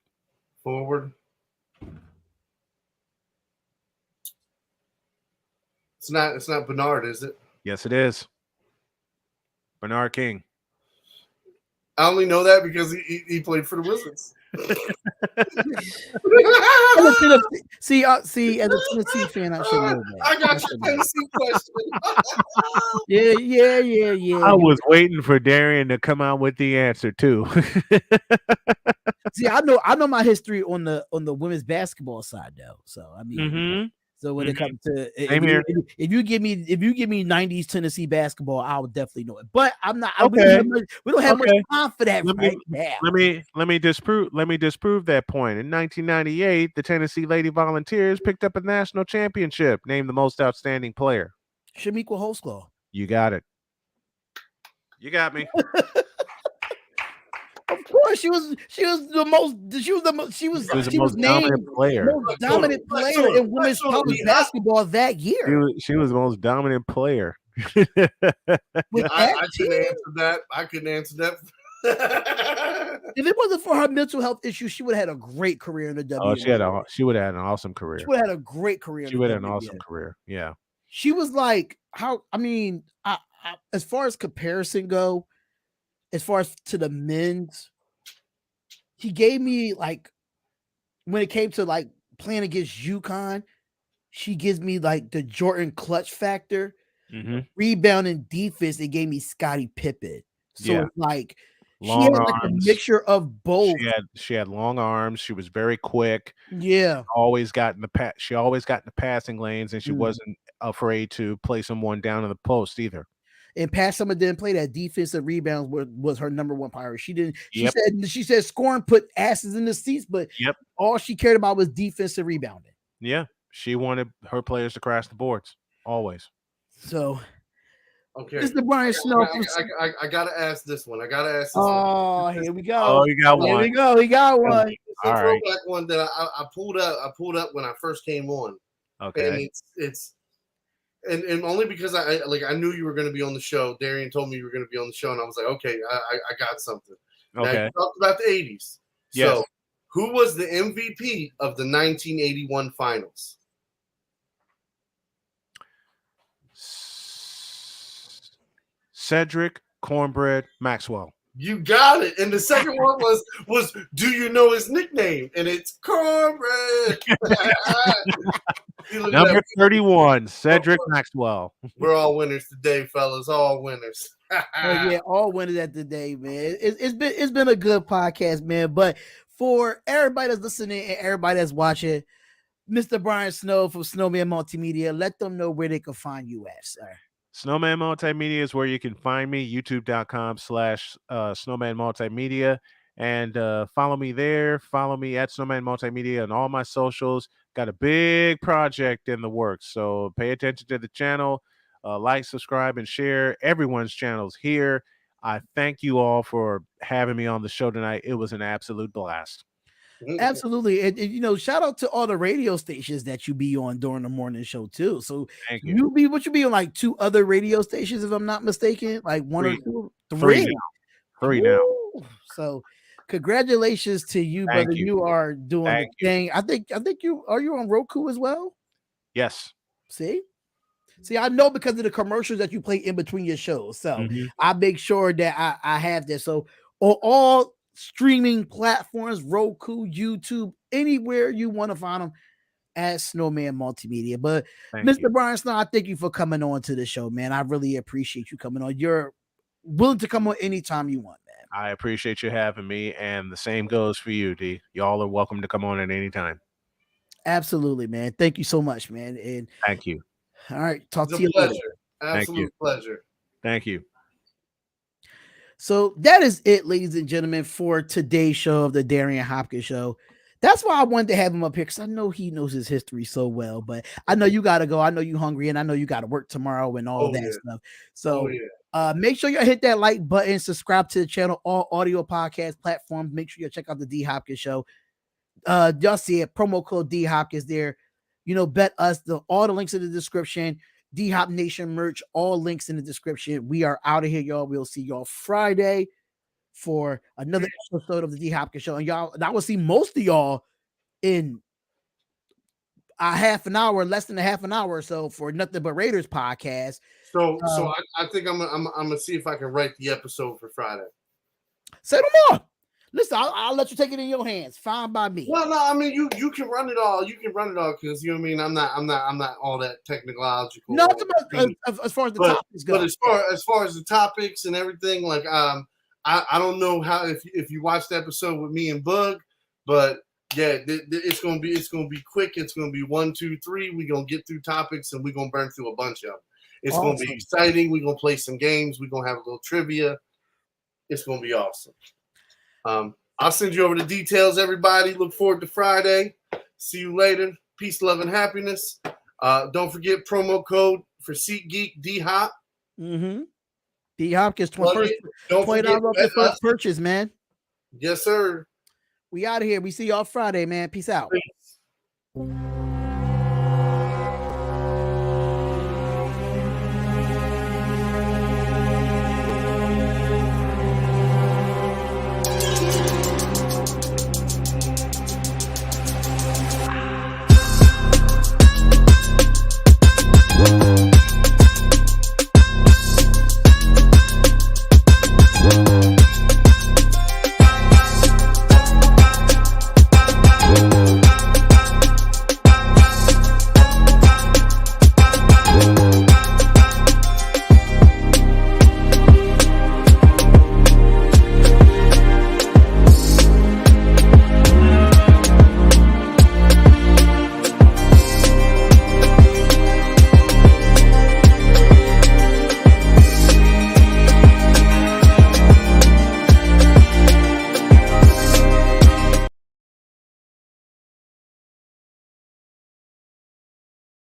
It's not Bernard, is it?
Yes, it is. Bernard King.
I only know that because he played for the Wizards.
See, as a Tennessee fan, I should know that.
I got your Tennessee question.
Yeah.
I was waiting for Darion to come out with the answer too.
See, I know my history on the women's basketball side though. So I mean, so when it comes to if you give me 90s Tennessee basketball, I would definitely know it. But I'm not.
Okay.
We don't have much time for that right now.
Let me disprove that point. In 1998, the Tennessee Lady Volunteers picked up a national championship, named the most outstanding player.
Shamiqua Holsclaw.
You got it. You got me.
Of course, she was named
player.
most dominant player in women's college basketball that year.
She was the most dominant player.
I couldn't answer that.
If it wasn't for her mental health issues, she would have had a great career in the WNBA.
Oh, she would have had an awesome career.
She would have had a great career.
She would have had an awesome career. Yeah.
She was like, as far as comparison go, as far as to the men's, he gave me like, when it came to like playing against UConn, she gives me like the Jordan clutch factor, rebound and defense. It gave me Scottie Pippen. So it's like
long
she had
arms.
like a mixture of both.
She had long arms. She was very quick.
Yeah.
Always got in the She always got in the passing lanes, and she wasn't afraid to play someone down in the post either.
And Pat Summer didn't play that. Defensive rebounds was her number one priority. She didn't. She said scoring put asses in the seats, but all she cared about was defensive rebounding.
Yeah, she wanted her players to crash the boards always.
So,
okay,
Mr. Brian Snow.
I gotta ask this one.
Here we go.
Oh, you got one.
Here we go. He got one.
It's a throwback one that I pulled up when I first came on.
Okay,
and And only because I knew you were going to be on the show. Darion told me you were going to be on the show, and I was like, okay, I got something.
Okay.
Now, you talked about the 80s.
Yes.
So, who was the MVP of the 1981 finals?
Cedric Cornbread Maxwell.
You got it. And the second one was do you know his nickname? And it's Cornbread.
Number 31, Cedric Maxwell.
We're all winners today, fellas. All winners.
All winners at the day, man. It's been a good podcast, man. But for everybody that's listening and everybody that's watching, Mr. Brian Snow from Snowman Multimedia, let them know where they can find you at, sir.
Snowman Multimedia is where you can find me, youtube.com/Snowman Multimedia. And follow me there. Follow me at Snowman Multimedia and all my socials. Got a big project in the works. So pay attention to the channel. Like, subscribe, and share everyone's channels here. I thank you all for having me on the show tonight. It was an absolute blast.
Absolutely. And shout out to all the radio stations that you be on during the morning show too. So
thank you.
You be on like 2 other radio stations, if I'm not mistaken, like 1 or 2, 3
now.
So congratulations to you, brother. You are doing the thing. I think you are on Roku as well.
Yes.
See, I know because of the commercials that you play in between your shows. So I make sure that I have this. So on all streaming platforms, Roku, YouTube, anywhere you want to find them at Snowman Multimedia. But Mr. Brian Snow, I thank you for coming on to the show, man. I really appreciate you coming on. You're willing to come on anytime you want, man.
I appreciate you having me, and the same goes for you, D. Y'all are welcome to come on at any time.
Absolutely, man. Thank you so much, man. And
thank you.
All right, talk to you later.
Absolute pleasure.
Thank you.
So that is it, ladies and gentlemen, for today's show of the Darion Hopkins Show. That's why I wanted to have him up here, because I know he knows his history so well. But I know you got to go. I know you hungry, and I know you got to work tomorrow and all that stuff. So make sure you hit that like button, subscribe to the channel, all audio podcast platforms. Make sure you check out the D Hopkins Show. Y'all see it, promo code D Hopkins there. Bet us. All the links in the description. D Hop Nation merch, all links in the description. We are out of here, y'all. We'll see y'all Friday for another episode of the D Hopkins Show. And I will see most of y'all in a half an hour, less than a half an hour or so, for Nothing But Raiders podcast.
So I think I'm gonna see if I can write the episode for Friday.
Say no more. Listen, I'll let you take it in your hands. Fine by me.
No, I mean you can run it all. You can run it all, because you know what I mean. I'm not all that technological.
No, as far as the topics go.
But as far as the topics and everything, like I don't know how if you watched the episode with me and Bug, but yeah, it's gonna be quick. It's gonna be 1, 2, 3. We're gonna get through topics and we're gonna burn through a bunch of them. It's gonna be exciting. We're gonna play some games. We're gonna have a little trivia. It's gonna be awesome. I'll send you over the details, everybody. Look forward to Friday. See you later. Peace, love, and happiness. Don't forget promo code for SeatGeek D-Hop.
Mm-hmm. D-Hopkins, $20 off the first purchase, man.
Yes, sir.
We out of here. We see y'all Friday, man. Peace out.
Peace.